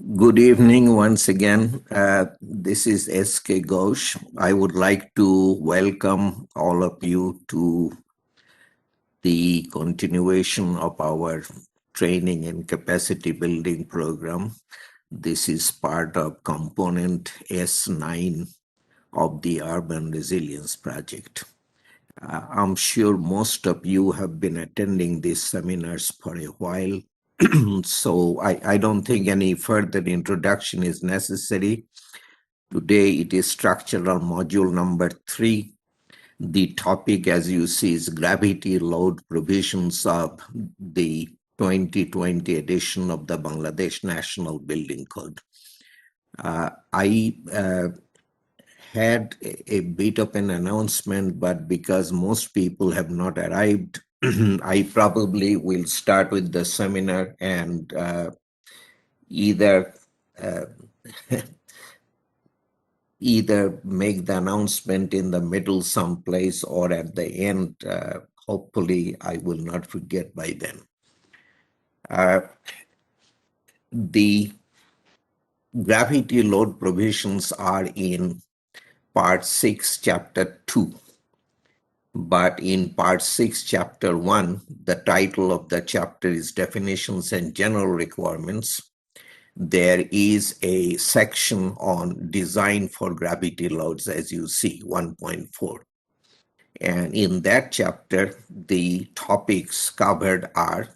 Good evening once again. This is S.K. Ghosh. I would like to welcome all of you to the continuation of our training and capacity building program. This is part of component S9 of the Urban Resilience Project. I'm sure most of you have been attending these seminars for a while. So I don't think any further introduction is necessary. Today it is structural module number 3. The topic, as you see, is gravity load provisions of the 2020 edition of the Bangladesh National Building Code. I had a bit of an announcement, but because most people have not arrived, I probably will start with the seminar and either make the announcement in the middle someplace or at the end. Hopefully, I will not forget by then. The gravity load provisions are in Part 6, Chapter 2. But in Part 6, Chapter 1, the title of the chapter is Definitions and General Requirements. There is a section on design for gravity loads, as you see, 1.4. And in that chapter, the topics covered are,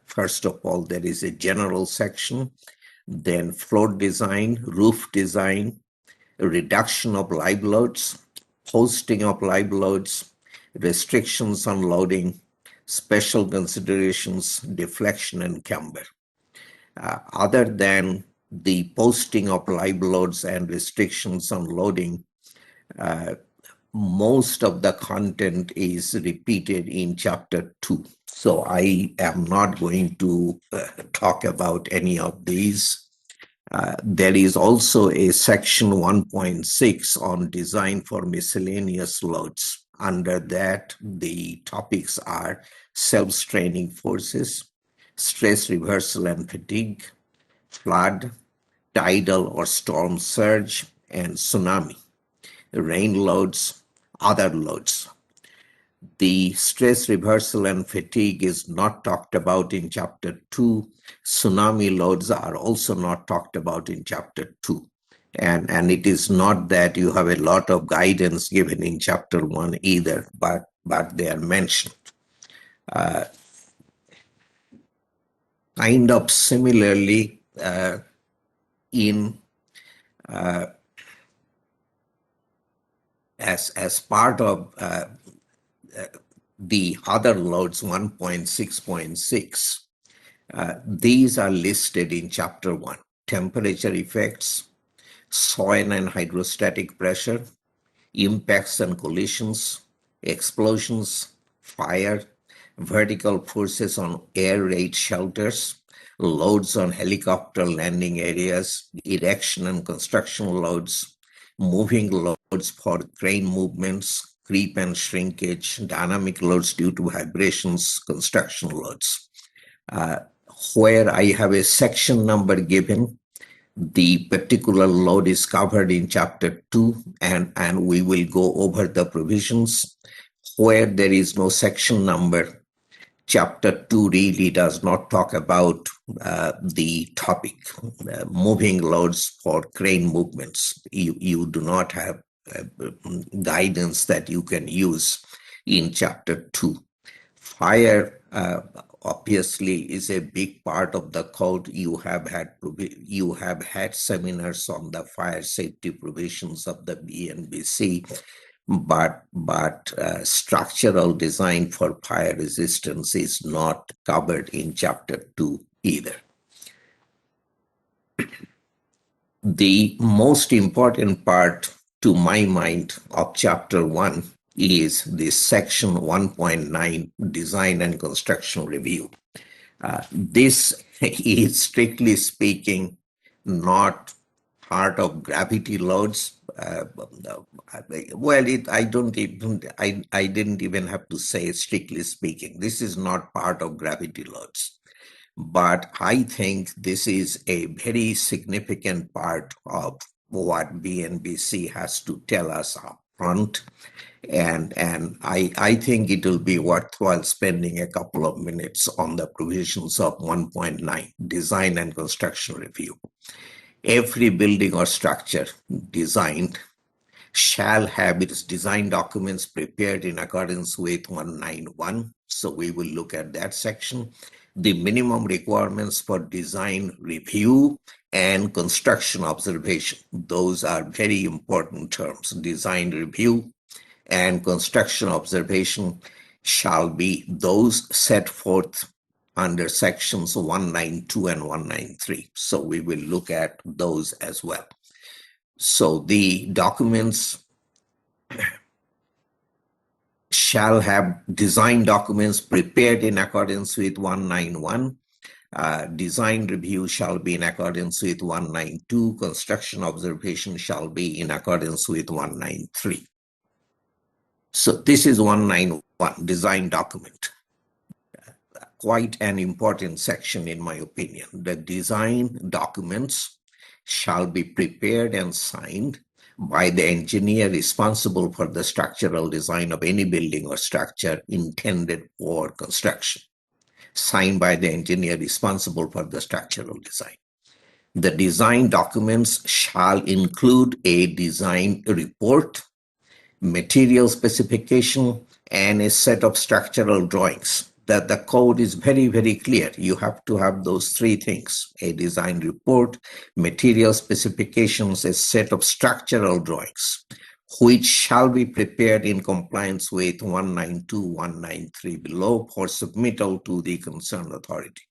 first of all, there is a general section, then floor design, roof design, reduction of live loads, posting of live loads, restrictions on loading, special considerations, deflection, and camber. Other than the posting of live loads and restrictions on loading, most of the content is repeated in chapter 2. So I am not going to talk about any of these. There is also a section 1.6 on design for miscellaneous loads. Under that, the topics are self-straining forces, stress reversal and fatigue, flood, tidal or storm surge, and tsunami, rain loads, other loads. The stress reversal and fatigue is not talked about in chapter 2. Tsunami loads are also not talked about in chapter 2. And it is not that you have a lot of guidance given in chapter 1 either, but they are mentioned. Kind of similarly, as part of the other loads 1.6.6, these are listed in chapter 1. Temperature effects, soil and hydrostatic pressure, impacts and collisions, explosions, fire, vertical forces on air raid shelters, loads on helicopter landing areas, erection and construction loads, moving loads for crane movements, creep and shrinkage, dynamic loads due to vibrations, construction loads. Where I have a section number given, the particular load is covered in chapter 2, and we will go over the provisions. Where there is no section number, chapter 2 really does not talk about the topic, moving loads for crane movements. You do not have guidance that you can use in chapter 2. Fire obviously is a big part of the code. You have had seminars on the fire safety provisions of the BNBC, but structural design for fire resistance is not covered in chapter 2 either. The most important part, to my mind, of chapter 1 is this section 1.9, Design and Construction Review. This is, strictly speaking, not part of gravity loads. I didn't even have to say strictly speaking. This is not part of gravity loads. but I think this is a very significant part of what BNBC has to tell us up front. And I think it will be worthwhile spending a couple of minutes on the provisions of 1.9, design and construction review. Every building or structure designed shall have its design documents prepared in accordance with 191. So we will look at that section. The minimum requirements for design review and construction observation. Those are very important terms. Design review and construction observation shall be those set forth under sections 192 and 193. So we will look at those as well. So the documents shall have design documents prepared in accordance with 191. Design review shall be in accordance with 192. Construction observation shall be in accordance with 193. So this is 191, design document. Quite an important section in my opinion. The design documents shall be prepared and signed by the engineer responsible for the structural design of any building or structure intended for construction. Signed by the engineer responsible for the structural design. The design documents shall include a design report, material specification, and a set of structural drawings. That the code is very, very clear. You have to have those three things: a design report, material specifications, a set of structural drawings, which shall be prepared in compliance with 192, 193 below for submittal to the concerned authority.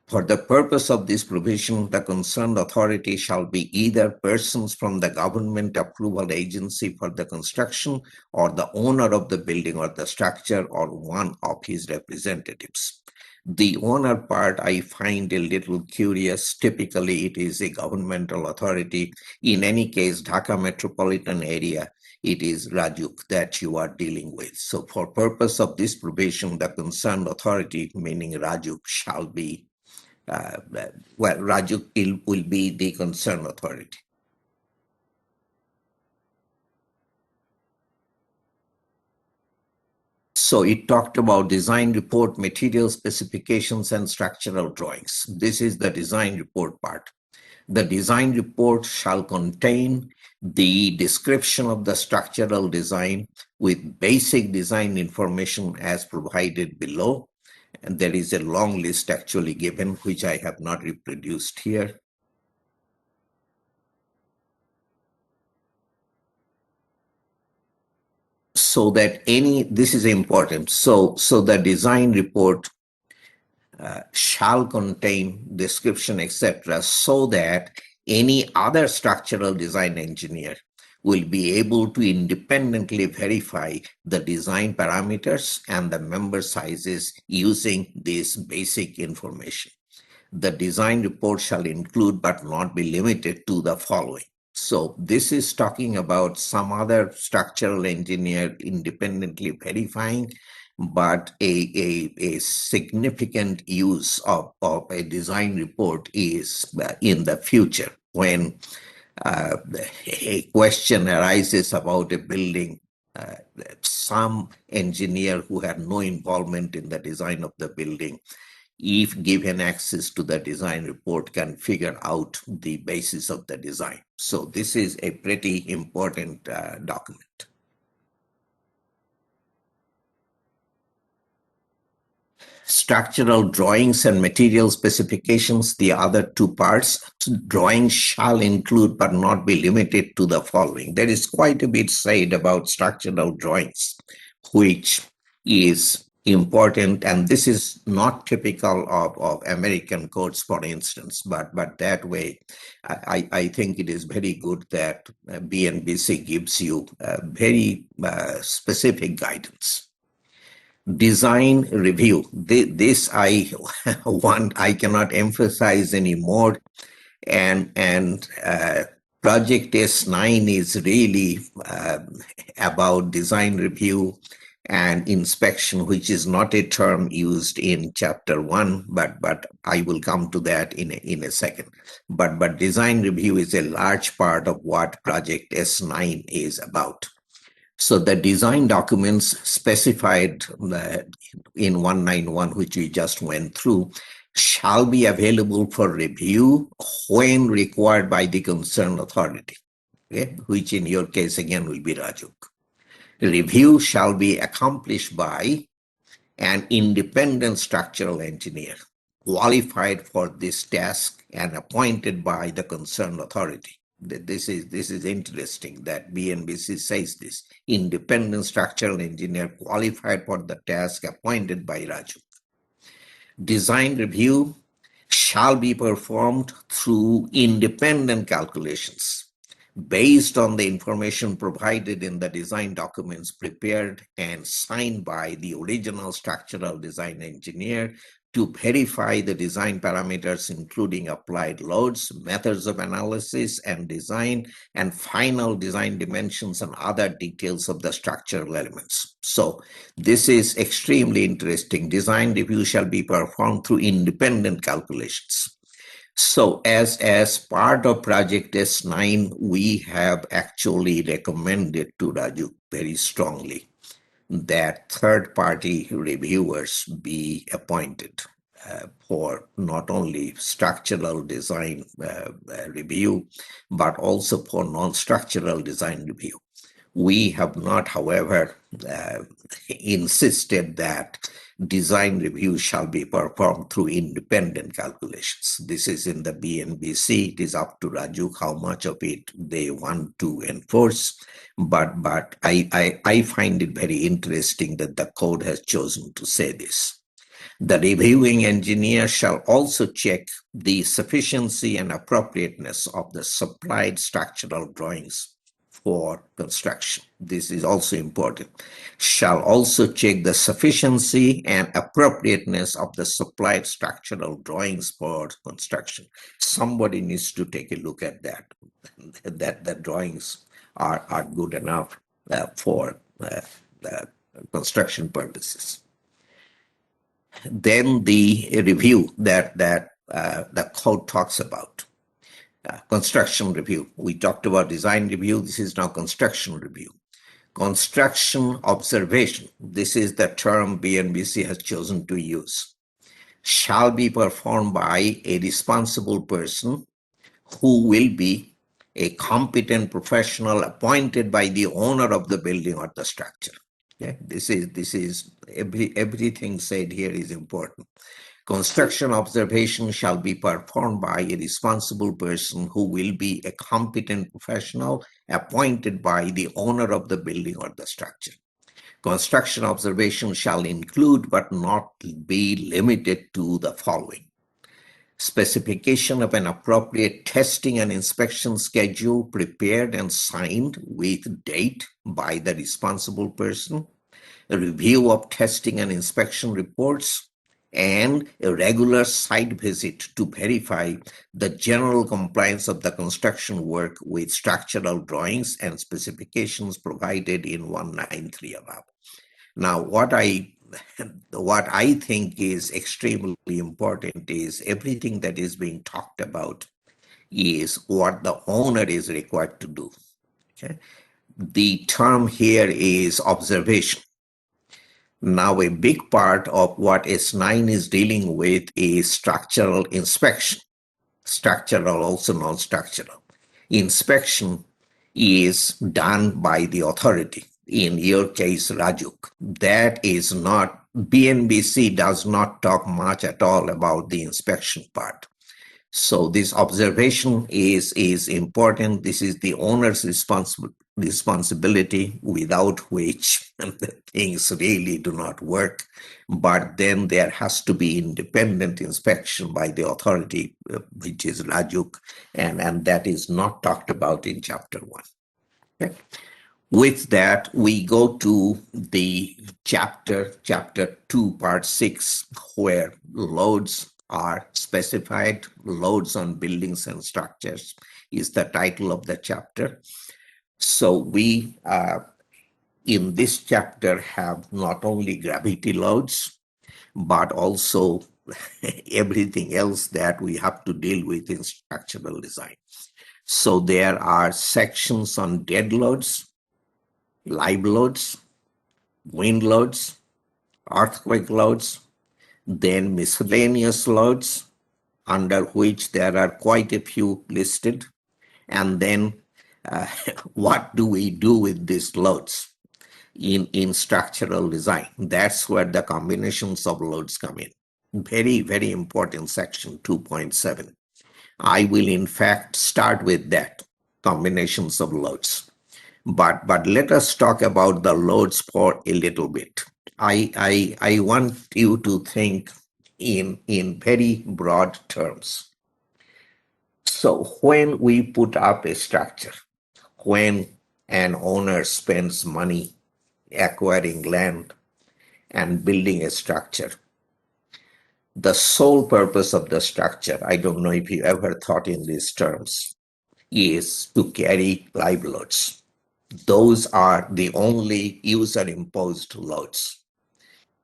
For the purpose of this provision, the concerned authority shall be either persons from the government approval agency for the construction or the owner of the building or the structure or one of his representatives. The owner part I find a little curious. Typically, it is a governmental authority. In any case, Dhaka metropolitan area, it is Rajuk that you are dealing with. So for purpose of this provision, the concerned authority, meaning Rajuk, shall be Raju will be the concerned authority. So it talked about design report, material specifications, and structural drawings. This is the design report part. The design report shall contain the description of the structural design with basic design information as provided below. And there is a long list actually given, which I have not reproduced here. So that this is important. So the design report shall contain description, etc., so that any other structural design engineer will be able to independently verify the design parameters and the member sizes using this basic information. The design report shall include but not be limited to the following. So this is talking about some other structural engineer independently verifying, but a significant use of a design report is in the future when a question arises about a building. Some engineer who had no involvement in the design of the building, if given access to the design report, can figure out the basis of the design. So this is a pretty important document. Structural drawings and material specifications, the other two parts. Drawings shall include but not be limited to the following. There is quite a bit said about structural drawings, which is important, and this is not typical of American codes, for instance, but that way I think it is very good that BNBC gives you very specific guidance. Design review. This I cannot emphasize anymore, and Project S9 is really about design review and inspection, which is not a term used in chapter 1, but I will come to that in a second. But design review is a large part of what project S9 is about. So the design documents specified in 191, which we just went through, shall be available for review when required by the concerned authority, okay? Which in your case again will be Rajuk. Review shall be accomplished by an independent structural engineer qualified for this task and appointed by the concerned authority. This is interesting that BNBC says this. Independent structural engineer qualified for the task appointed by Raju. Design review shall be performed through independent calculations based on the information provided in the design documents prepared and signed by the original structural design engineer to verify the design parameters, including applied loads, methods of analysis and design, and final design dimensions and other details of the structural elements. So this is extremely interesting. Design review shall be performed through independent calculations. So as part of Project S9, we have actually recommended to Raju very strongly that third-party reviewers be appointed for not only structural design review, but also for non-structural design review. We have not, however, insisted that design review shall be performed through independent calculations. This is in the BNBC. It is up to Raju how much of it they want to enforce. But I find it very interesting that the code has chosen to say this. The reviewing engineer shall also check the sufficiency and appropriateness of the supplied structural drawings for construction. This is also important. Shall also check the sufficiency and appropriateness of the supplied structural drawings for construction. Somebody needs to take a look at that, that the drawings are good enough for the construction purposes. Then the review that the code talks about. Construction review. We talked about design review. This is now construction review. Construction observation. This is the term BNBC has chosen to use. Shall be performed by a responsible person who will be a competent professional appointed by the owner of the building or the structure. Okay? This is everything said here is important. Construction observation shall be performed by a responsible person who will be a competent professional appointed by the owner of the building or the structure. Construction observation shall include but not be limited to the following: specification of an appropriate testing and inspection schedule prepared and signed with date by the responsible person, a review of testing and inspection reports, and a regular site visit to verify the general compliance of the construction work with structural drawings and specifications provided in 193 above. Now, what I think is extremely important is everything that is being talked about is what the owner is required to do. Okay? The term here is observation. Now, a big part of what S9 is dealing with is structural inspection. Structural, also non-structural. Inspection is done by the authority. In your case, Rajuk. That is not, BNBC does not talk much at all about the inspection part. So this observation is important. This is the owner's responsibility, without which things really do not work. But then there has to be independent inspection by the authority, which is Rajuk, and that is not talked about in chapter 1. Okay. With that, we go to the chapter 2, part 6, where loads are specified. Loads on buildings and structures is the title of the chapter. So we in this chapter have not only gravity loads, but also everything else that we have to deal with in structural design. So there are sections on dead loads, live loads, wind loads, earthquake loads, then miscellaneous loads, under which there are quite a few listed, and then uh, what do we do with these loads in structural design? That's where the combinations of loads come in. Very, very important section 2.7. I will in fact start with that, combinations of loads. But let us talk about the loads for a little bit. I want you to think in very broad terms. So when we put up a structure, when an owner spends money acquiring land and building a structure, the sole purpose of the structure, I don't know if you ever thought in these terms, is to carry live loads. Those are the only user-imposed loads.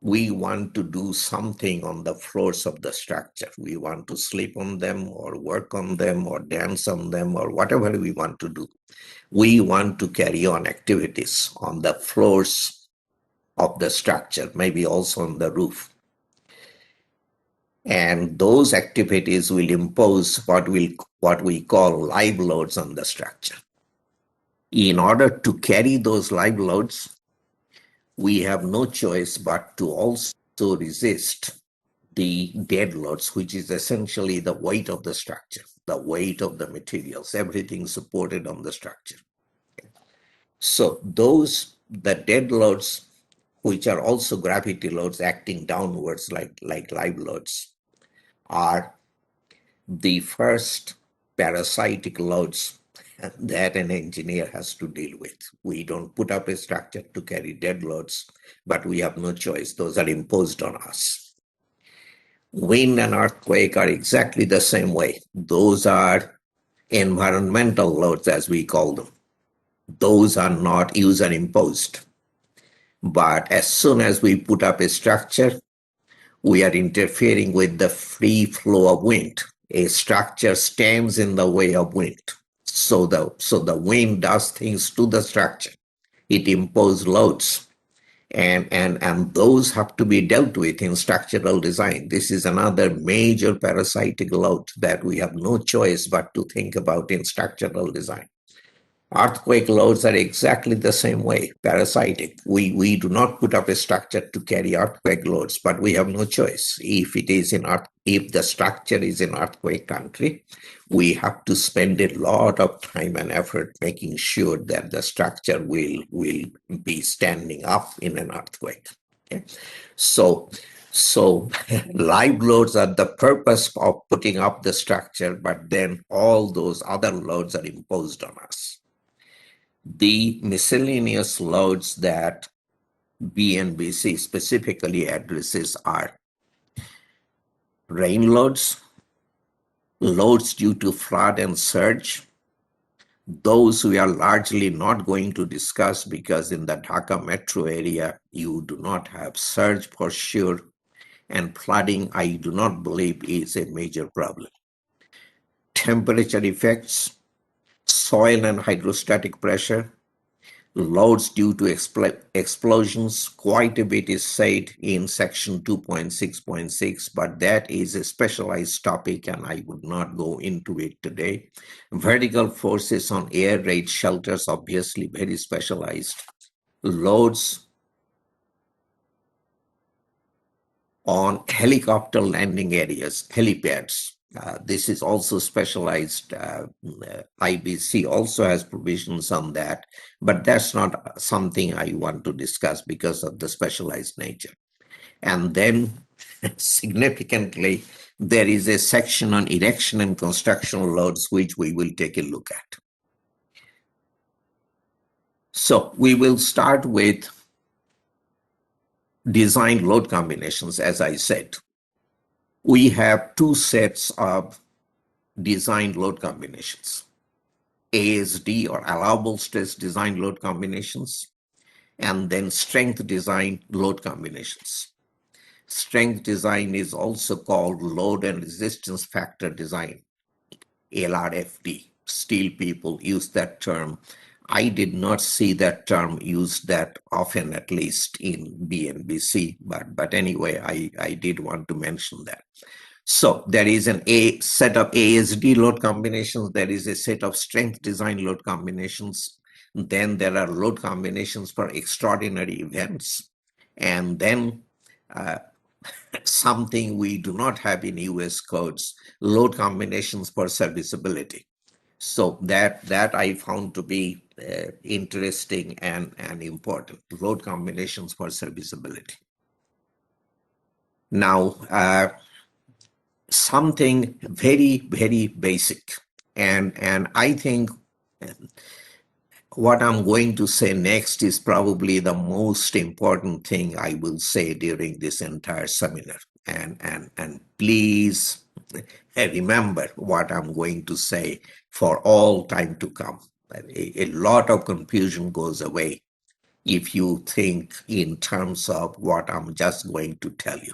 We want to do something on the floors of the structure. We want to sleep on them or work on them or dance on them or whatever we want to do. We want to carry on activities on the floors of the structure, maybe also on the roof. And those activities will impose what we call live loads on the structure. In order to carry those live loads, we have no choice but to also resist the dead loads, which is essentially the weight of the structure, the weight of the materials, everything supported on the structure. So the dead loads, which are also gravity loads acting downwards like live loads, are the first parasitic loads that an engineer has to deal with. We don't put up a structure to carry dead loads, but we have no choice. Those are imposed on us. Wind and earthquake are exactly the same way. Those are environmental loads, as we call them. Those are not user imposed. But as soon as we put up a structure, we are interfering with the free flow of wind. A structure stands in the way of wind. So the wind does things to the structure. It imposes loads. And those have to be dealt with in structural design. This is another major parasitic load that we have no choice but to think about in structural design. Earthquake loads are exactly the same way, parasitic. We do not put up a structure to carry earthquake loads, but we have no choice. If the structure is in earthquake country, we have to spend a lot of time and effort making sure that the structure will be standing up in an earthquake. Okay? So live loads are the purpose of putting up the structure, but then all those other loads are imposed on us. The miscellaneous loads that BNBC specifically addresses are rain loads, loads due to flood and surge. Those we are largely not going to discuss because in the Dhaka metro area, you do not have surge for sure, and flooding, I do not believe, is a major problem. Temperature effects, soil and hydrostatic pressure, loads due to explosions. Quite a bit is said in section 2.6.6, but that is a specialized topic and I would not go into it today. Vertical forces on air raid shelters, obviously very specialized. Loads on helicopter landing areas, helipads. This is also specialized. IBC also has provisions on that, but that's not something I want to discuss because of the specialized nature. And then significantly, there is a section on erection and construction loads, which we will take a look at. So we will start with design load combinations, as I said. We have two sets of design load combinations, ASD or allowable stress design load combinations, and then strength design load combinations. Strength design is also called load and resistance factor design, LRFD. Steel people use that term. I did not see that term used that often, at least in BNBC, but anyway, I did want to mention that. So there is a set of ASD load combinations. There is a set of strength design load combinations. Then there are load combinations for extraordinary events. And then something we do not have in US codes, load combinations for serviceability. So that I found to be interesting and important, load combinations for serviceability. Now, something very, very basic. And I think what I'm going to say next is probably the most important thing I will say during this entire seminar. And please remember what I'm going to say for all time to come. A lot of confusion goes away if you think in terms of what I'm just going to tell you.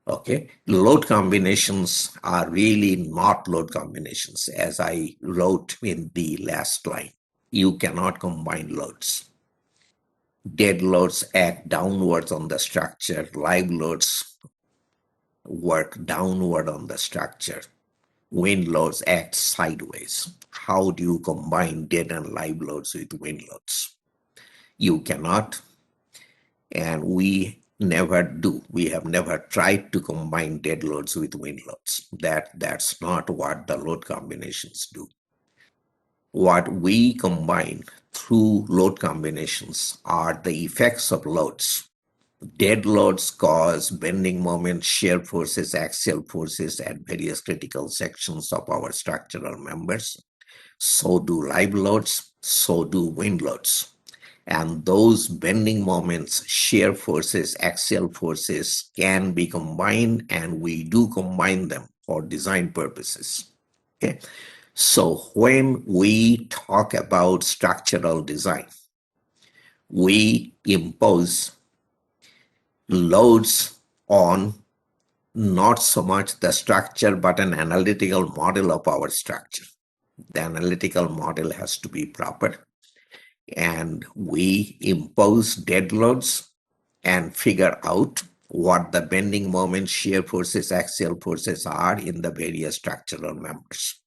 Okay, load combinations are really not load combinations, as I wrote in the last line. You cannot combine loads. Dead loads act downwards on the structure. Live loads work downward on the structure. Wind loads act sideways. How do you combine dead and live loads with wind loads? You cannot, and we never do. We have never tried to combine dead loads with wind loads. That's not what the load combinations do. What we combine through load combinations are the effects of loads. Dead loads cause bending moments, shear forces, axial forces at various critical sections of our structural members. So do live loads, so do wind loads. And those bending moments, shear forces, axial forces can be combined, and we do combine them for design purposes. Okay. So when we talk about structural design, we impose loads on not so much the structure, but an analytical model of our structure. The analytical model has to be proper. And we impose dead loads and figure out what the bending moments, shear forces, axial forces are in the various structural members.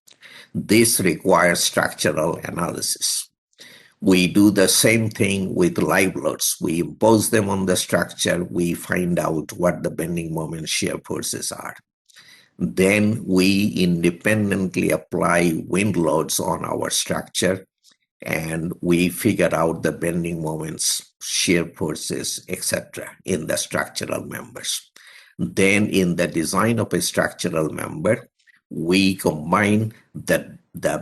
This requires structural analysis. We do the same thing with live loads. We impose them on the structure. We find out what the bending moment, shear forces are. Then we independently apply wind loads on our structure, and we figure out the bending moments, shear forces, etc. in the structural members. Then in the design of a structural member, we combine the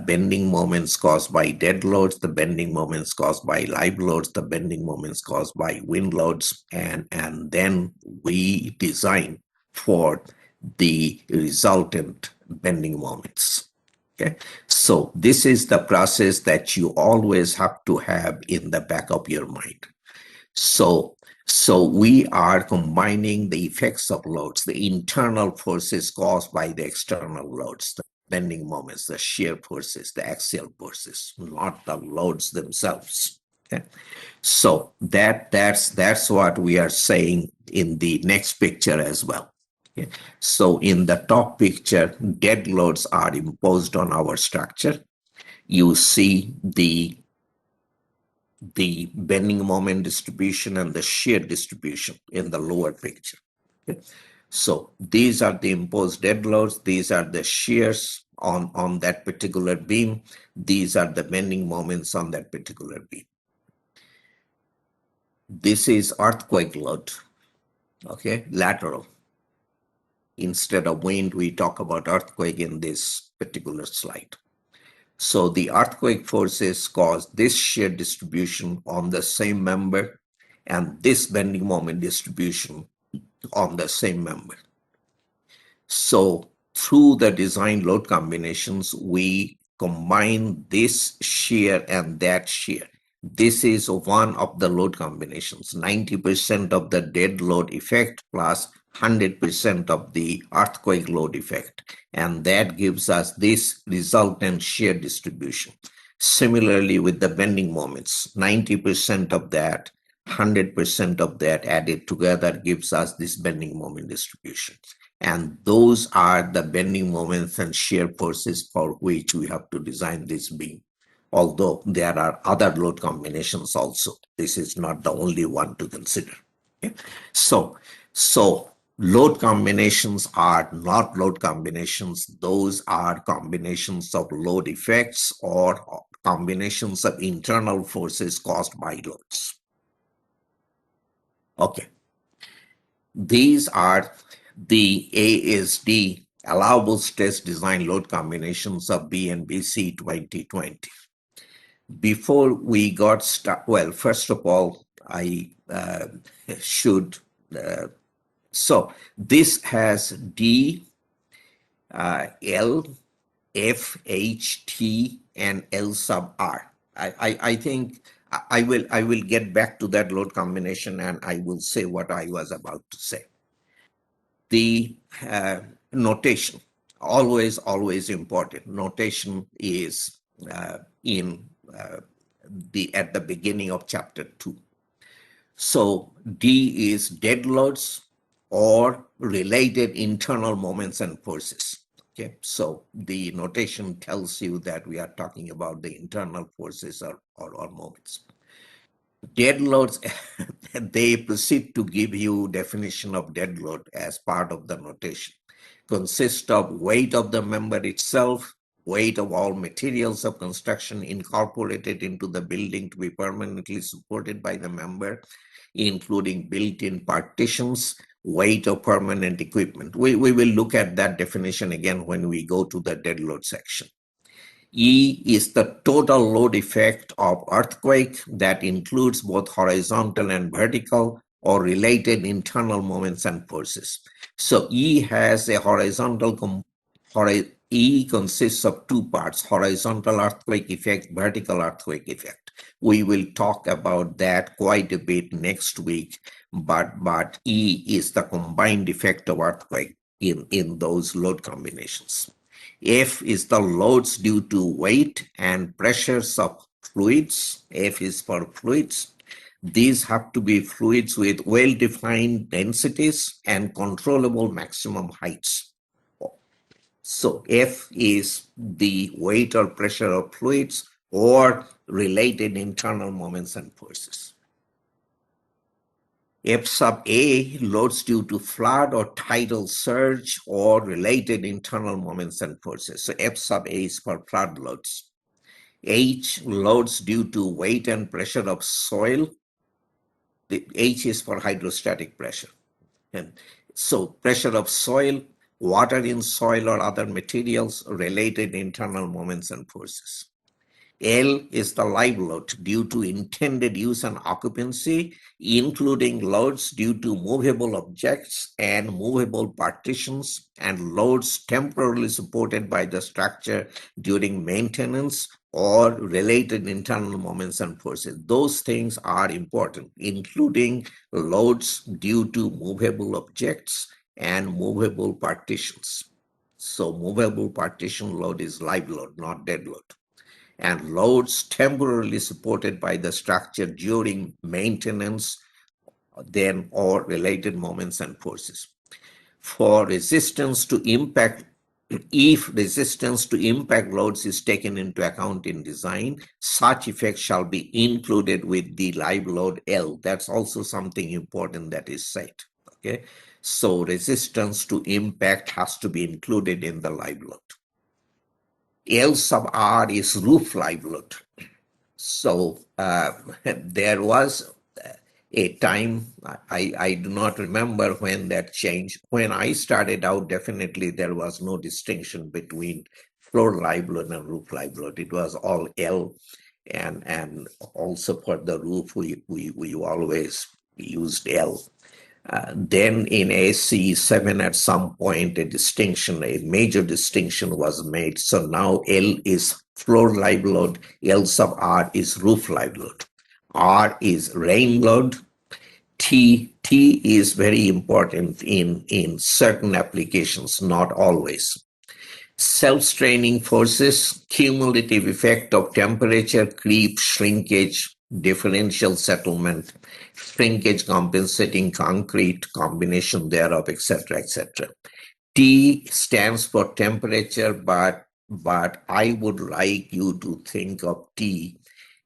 bending moments caused by dead loads, the bending moments caused by live loads, the bending moments caused by wind loads, and then we design for the resultant bending moments. Okay, so this is the process that you always have to have in the back of your mind. So we are combining the effects of loads, the internal forces caused by the external loads, the bending moments, the shear forces, the axial forces, not the loads themselves. Okay, so that's what we are saying in the next picture as well. Okay. So in the top picture, dead loads are imposed on our structure. You see the bending moment distribution and the shear distribution in the lower picture. Okay. So these are the imposed dead loads. These are the shears on that particular beam. These are the bending moments on that particular beam. This is earthquake load, okay, lateral. Instead of wind, we talk about earthquake in this particular slide. So the earthquake forces cause this shear distribution on the same member and this bending moment distribution on the same member. So through the design load combinations, we combine this shear and that shear. This is one of the load combinations, 90% of the dead load effect plus 100% of the earthquake load effect. And that gives us this resultant shear distribution. Similarly, with the bending moments, 90% of that, 100% of that added together gives us this bending moment distribution. And those are the bending moments and shear forces for which we have to design this beam. Although there are other load combinations also. This is not the only one to consider. Okay? So load combinations are not load combinations. Those are combinations of load effects or combinations of internal forces caused by loads. Okay. These are the ASD allowable stress design load combinations of BNBC 2020. Before we got started, well, first of all, I should, so this has D, L, F, H, T, and L sub R. I think I will get back to that load combination and I will say what I was about to say. The notation, always important. Notation is at the beginning of chapter 2. So D is dead loads or related internal moments and forces. Okay, so the notation tells you that we are talking about the internal forces or moments. Dead loads, they proceed to give you definition of dead load as part of the notation. Consist of weight of the member itself, weight of all materials of construction incorporated into the building to be permanently supported by the member, including built-in partitions, weight of permanent equipment. We will look at that definition again when we go to the dead load section. E is the total load effect of earthquake that includes both horizontal and vertical or related internal moments and forces. So E has a horizontal, E consists of two parts, horizontal earthquake effect, vertical earthquake effect. We will talk about that quite a bit next week, but E is the combined effect of earthquake in those load combinations. F is the loads due to weight and pressures of fluids. F is for fluids. These have to be fluids with well-defined densities and controllable maximum heights. So F is the weight or pressure of fluids or related internal moments and forces. F sub A, loads due to flood or tidal surge or related internal moments and forces. So F sub A is for flood loads. H, loads due to weight and pressure of soil. The H is for hydrostatic pressure. And so pressure of soil, water in soil or other materials, related internal moments and forces. L is the live load due to intended use and occupancy, including loads due to movable objects and movable partitions, and loads temporarily supported by the structure during maintenance or related internal moments and forces. Those things are important, including loads due to movable objects and movable partitions. So movable partition load is live load, not dead load. And loads temporarily supported by the structure during maintenance, then or related moments and forces. For resistance to impact, if resistance to impact loads is taken into account in design, such effects shall be included with the live load L. That's also something important that is said. Okay, so resistance to impact has to be included in the live load. L sub R is roof live load. So there was a time, I do not remember when that changed. When I started out, definitely there was no distinction between floor live load and roof live load. It was all L, and also for the roof, we always used L. Then in AC7 at some point a major distinction was made. So now L is floor live load, L sub R is roof live load. R is rain load. T is very important in certain applications, not always. Self-straining forces, cumulative effect of temperature, creep, shrinkage, differential settlement, shrinkage compensating concrete, combination thereof, etc., etc. T stands for temperature, but I would like you to think of T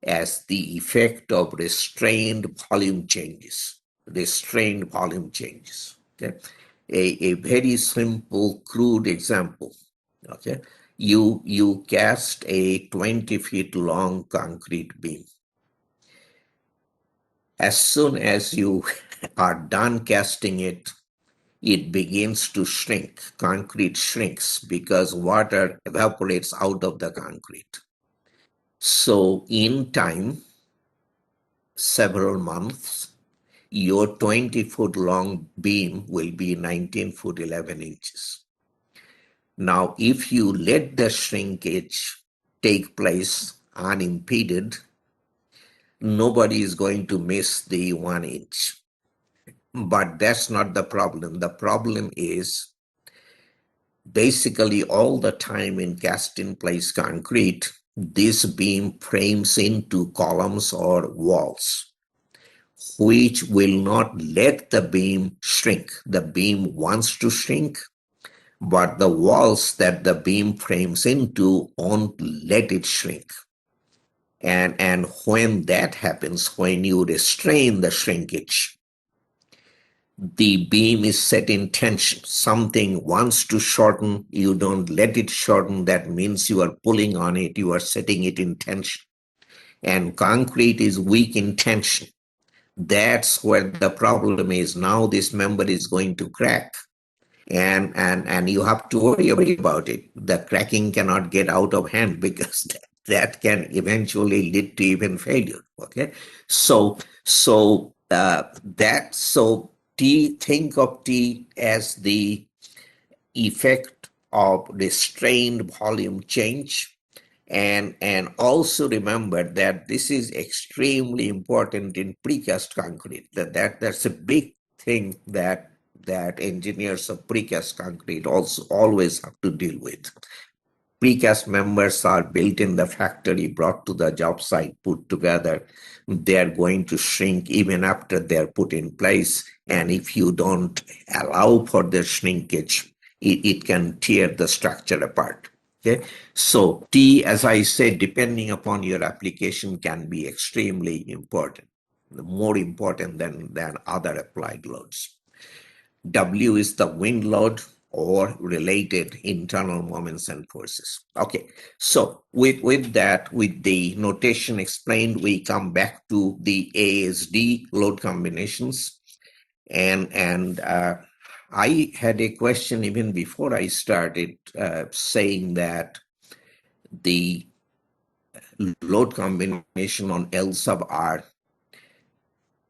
as the effect of restrained volume changes. Restrained volume changes. Okay, a very simple, crude example. Okay, you cast a 20 feet long concrete beam. As soon as you are done casting it, it begins to shrink. Concrete shrinks because water evaporates out of the concrete. So in time, several months, your 20-foot long beam will be 19 foot 11 inches. Now, if you let the shrinkage take place unimpeded, nobody is going to miss the 1 inch. But that's not the problem. The problem is basically all the time in cast in place concrete, this beam frames into columns or walls, which will not let the beam shrink. The beam wants to shrink, but the walls that the beam frames into won't let it shrink. And when that happens, when you restrain the shrinkage, the beam is set in tension. Something wants to shorten, you don't let it shorten. That means you are pulling on it, you are setting it in tension. And concrete is weak in tension. That's where the problem is. Now this member is going to crack. And you have to worry about it. The cracking cannot get out of hand because that can eventually lead to even failure. Okay, so think of T as the effect of restrained volume change. And also remember that this is extremely important in precast concrete. That's a big thing that engineers of precast concrete also always have to deal with. Precast members are built in the factory, brought to the job site, put together. They're going to shrink even after they're put in place. And if you don't allow for their shrinkage, it can tear the structure apart. Okay, so T, as I said, depending upon your application, can be extremely important, more important than other applied loads. W is the wind load or related internal moments and forces. Okay, so with that, with the notation explained, we come back to the ASD load combinations. And I had a question even before I started saying that the load combination on L sub R,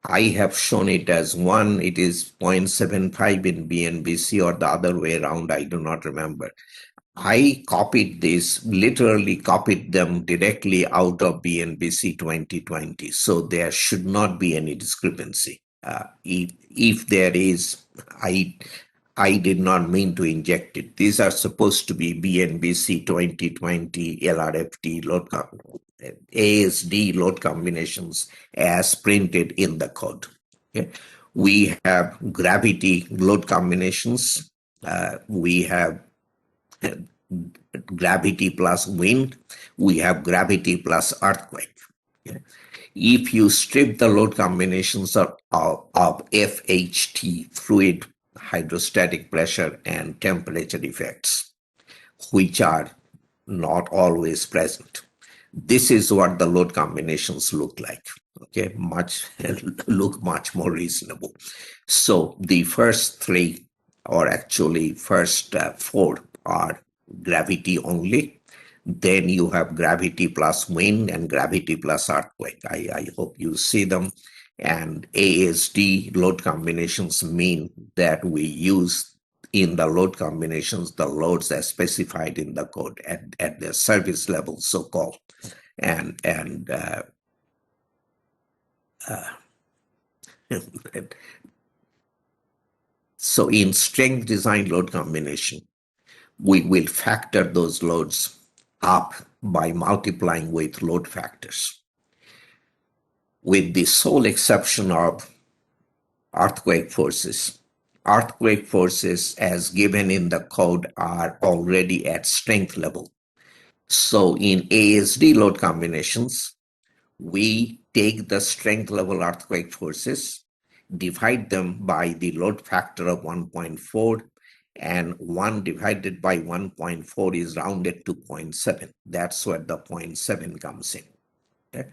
I have shown it as 1, it is 0.75 in BNBC, or the other way around, I do not remember. I copied this, literally copied them directly out of BNBC 2020. So there should not be any discrepancy. If there is, I did not mean to inject it. These are supposed to be BNBC 2020 LRFT load ASD load combinations as printed in the code. Okay. We have gravity load combinations. We have gravity plus wind. We have gravity plus earthquake. Okay. If you strip the load combinations of FHT, fluid, hydrostatic pressure, and temperature effects, which are not always present, this is what the load combinations look like. Okay, look much more reasonable. So the first 3, or actually first 4, are gravity only. Then you have gravity plus wind and gravity plus earthquake. I hope you see them. And ASD load combinations mean that we use in the load combinations the loads as specified in the code at the service level, so-called. And So in strength design load combination, we will factor those loads up by multiplying with load factors, with the sole exception of earthquake forces. Earthquake forces, as given in the code, are already at strength level. So in ASD load combinations, we take the strength level earthquake forces, divide them by the load factor of 1.4, and 1 divided by 1.4 is rounded to 0.7. That's where the 0.7 comes in. Okay?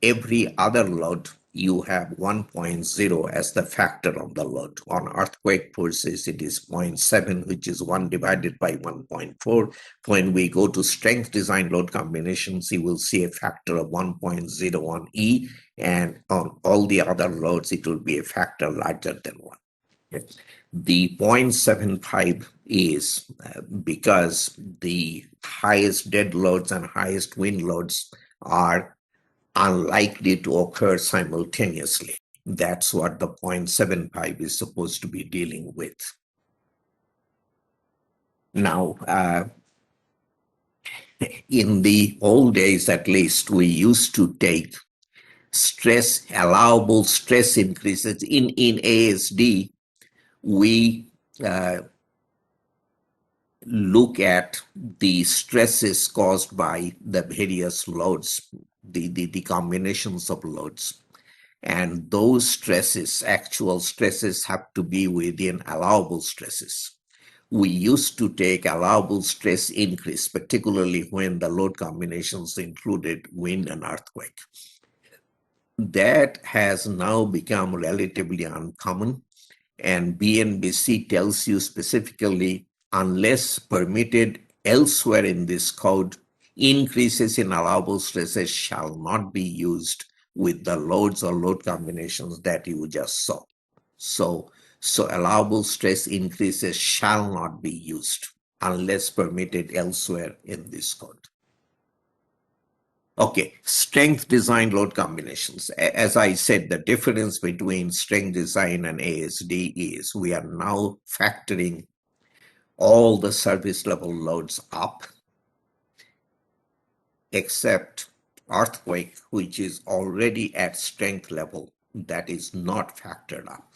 Every other load, you have 1.0 as the factor of the load. On earthquake forces, it is 0.7, which is 1 divided by 1.4. When we go to strength design load combinations, you will see a factor of 1.0 on E, and on all the other loads, it will be a factor larger than 1. Okay. The 0.75 is because the highest dead loads and highest wind loads are unlikely to occur simultaneously. That's what the 0.75 is supposed to be dealing with. Now, in the old days, at least, we used to take allowable stress increases. In ASD, we look at the stresses caused by the various loads, the combinations of loads. And those stresses, actual stresses, have to be within allowable stresses. We used to take allowable stress increase, particularly when the load combinations included wind and earthquake. That has now become relatively uncommon, and BNBC tells you specifically, unless permitted elsewhere in this code, increases in allowable stresses shall not be used with the loads or load combinations that you just saw. So allowable stress increases shall not be used unless permitted elsewhere in this code. Okay, strength design load combinations. As I said, the difference between strength design and ASD is we are now factoring all the service level loads up, except earthquake, which is already at strength level, that is not factored up.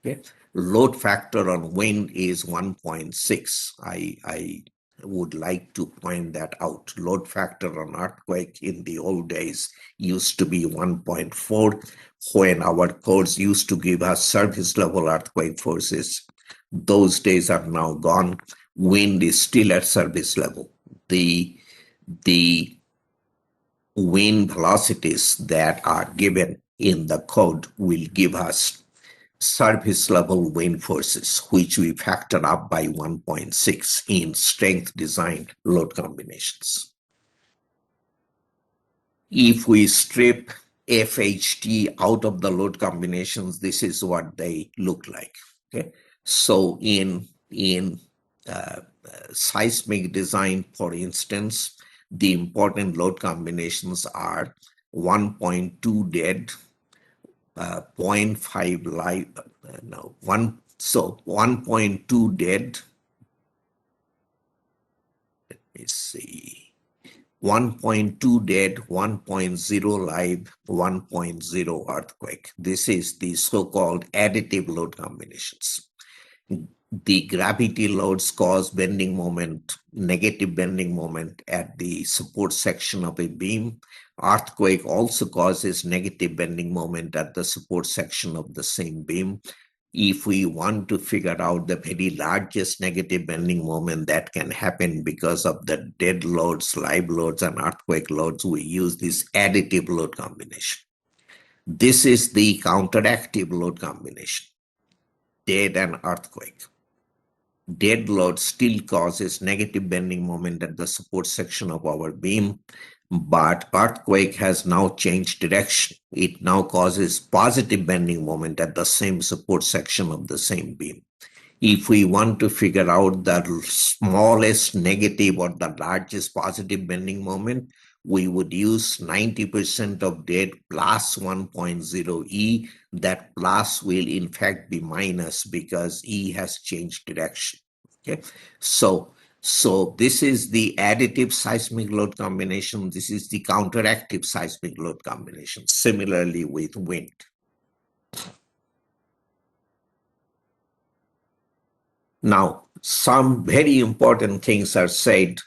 Okay. Load factor on wind is 1.6. I would like to point that out. Load factor on earthquake in the old days used to be 1.4 when our codes used to give us service level earthquake forces. Those days are now gone. Wind is still at service level. The wind velocities that are given in the code will give us surface level wind forces, which we factor up by 1.6 in strength design load combinations. If we strip FHT out of the load combinations, this is what they look like. Okay, so in seismic design, for instance, the important load combinations are 1.2 dead, 0.5 live, no, 1.2 dead, let me see, 1.2 dead, 1.0 live, 1.0 earthquake. This is the so-called additive load combinations. The gravity loads cause bending moment, negative bending moment at the support section of a beam. Earthquake also causes negative bending moment at the support section of the same beam. If we want to figure out the very largest negative bending moment that can happen because of the dead loads, live loads, and earthquake loads, we use this additive load combination. This is the counteractive load combination, dead and earthquake. Dead load still causes negative bending moment at the support section of our beam, but earthquake has now changed direction. It now causes positive bending moment at the same support section of the same beam. If we want to figure out the smallest negative or the largest positive bending moment, we would use 90% of dead plus 1.0 E. That plus will in fact be minus because E has changed direction. Okay, so this is the additive seismic load combination. This is the counteractive seismic load combination. Similarly with wind. Now, some very important things are said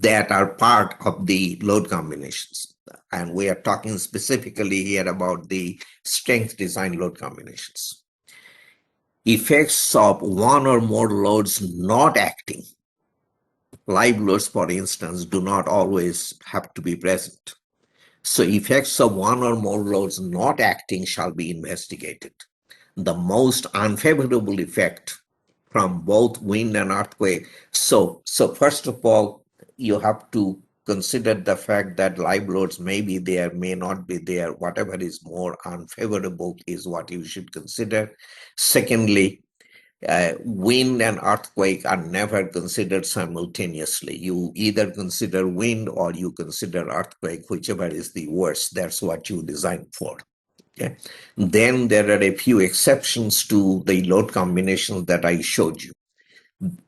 that are part of the load combinations. And we are talking specifically here about the strength design load combinations. Effects of one or more loads not acting, live loads, for instance, do not always have to be present. So effects of one or more loads not acting shall be investigated. The most unfavorable effect from both wind and earthquake. So first of all, you have to consider the fact that live loads may be there, may not be there. Whatever is more unfavorable is what you should consider. Secondly, wind and earthquake are never considered simultaneously. You either consider wind or you consider earthquake, whichever is the worst. That's what you design for. Okay. Then there are a few exceptions to the load combinations that I showed you.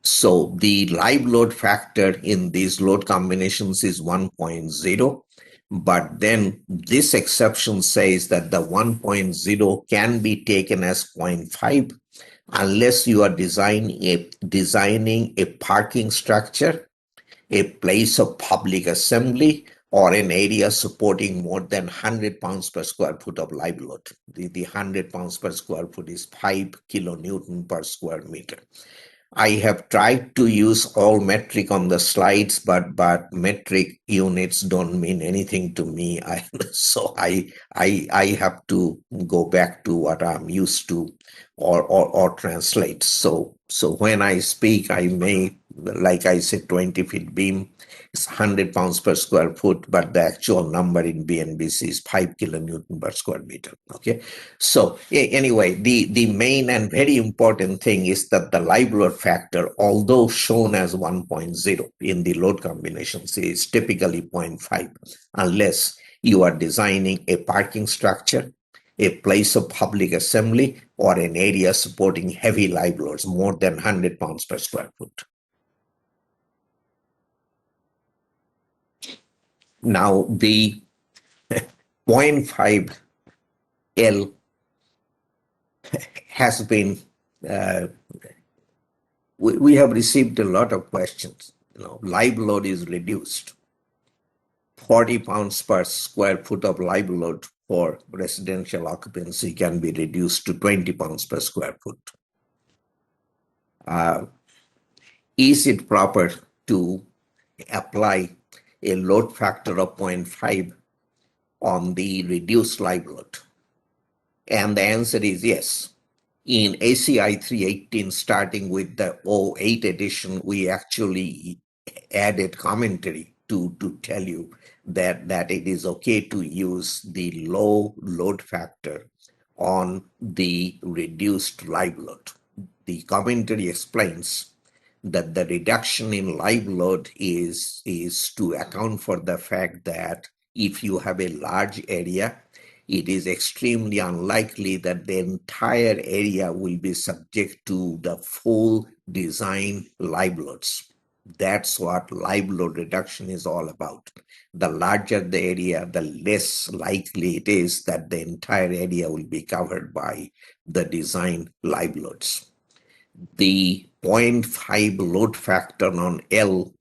So the live load factor in these load combinations is 1.0, but then this exception says that the 1.0 can be taken as 0.5 unless you are designing a parking structure, a place of public assembly, or an area supporting more than 100 pounds per square foot of live load. The 100 pounds per square foot is 5 kilonewton per square meter. I have tried to use all metric on the slides, but metric units don't mean anything to me. So I have to go back to what I'm used to or translate. So when I speak, I may, like I said, 20 feet beam is 100 pounds per square foot, but the actual number in BNBC is 5 kilonewton per square meter. Okay. So anyway, the main and very important thing is that the live load factor, although shown as 1.0 in the load combinations, is typically 0.5 unless you are designing a parking structure, a place of public assembly, or an area supporting heavy live loads more than 100 pounds per square foot. Now, the 0.5 L has been, we have received a lot of questions. Live load is reduced. 40 pounds per square foot of live load for residential occupancy can be reduced to 20 pounds per square foot. Is it proper to apply a load factor of 0.5 on the reduced live load? And the answer is yes. In ACI 318, starting with the 08 edition, we actually added commentary to tell you that it is okay to use the low load factor on the reduced live load. The commentary explains that the reduction in live load is to account for the fact that if you have a large area, it is extremely unlikely that the entire area will be subject to the full design live loads. That's what live load reduction is all about. The larger the area, the less likely it is that the entire area will be covered by the design live loads. The 0.5 load factor on L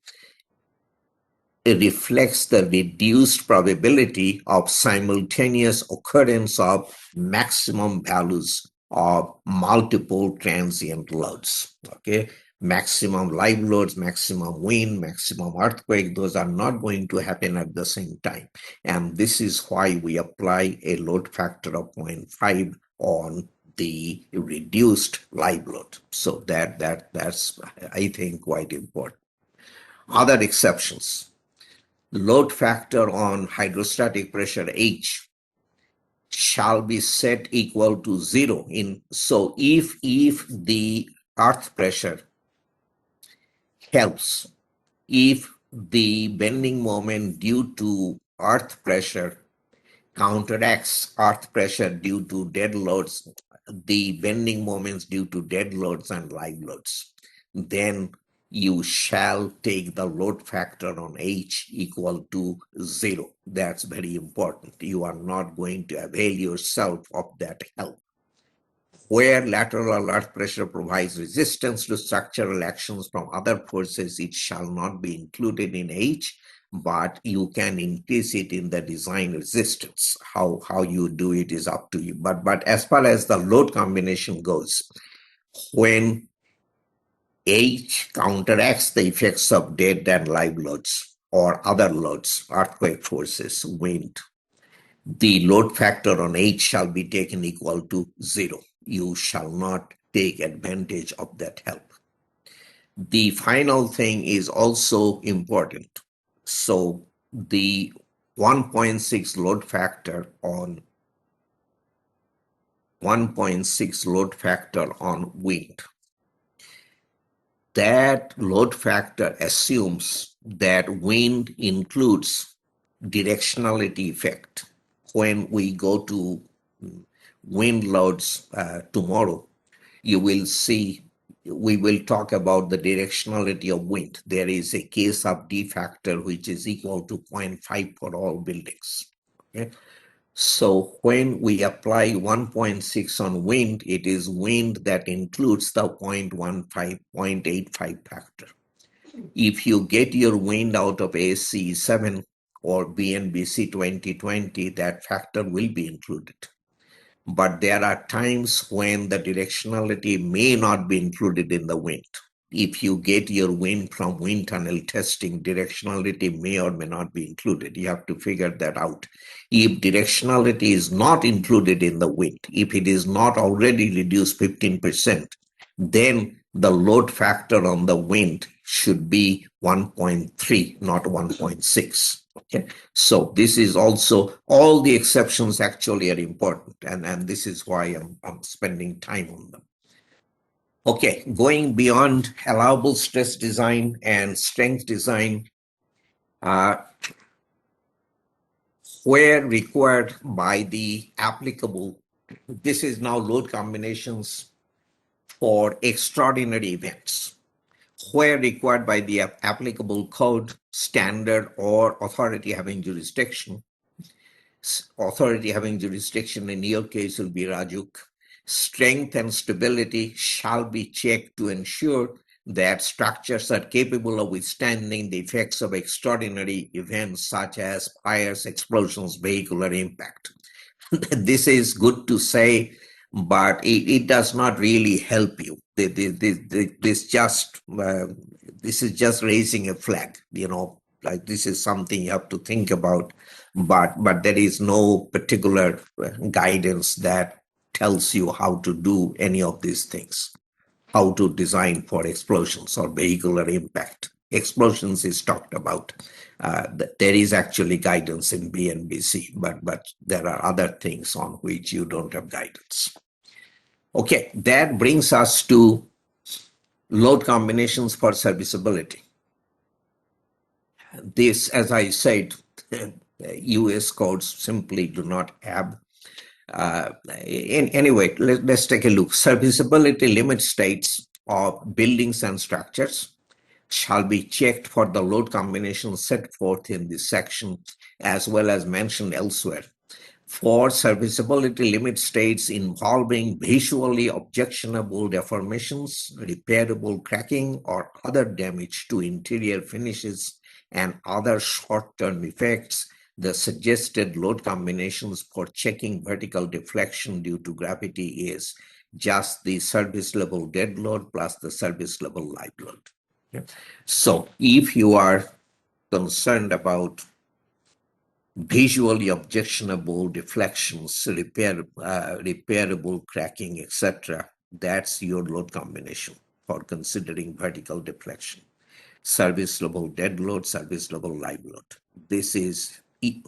reflects the reduced probability of simultaneous occurrence of maximum values of multiple transient loads. Okay, maximum live loads, maximum wind, maximum earthquake, those are not going to happen at the same time. And this is why we apply a load factor of 0.5 on the reduced live load. So that's I think quite important. Other exceptions: load factor on hydrostatic pressure H shall be set equal to 0 so if the earth pressure helps, if the bending moment due to earth pressure counteracts earth pressure due to dead loads, the bending moments due to dead loads and live loads, then you shall take the load factor on H equal to 0. That's very important. You are not going to avail yourself of that help. Where lateral earth pressure provides resistance to structural actions from other forces, it shall not be included in H, but you can increase it in the design resistance. How you do it is up to you. But as far as the load combination goes, when H counteracts the effects of dead and live loads or other loads, earthquake forces, wind, the load factor on H shall be taken equal to 0. You shall not take advantage of that help. The final thing is also important. So the 1.6 load factor on 1.6 load factor on wind. That load factor assumes that wind includes directionality effect. When we go to wind loads tomorrow, you will see, we will talk about the directionality of wind. There is a case of D factor which is equal to 0.5 for all buildings. Okay? So when we apply 1.6 on wind, it is wind that includes the 0.15, 0.85 factor. If you get your wind out of ASCE 7 or BNBC 2020, that factor will be included. But there are times when the directionality may not be included in the wind. If you get your wind from wind tunnel testing, directionality may or may not be included. You have to figure that out. If directionality is not included in the wind, if it is not already reduced 15%, then the load factor on the wind should be 1.3, not 1.6. Okay, so this is also, all the exceptions actually are important, and this is why I'm spending time on them. Okay, going beyond allowable stress design and strength design, where required by the applicable, this is now load combinations for extraordinary events. Where required by the applicable code, standard, or authority having jurisdiction. Authority having jurisdiction in your case will be Rajuk. Strength and stability shall be checked to ensure that structures are capable of withstanding the effects of extraordinary events such as fires, explosions, vehicular impact. This is good to say, but it does not really help you. This is just raising a flag, like this is something you have to think about, but there is no particular guidance that tells you how to do any of these things, how to design for explosions or vehicular impact. Explosions is talked about. There is actually guidance in BNBC, but there are other things on which you don't have guidance. Okay, that brings us to load combinations for serviceability. This, as I said, US codes simply do not have. Anyway, let's take a look. Serviceability limit states of buildings and structures shall be checked for the load combinations set forth in this section, as well as mentioned elsewhere. For serviceability limit states involving visually objectionable deformations, repairable cracking, or other damage to interior finishes and other short-term effects, the suggested load combinations for checking vertical deflection due to gravity is just the service level dead load plus the service level live load. Okay. So if you are concerned about visually objectionable deflections, repairable cracking, etc., that's your load combination for considering vertical deflection. Service level dead load, service level live load. This is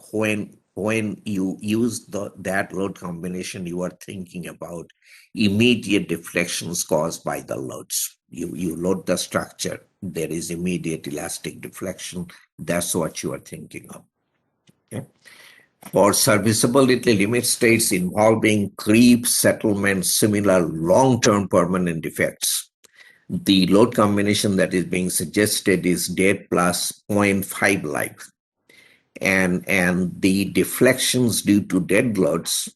when you use that load combination, you are thinking about immediate deflections caused by the loads. You load the structure, there is immediate elastic deflection. That's what you are thinking of. Okay. For serviceability limit states involving creep, settlement, similar long-term permanent defects, the load combination that is being suggested is dead plus 0.5 life. And the deflections due to dead loads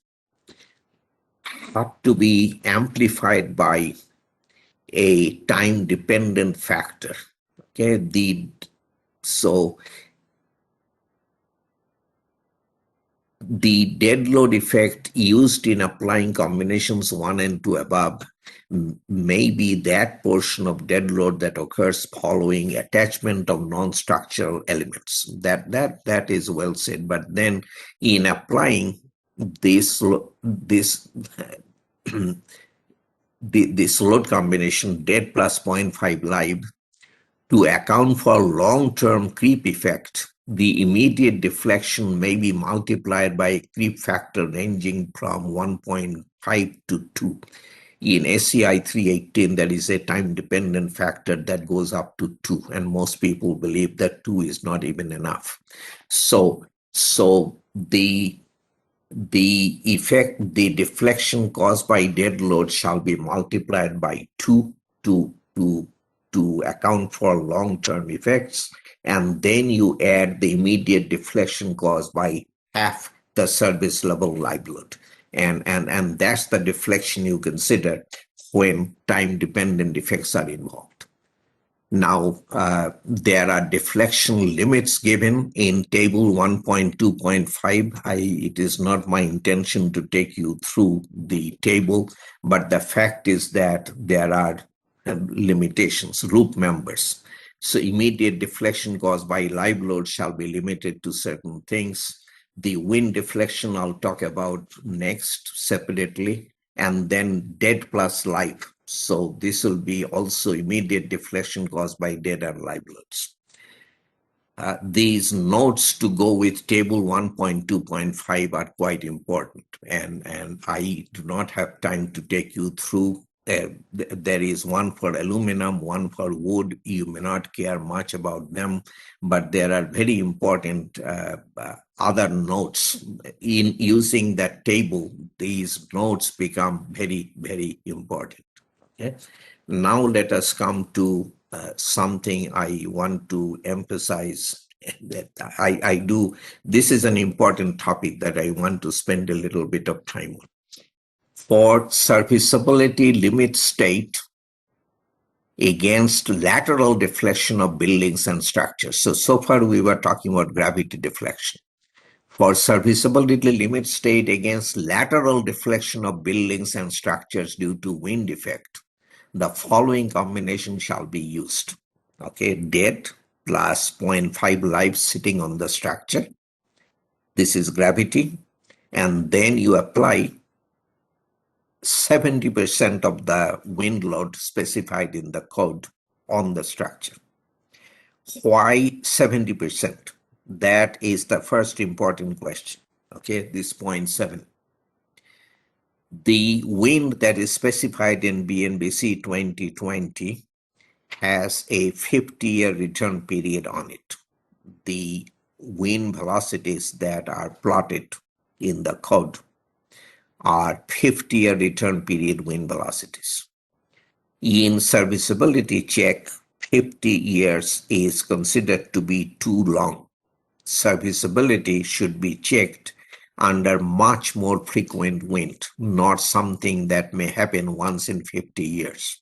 have to be amplified by a time-dependent factor. Okay, so the dead load effect used in applying combinations 1 and 2 above may be that portion of dead load that occurs following attachment of non-structural elements. That is well said. But then in applying this this load combination, dead plus 0.5 live, to account for long-term creep effect, the immediate deflection may be multiplied by a creep factor ranging from 1.5 to 2. In SCI 318, there is a time-dependent factor that goes up to 2, and most people believe that 2 is not even enough. So the effect, the deflection caused by dead load shall be multiplied by 2 to account for long-term effects, and then you add the immediate deflection caused by half the service level live load. And that's the deflection you consider when time-dependent effects are involved. Now, there are deflection limits given in table 1.2.5. It is not my intention to take you through the table, but the fact is that there are limitations, root members. So immediate deflection caused by live load shall be limited to certain things. The wind deflection I'll talk about next separately, and then dead plus live. So this will be also immediate deflection caused by dead and live loads. These notes to go with table 1.2.5 are quite important, and I do not have time to take you through. There is one for aluminum, one for wood. You may not care much about them, but there are very important other notes. In using that table, these notes become very, very important. Okay. Now let us come to something I want to emphasize that I do. This is an important topic that I want to spend a little bit of time on. For serviceability limit state against lateral deflection of buildings and structures. So far we were talking about gravity deflection. For serviceability limit state against lateral deflection of buildings and structures due to wind effect, the following combination shall be used. Okay, dead plus 0.5 live sitting on the structure. This is gravity. And then you apply 70% of the wind load specified in the code on the structure. Why 70%? That is the first important question. Okay, this 0.7. The wind that is specified in BNBC 2020 has a 50-year return period on it. The wind velocities that are plotted in the code are 50-year return period wind velocities. In serviceability check, 50 years is considered to be too long. Serviceability should be checked under much more frequent wind, not something that may happen once in 50 years.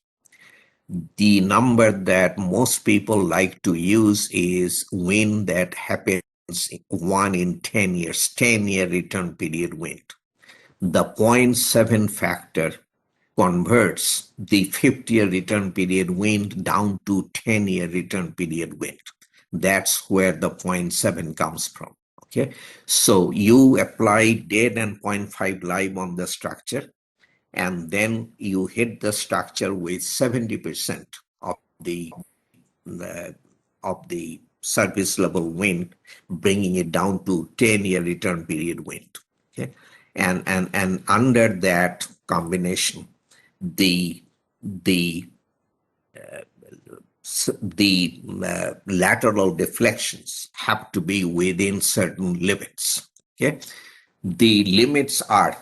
The number that most people like to use is wind that happens 1 in 10 years, 10-year return period wind. The 0.7 factor converts the 50-year return period wind down to 10-year return period wind. That's where the 0.7 comes from. Okay, so you apply dead and 0.5 live on the structure, and then you hit the structure with 70% of the surface level wind, bringing it down to 10-year return period wind. Okay, and under that combination, the the lateral deflections have to be within certain limits. Okay, the limits are,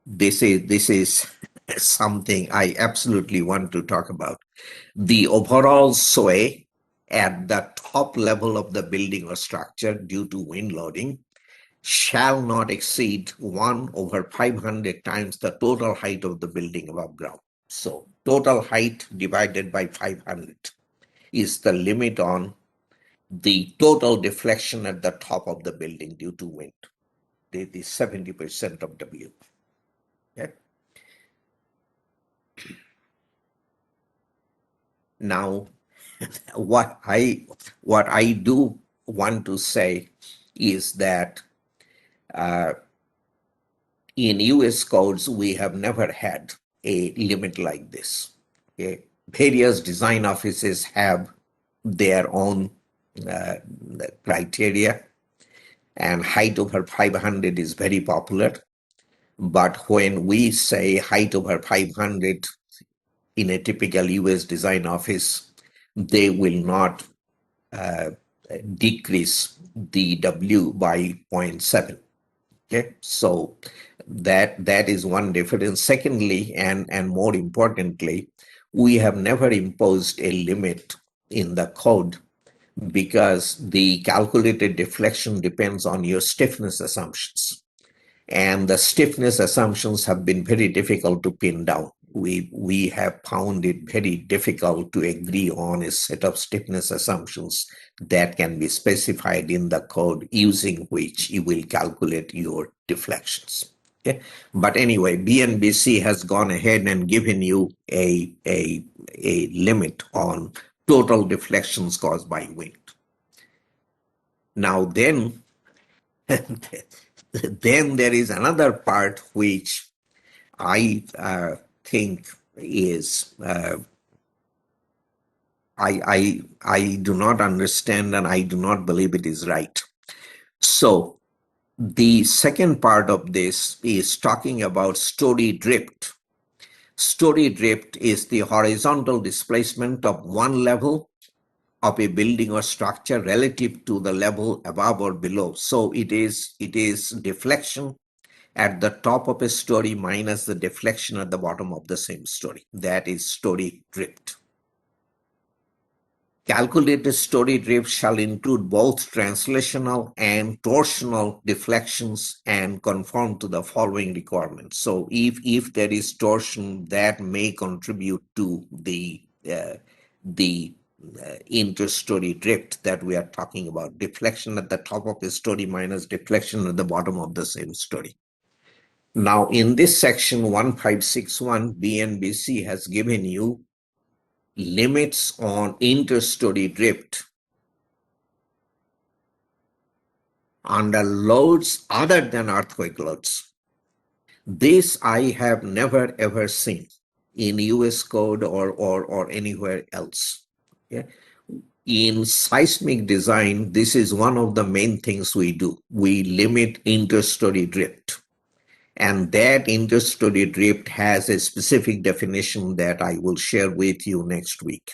this is something I absolutely want to talk about. The overall sway at the top level of the building or structure due to wind loading shall not exceed 1 over 500 times the total height of the building above ground. So total height divided by 500 is the limit on the total deflection at the top of the building due to wind. The 70% of W. Okay? Now, what I do want to say is that in US codes, we have never had a limit like this. Okay? Various design offices have their own uh, criteria, and height over 500 is very popular. But when we say height over 500 in a typical US design office, they will not decrease the W by 0.7. Okay, so that is one difference. Secondly, and more importantly, we have never imposed a limit in the code because the calculated deflection depends on your stiffness assumptions. And the stiffness assumptions have been very difficult to pin down. We have found it very difficult to agree on a set of stiffness assumptions that can be specified in the code using which you will calculate your deflections. Okay? But anyway, BNBC has gone ahead and given you a limit on total deflections caused by wind. Now then, then there is another part which I think is I do not understand, and I do not believe it is right. So the second part of this is talking about story drift. Story drift is the horizontal displacement of one level of a building or structure relative to the level above or below. So it is deflection at the top of a story minus the deflection at the bottom of the same story. That is story drift. Calculated story drift shall include both translational and torsional deflections and conform to the following requirements. So if there is torsion, that may contribute to the interstory drift that we are talking about. Deflection at the top of a story minus deflection at the bottom of the same story. Now, in this section 1561, BNBC has given you limits on interstory drift under loads other than earthquake loads. This I have never ever seen in US code or anywhere else. Okay? In seismic design, this is one of the main things we do. We limit interstory drift. And that interstory drift has a specific definition that I will share with you next week.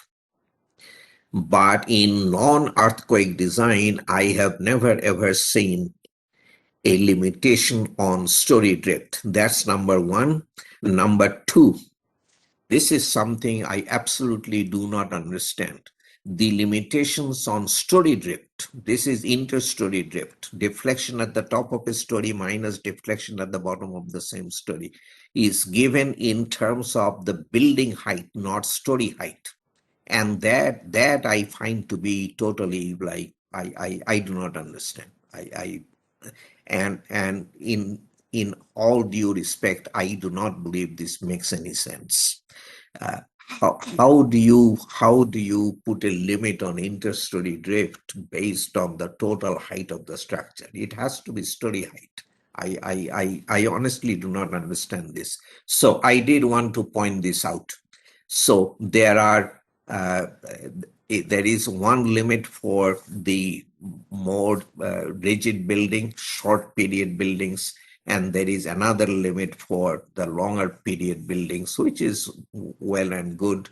But in non-earthquake design, I have never ever seen a limitation on story drift. That's number one. Number two, this is something I absolutely do not understand. The limitations on story drift, this is interstory drift, deflection at the top of a story minus deflection at the bottom of the same story, is given in terms of the building height, not story height. And that I find to be totally like, I do not understand. And in all due respect, I do not believe this makes any sense. How do you put a limit on interstory drift based on the total height of the structure? It has to be story height. I honestly do not understand this. So I did want to point this out. So there is one limit for the more rigid building, short period buildings, and there is another limit for the longer period buildings, which is well and good.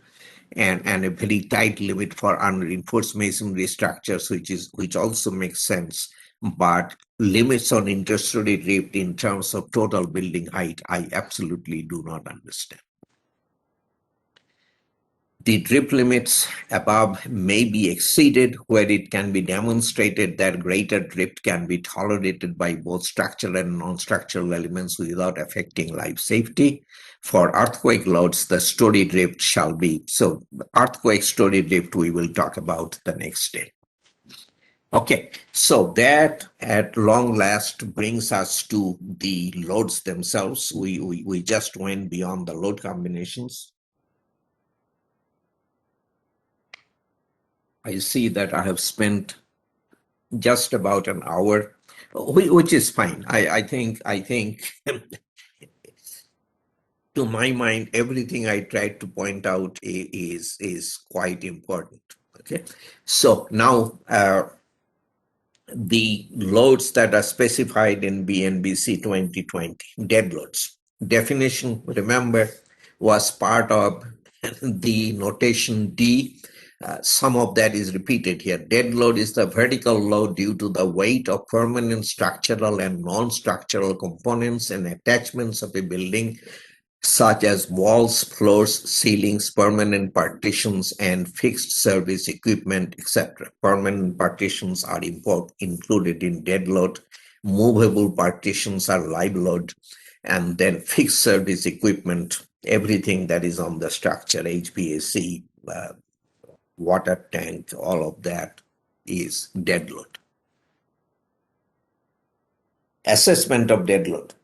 and a very tight limit for unreinforced masonry structures, which also makes sense. But limits on interstory drift in terms of total building height, I absolutely do not understand. The drift limits above may be exceeded where it can be demonstrated that greater drift can be tolerated by both structural and non-structural elements without affecting life safety. For earthquake loads, the story drift shall be, so earthquake story drift we will talk about the next day. Okay, so that at long last brings us to the loads themselves. We just went beyond the load combinations. I see that I have spent just about an hour, which is fine. I think to my mind, everything I tried to point out is quite important. Okay, so now the loads that are specified in BNBC 2020, dead loads. Definition, remember, was part of the notation D. Some of that is repeated here. Dead load is the vertical load due to the weight of permanent structural and non-structural components and attachments of a building, such as walls, floors, ceilings, permanent partitions, and fixed service equipment, etc. Permanent partitions are included in dead load. Movable partitions are live load. And then fixed service equipment, everything that is on the structure, HVAC, water tank, all of that is dead load. Assessment of dead load.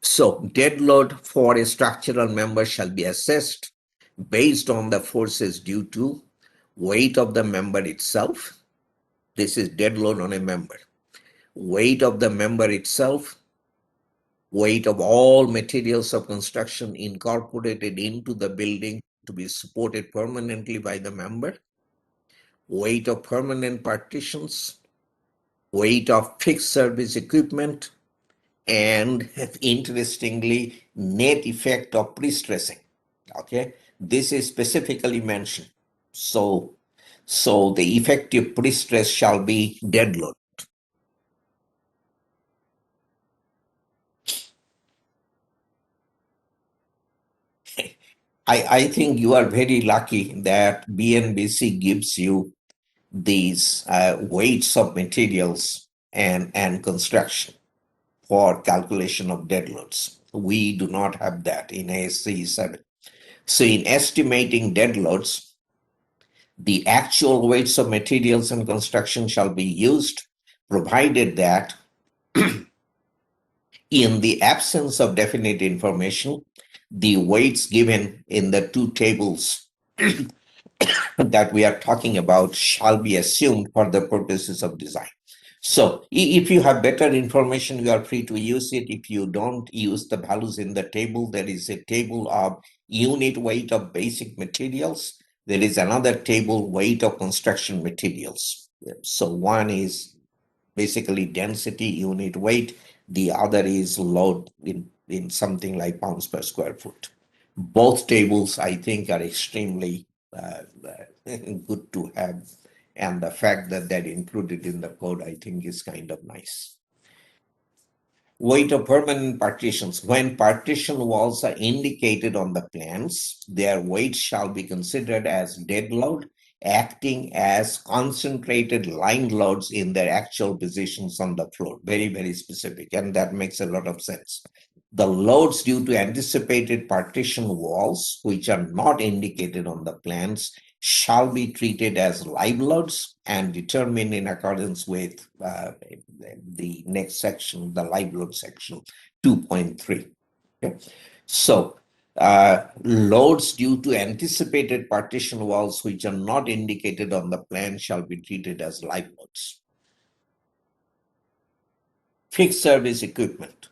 So dead load for a structural member shall be assessed based on the forces due to weight of the member itself. This is dead load on a member. Weight of the member itself, weight of all materials of construction incorporated into the building to be supported permanently by the member, weight of permanent partitions, weight of fixed service equipment, and interestingly, net effect of pre-stressing. Okay, this is specifically mentioned. So the effective pre-stress shall be dead load. I think you are very lucky that BNBC gives you these weights of materials and construction for calculation of dead loads. We do not have that in ASC 7. So in estimating dead loads, the actual weights of materials and construction shall be used, provided that in the absence of definite information, the weights given in the two tables that we are talking about shall be assumed for the purposes of design. So if you have better information, you are free to use it. If you don't use the values in the table, there is a table of unit weight of basic materials. There is another table, weight of construction materials. So one is basically density, unit weight. The other is load in something like pounds per square foot. Both tables, I think, are extremely good to have. And the fact that they're included in the code, I think, is kind of nice. Weight of permanent partitions. When partition walls are indicated on the plans, their weight shall be considered as dead load, acting as concentrated line loads in their actual positions on the floor. Very, very specific, and that makes a lot of sense. The loads due to anticipated partition walls, which are not indicated on the plans, shall be treated as live loads and determined in accordance with the next section, the live load section 2.3. Okay. So loads due to anticipated partition walls which are not indicated on the plan shall be treated as live loads. Fixed service equipment.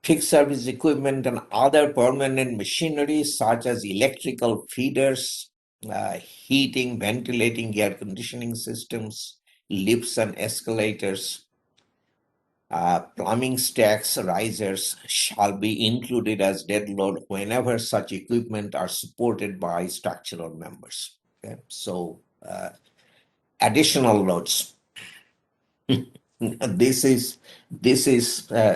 Fixed service equipment and other permanent machinery such as electrical feeders, heating, ventilating, air conditioning systems, lifts and escalators, Plumbing stacks, risers shall be included as dead load whenever such equipment are supported by structural members. Okay? So additional loads. This is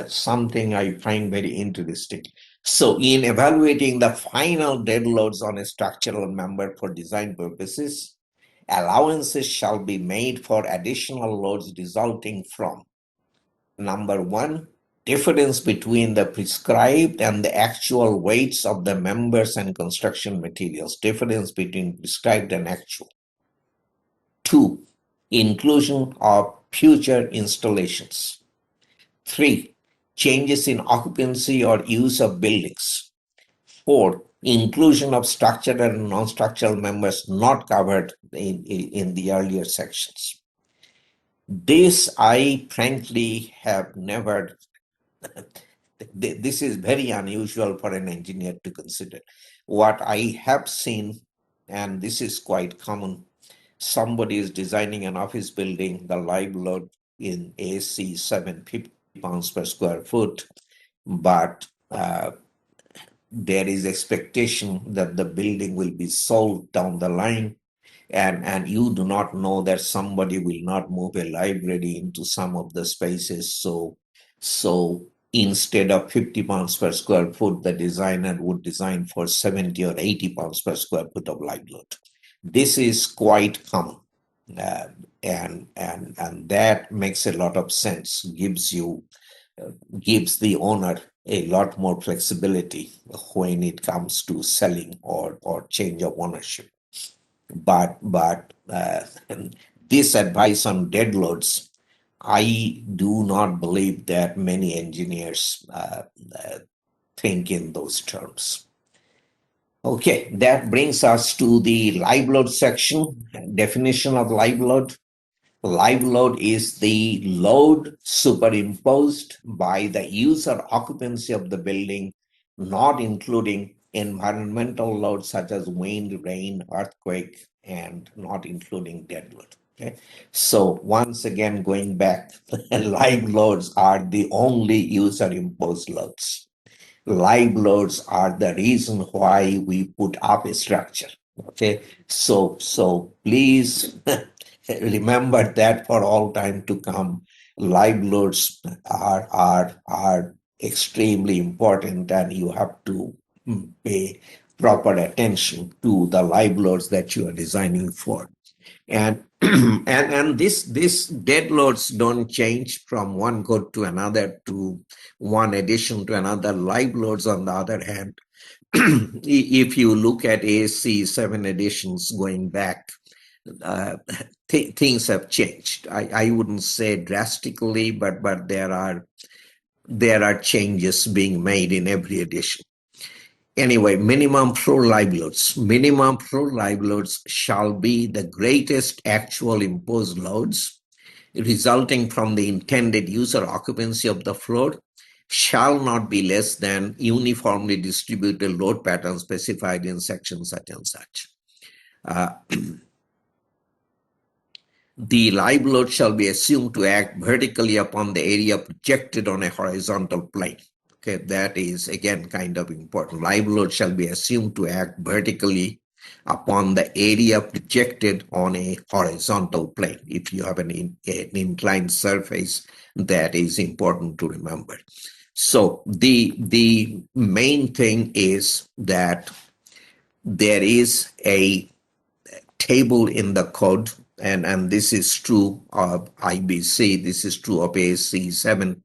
something I find very interesting. So in evaluating the final dead loads on a structural member for design purposes, allowances shall be made for additional loads resulting from: number one, difference between the prescribed and the actual weights of the members and construction materials, difference between prescribed and actual. Two, inclusion of future installations. Three, changes in occupancy or use of buildings. Four, inclusion of structural and non-structural members not covered in the earlier sections. This I frankly have never, this is very unusual for an engineer to consider. What I have seen, and this is quite common, somebody is designing an office building, the live load in AC 750 pounds per square foot, but there is expectation that the building will be sold down the line, and you do not know that somebody will not move a library into some of the spaces. So instead of 50 pounds per square foot, the designer would design for 70 or 80 pounds per square foot of live load. This is quite common, and that makes a lot of sense. Gives the owner a lot more flexibility when it comes to selling or change of ownership. But this advice on dead loads, I do not believe that many engineers think in those terms. Okay, that brings us to the live load section. Definition of live load. Live load is the load superimposed by the user occupancy of the building, not including environmental loads such as wind, rain, earthquake, and not including dead load. Okay. So once again, going back, live loads are the only user imposed loads. Live loads are the reason why we put up a structure. Okay, so please remember that for all time to come. Live loads are extremely important, and you have to pay proper attention to the live loads that you are designing for. And and this dead loads don't change from one code to another, to one edition to another. Live loads, on the other hand, if you look at AC 7 editions going back, things have changed. I wouldn't say drastically, but there are changes being made in every edition. Anyway, minimum floor live loads. Minimum floor live loads shall be the greatest actual imposed loads resulting from the intended user occupancy of the floor, shall not be less than uniformly distributed load pattern specified in section such and such. The live load shall be assumed to act vertically upon the area projected on a horizontal plane. Okay, that is again kind of important. Live load shall be assumed to act vertically upon the area projected on a horizontal plane. If you have an inclined surface, that is important to remember. So the main thing is that there is a table in the code, and this is true of IBC, this is true of ASC 7.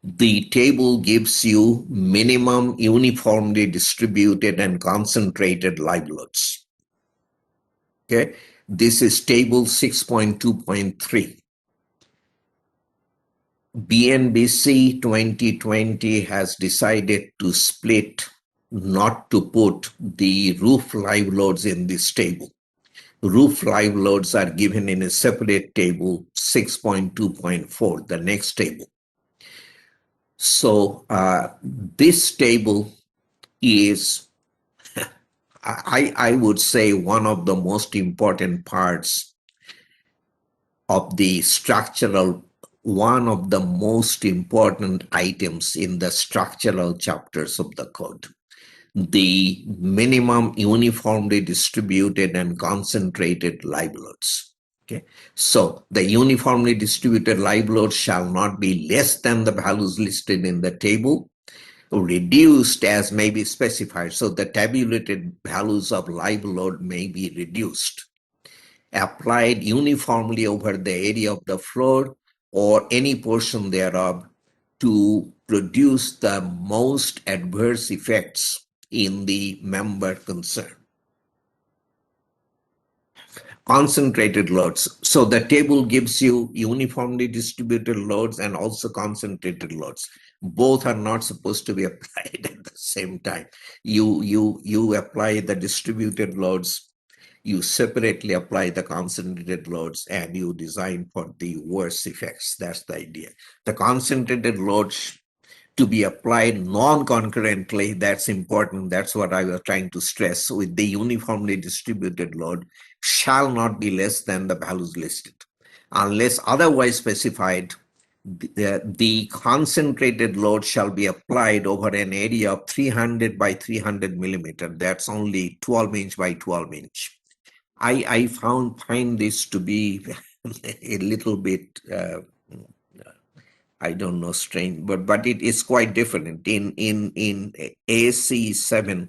The table gives you minimum uniformly distributed and concentrated live loads. Okay, this is table 6.2.3. BNBC 2020 has decided to split, not to put the roof live loads in this table. Roof live loads are given in a separate table, 6.2.4, the next table. So this table is, I would say, one of the most important parts of the structural one of the most important items in the structural chapters of the code. The minimum uniformly distributed and concentrated liveloads. Okay, so the uniformly distributed liveload shall not be less than the values listed in the table, reduced as may be specified. So the tabulated values of liveload may be reduced, applied uniformly over the area of the floor or any portion thereof to produce the most adverse effects in the member concerned. Concentrated loads. So the table gives you uniformly distributed loads and also concentrated loads. Both are not supposed to be applied at the same time. You apply the distributed loads, you separately apply the concentrated loads, and you design for the worst effects. That's the idea. The concentrated loads to be applied non-concurrently, that's important. That's what I was trying to stress. With the uniformly distributed load shall not be less than the values listed. Unless otherwise specified, the concentrated load shall be applied over an area of 300 by 300 millimeter. That's only 12 inch by 12 inch. I find this to be a little bit I don't know, strange, but it is quite different. In AC7,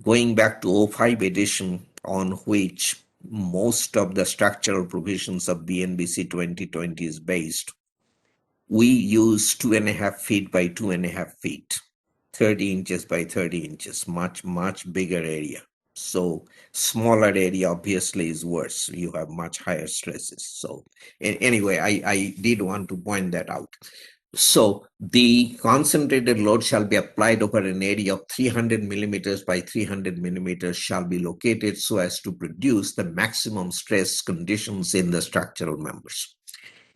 going back to 05 edition, on which most of the structural provisions of BNBC 2020 is based, we use 2.5 feet by 2.5 feet, 30 inches by 30 inches, much bigger area. So smaller area obviously is worse. You have much higher stresses. So anyway, I did want to point that out. So the concentrated load shall be applied over an area of 300 millimeters by 300 millimeters shall be located so as to produce the maximum stress conditions in the structural members.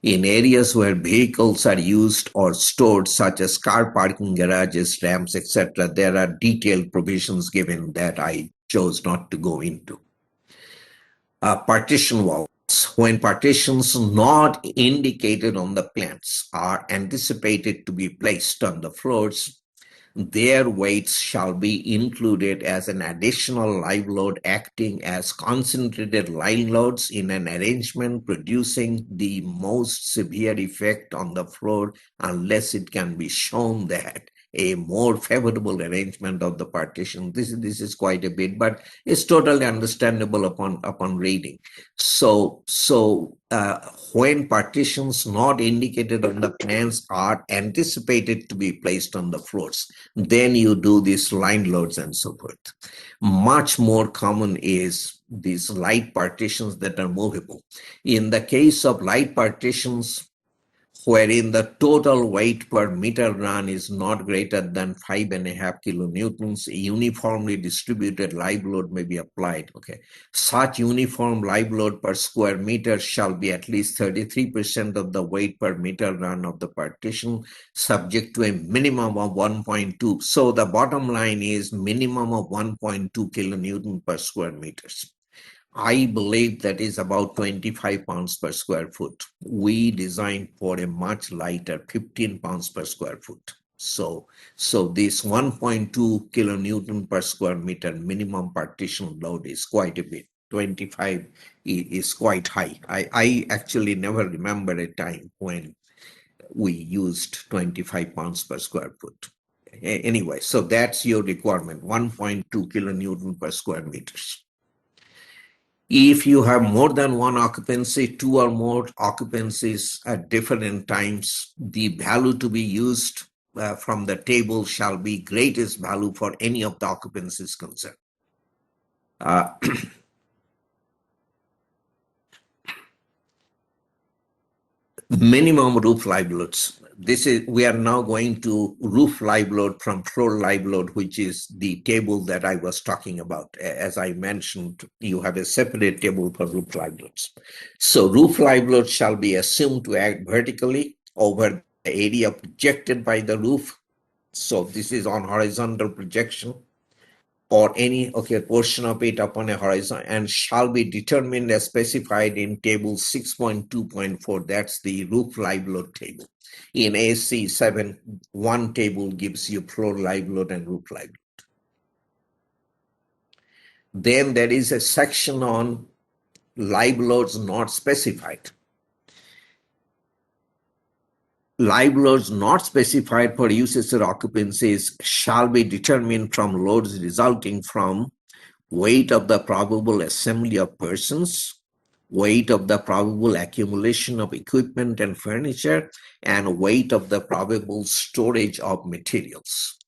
In areas where vehicles are used or stored, such as car parking garages, ramps, etc., there are detailed provisions given that I chose not to go into. Partition walls. When partitions not indicated on the plans are anticipated to be placed on the floors, their weights shall be included as an additional live load acting as concentrated line loads in an arrangement producing the most severe effect on the floor unless it can be shown that a more favorable arrangement of the partition. This is quite a bit, but it's totally understandable upon reading. So when partitions not indicated on the plans are anticipated to be placed on the floors, then you do these line loads and so forth. Much more common is these light partitions that are movable. In the case of light partitions, wherein the total weight per meter run is not greater than 5.5 kilonewtons, a uniformly distributed live load may be applied. Okay, such uniform live load per square meter shall be at least 33% of the weight per meter run of the partition, subject to a minimum of 1.2. So the bottom line is minimum of 1.2 kilonewton per square meters. I believe that is about 25 pounds per square foot. We designed for a much lighter 15 pounds per square foot. So this 1.2 kilonewton per square meter minimum partition load is quite a bit. 25 is quite high. I actually never remember a time when we used 25 pounds per square foot. Anyway, so that's your requirement, 1.2 kilonewton per square meters. If you have more than one occupancy, 2 or more occupancies at different times, the value to be used from the table shall be greatest value for any of the occupancies concerned. Minimum roof live loads. We are now going to roof live load from floor live load, which is the table that I was talking about. As I mentioned, you have a separate table for roof live loads. So roof live load shall be assumed to act vertically over the area projected by the roof. So this is on horizontal projection. or any portion of it upon a horizon and shall be determined as specified in table 6.2.4. That's the roof live load table. In ASC 7, one table gives you floor live load and roof live load. Then there is a section on live loads not specified. Live loads not specified for uses or occupancies shall be determined from loads resulting from weight of the probable assembly of persons, weight of the probable accumulation of equipment and furniture, and weight of the probable storage of materials.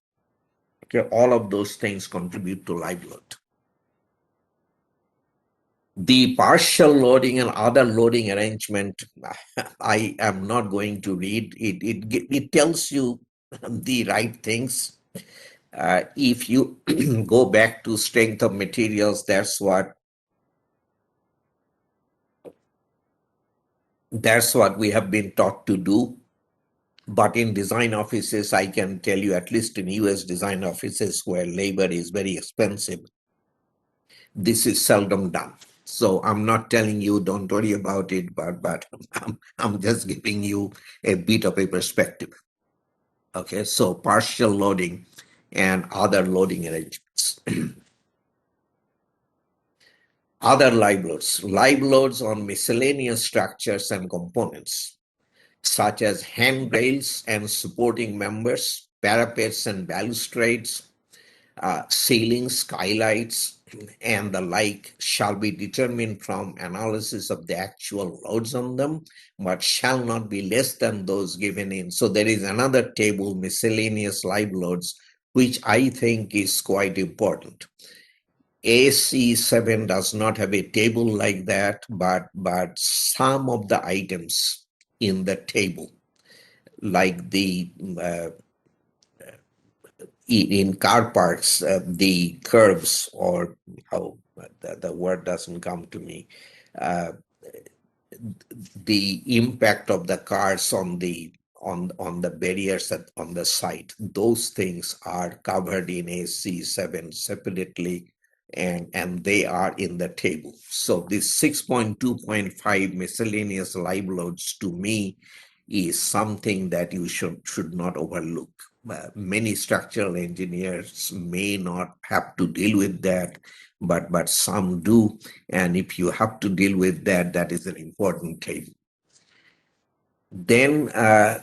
Okay, all of those things contribute to live load. The partial loading and other loading arrangement, I am not going to read. It tells you the right things. If you go back to strength of materials, that's what we have been taught to do. But in design offices, I can tell you, at least in US design offices where labor is very expensive, this is seldom done. So I'm not telling you don't worry about it, but I'm just giving you a bit of a perspective. Okay, so partial loading and other loading arrangements. Other live loads on miscellaneous structures and components, such as handrails and supporting members, parapets and balustrades, ceilings, skylights, and the like, shall be determined from analysis of the actual loads on them, but shall not be less than those given in. So there is another table, miscellaneous live loads, which I think is quite important. AC7 does not have a table like that, but some of the items in the table, like the in car parts, the curbs, or how the word doesn't come to me, the impact of the cars on the barriers on the site, those things are covered in AC7 separately, and they are in the table. So this 6.2.5 miscellaneous live loads, to me, is something that you should not overlook. Many structural engineers may not have to deal with that, but some do. And if you have to deal with that, that is an important table. Then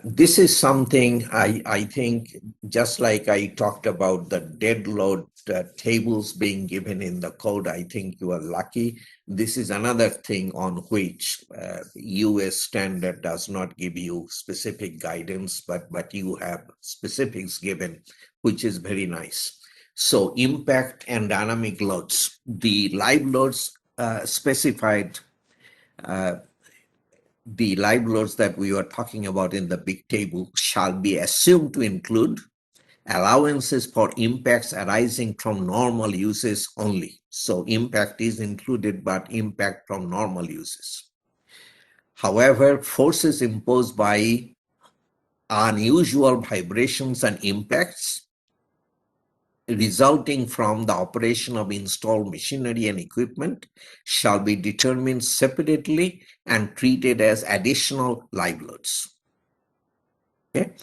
this is something I think, just like I talked about the dead load tables being given in the code, I think you are lucky. This is another thing on which US standard does not give you specific guidance, but you have specifics given, which is very nice. So impact and dynamic loads. The live loads specified, the live loads that we were talking about in the big table shall be assumed to include allowances for impacts arising from normal uses only. So impact is included, but impact from normal uses. However, forces imposed by unusual vibrations and impacts resulting from the operation of installed machinery and equipment shall be determined separately and treated as additional live loads. Okay,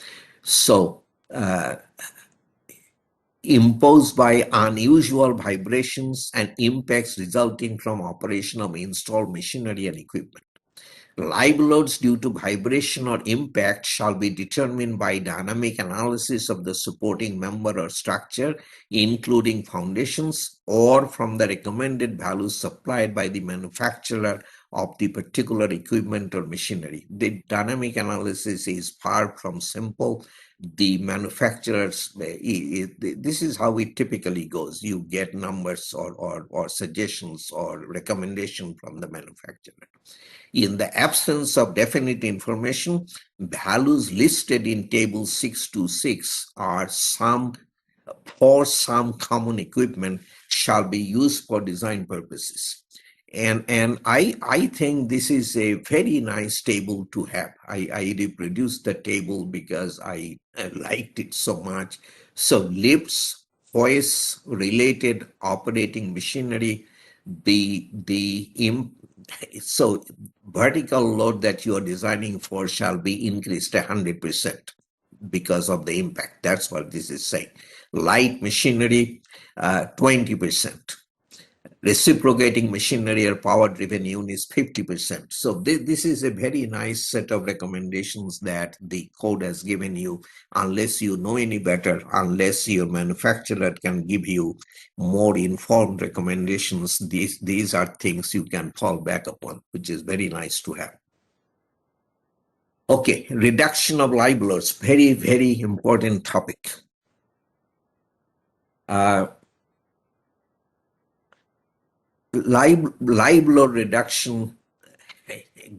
so imposed by unusual vibrations and impacts resulting from operation of installed machinery and equipment. Live loads due to vibration or impact shall be determined by dynamic analysis of the supporting member or structure, including foundations, or from the recommended values supplied by the manufacturer of the particular equipment or machinery. The dynamic analysis is far from simple. The manufacturers, this is how it typically goes. You get numbers or suggestions or recommendation from the manufacturer. In the absence of definite information, values listed in table 626 are for some common equipment shall be used for design purposes. And I think this is a very nice table to have. I reproduced the table because I liked it so much. So lifts, hoist related operating machinery, so vertical load that you are designing for shall be increased 100% because of the impact. That's what this is saying. Light machinery, 20%. Reciprocating machinery or power-driven units, 50%. So this is a very nice set of recommendations that the code has given you, unless you know any better, unless your manufacturer can give you more informed recommendations. These are things you can fall back upon, which is very nice to have. Okay, reduction of liabilities, very, very important topic. Liability reduction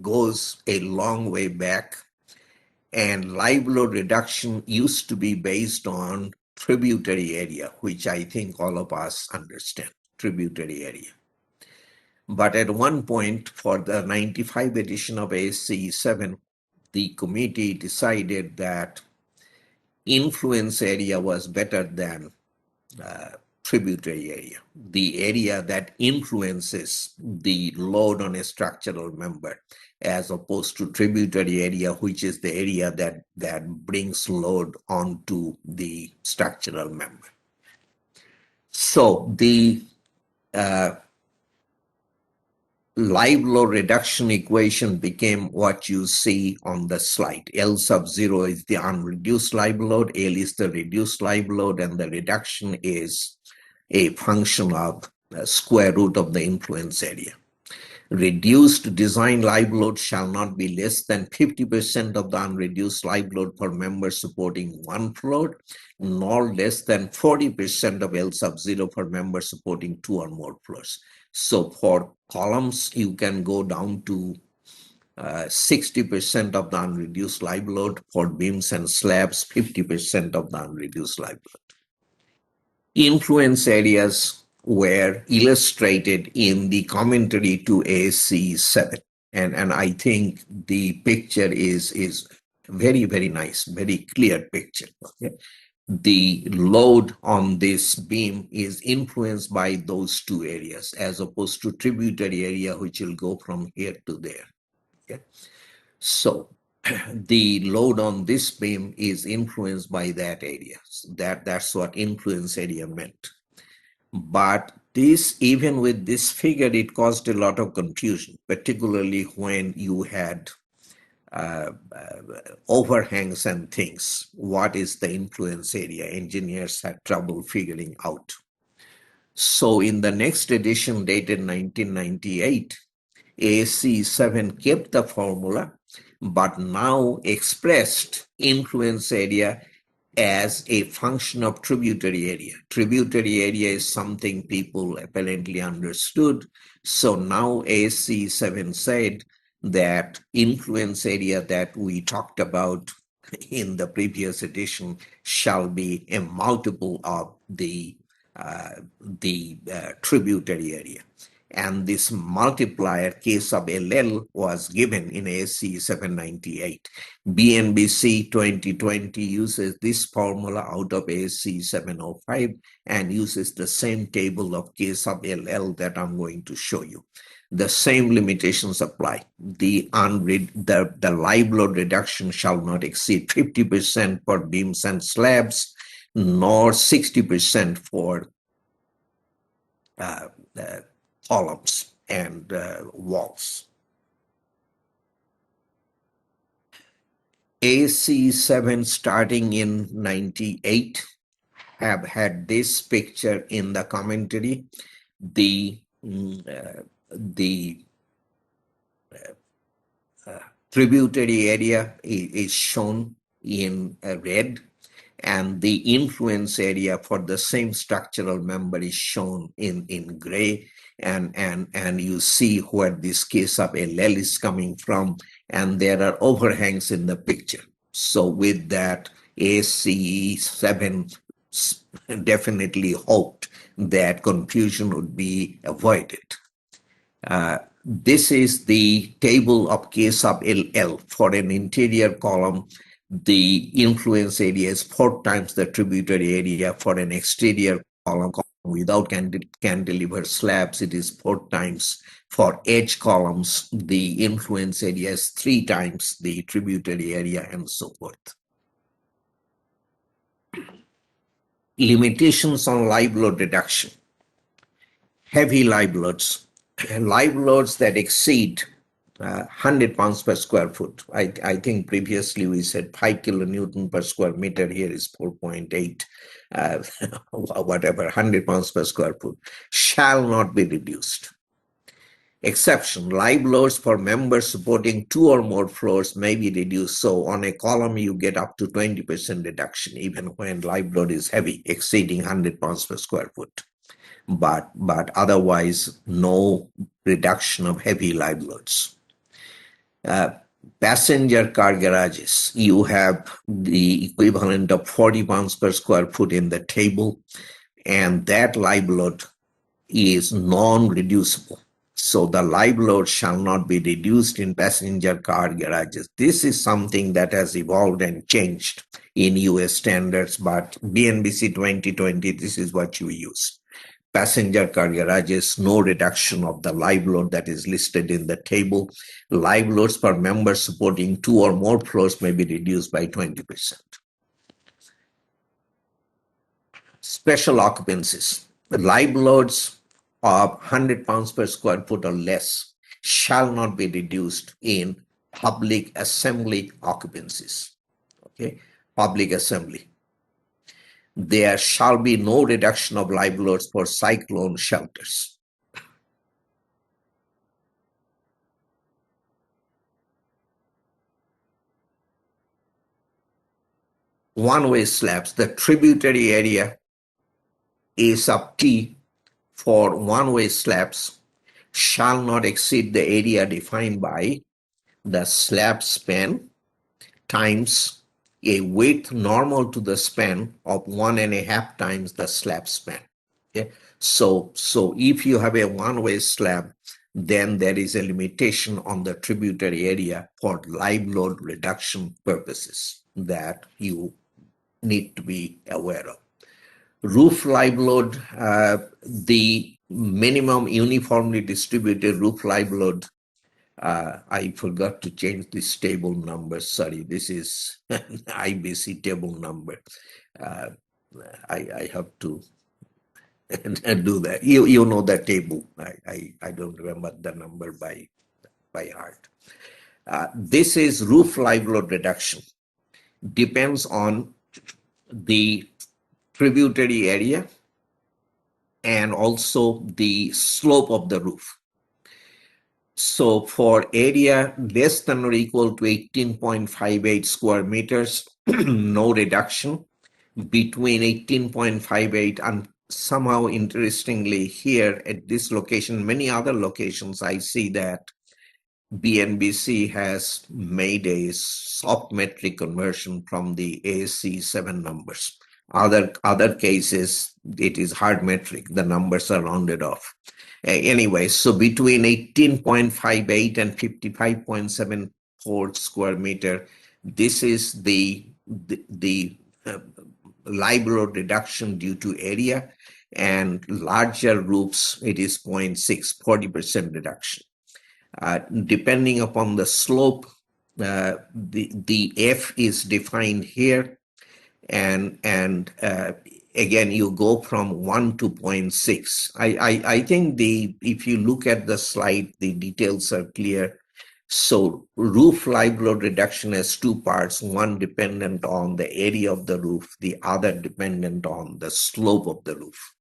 goes a long way back, and liability reduction used to be based on tributary area, which I think all of us understand, tributary area. But at one point, for the 95 edition of ASCE 7, the committee decided that influence area was better than tributary area, the area that influences the load on a structural member, as opposed to tributary area, which is the area that brings load onto the structural member. So the live load reduction equation became what you see on the slide. L sub 0 is the unreduced live load, L is the reduced live load, and the reduction is a function of square root of the influence area. Reduced design live load shall not be less than 50% of the unreduced live load per member supporting one floor, nor less than 40% of L sub 0 per member supporting two or more floors. So for columns, you can go down to 60% of the unreduced live load. For beams and slabs, 50% of the unreduced live load. Influence areas were illustrated in the commentary to ASCE 7. And I think the picture is very, very nice, very clear picture. Okay? The load on this beam is influenced by those two areas, as opposed to tributary area, which will go from here to there. Okay? So the load on this beam is influenced by that area. So that's what influence area meant. But this, even with this figure, it caused a lot of confusion, particularly when you had overhangs and things. What is the influence area? Engineers had trouble figuring out. So in the next edition, dated 1998, ASCE 7 kept the formula, but now expressed influence area as a function of tributary area. Tributary area is something people apparently understood. So now ASCE 7 said that influence area that we talked about in the previous edition shall be a multiple of the tributary area. And this multiplier, K sub LL, was given in ASCE 798. BNBC 2020 uses this formula out of ASCE 705 and uses the same table of K sub LL that I'm going to show you. The same limitations apply. The live load reduction shall not exceed 50% for beams and slabs, nor 60% for columns and walls. ASCE 7 starting in 98 have had this picture in the commentary. The tributary area is shown in red, and the influence area for the same structural member is shown in gray, and you see where this K sub LL is coming from, and there are overhangs in the picture. So with that, ASCE 7 definitely hoped that confusion would be avoided. This is the table of K sub LL for an interior column The influence area is 4 times the tributary area. For an exterior column without cantilever slabs, it is 4 times. For edge columns, the influence area is 3 times the tributary area, and so forth. Limitations on live load reduction. Heavy live loads. Live loads that exceed 100 pounds per square foot. I think previously we said 5 kilonewton per square meter. Here is 4.8, whatever, 100 pounds per square foot, shall not be reduced. Exception, live loads for members supporting 2 or more floors may be reduced. So on a column, you get up to 20% reduction, even when live load is heavy, exceeding 100 pounds per square foot. But otherwise, no reduction of heavy live loads. Passenger car garages, you have the equivalent of 40 pounds per square foot in the table, and that live load is non-reducible. So the live load shall not be reduced in passenger car garages. This is something that has evolved and changed in US standards, but BNBC 2020, this is what you use. Passenger car garages, no reduction of the live load that is listed in the table. Live loads per member supporting 2 or more floors may be reduced by 20%. Special occupancies. Live loads of 100 pounds per square foot or less shall not be reduced in public assembly occupancies. Okay, public assembly. There shall be no reduction of live loads for cyclone shelters. One-way slabs, the tributary area is up T for one-way slabs shall not exceed the area defined by the slab span times a width normal to the span of 1.5 times the slab span. Okay, so if you have a one-way slab, then there is a limitation on the tributary area for live load reduction purposes that you need to be aware of. Roof live load, the minimum uniformly distributed roof live load. I forgot to change this table number. Sorry, this is an IBC table number. I have to do that. You know the table. I don't remember the number by heart. This is roof live load reduction. Depends on the tributary area and also the slope of the roof. So for area less than or equal to 18.58 square meters, no reduction. Between 18.58 and somehow interestingly here at this location, many other locations, I see that BNBC has made a soft metric conversion from the ASC 7 numbers. Other cases, it is hard metric. The numbers are rounded off. Anyway, so between 18.58 and 55.74 square meter, this is the live load reduction due to area, and larger roofs, it is 0.6, 40% reduction. Depending upon the slope, the F is defined here, and again, you go from 1 to 0.6. I think if you look at the slide, the details are clear. So roof live load reduction has 2 parts, one dependent on the area of the roof, the other dependent on the slope of the roof.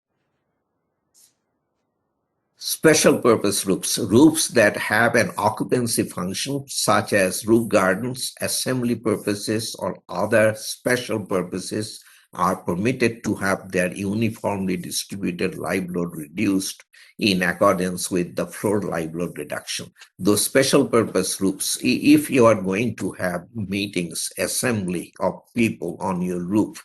Special purpose roofs, roofs that have an occupancy function such as roof gardens, assembly purposes, or other special purposes are permitted to have their uniformly distributed live load reduced in accordance with the floor live load reduction. Those special purpose roofs, if you are going to have meetings, assembly of people on your roof,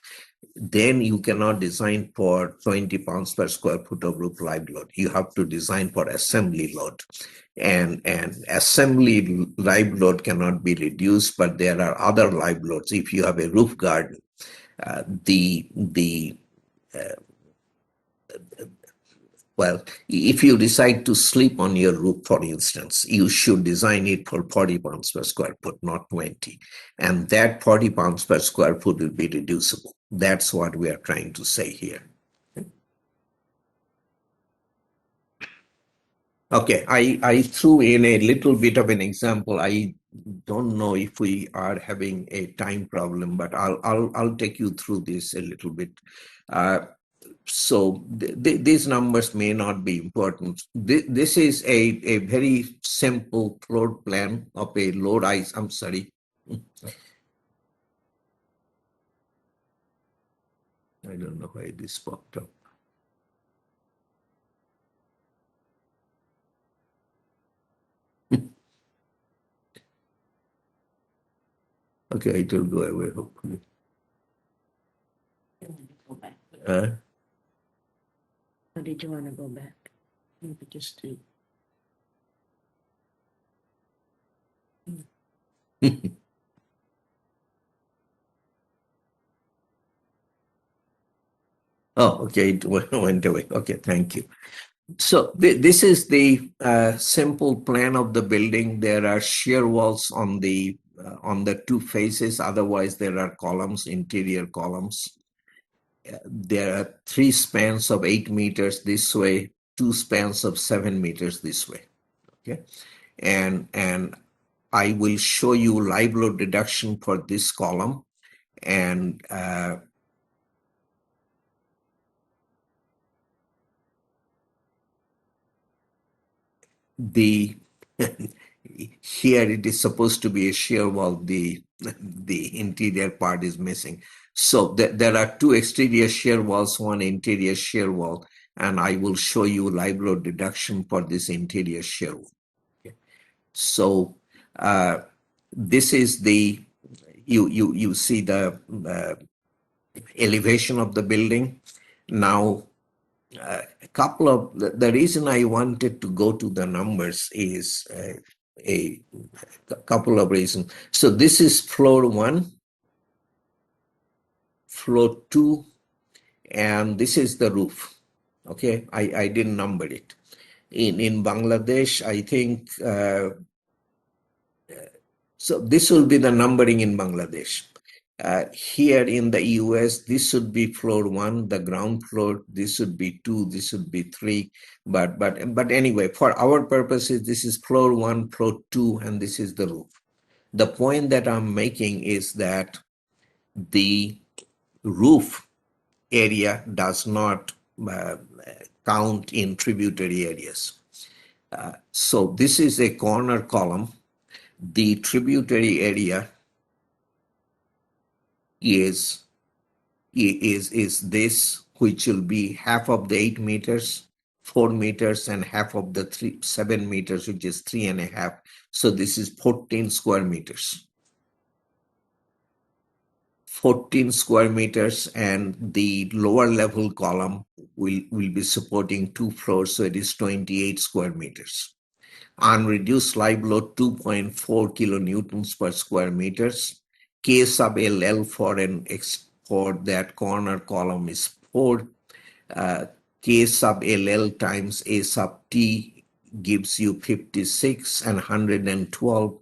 then you cannot design for 20 pounds per square foot of roof live load. You have to design for assembly load. And assembly live load cannot be reduced, but there are other live loads. If you have a roof garden, well, if you decide to sleep on your roof, for instance, you should design it for 40 pounds per square foot, not 20. And that 40 pounds per square foot will be reducible. That's what we are trying to say here. Okay, I threw in a little bit of an example. I don't know if we are having a time problem, but I'll take you through this a little bit. So these numbers may not be important. This is a very simple floor plan of a load ice. I'm sorry. I don't know why this popped up. Okay, it will go away, hopefully. Or did you want to go back? Maybe just to. Oh, okay, it went away. Okay, thank you. So this is the simple plan of the building. There are shear walls on the two faces. Otherwise, there are columns, interior columns. There are 3 spans of 8 meters this way, 2 spans of 7 meters this way. Okay, and I will show you live load reduction for this column, and the here it is supposed to be a shear wall. The interior part is missing. So there are 2 exterior shear walls, 1 interior shear wall, and I will show you live load reduction for this interior shear wall. Okay. So this is the you see the elevation of the building. Now a couple of the reason I wanted to go to the numbers is a couple of reasons. So this is floor 1, floor 2, and this is the roof. Okay, I didn't number it. In Bangladesh, I think so this will be the numbering in Bangladesh. Here in the US, this should be floor 1, the ground floor. This should be 2, this should be 3. But anyway, for our purposes, this is floor 1, floor 2, and this is the roof. The point that I'm making is that the roof area does not count in tributary areas. So this is a corner column. The tributary area is this, which will be half of the 8 meters, 4 meters, and half of the 7 meters, which is 3.5. So this is 14 square meters. 14 square meters, and the lower level column will be supporting 2 floors, so it is 28 square meters. Unreduced live load 2.4 kilonewtons per square meters. K sub LL for that corner column is 4. K sub LL times A sub T gives you 56 and 112.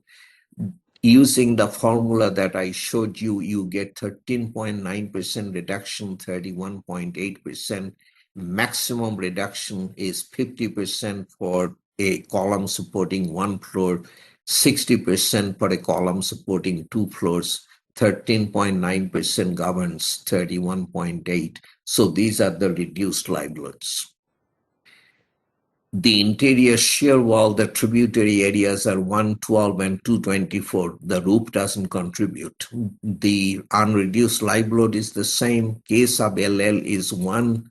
Using the formula that I showed you, you get 13.9% reduction, 31.8%. Maximum reduction is 50% for a column supporting 1 floor, 60% for a column supporting 2 floors, 13.9% governs 31.8. So these are the reduced live loads. The interior shear wall, the tributary areas are 112 and 224. The roof doesn't contribute. The unreduced live load is the same. K sub LL is 1.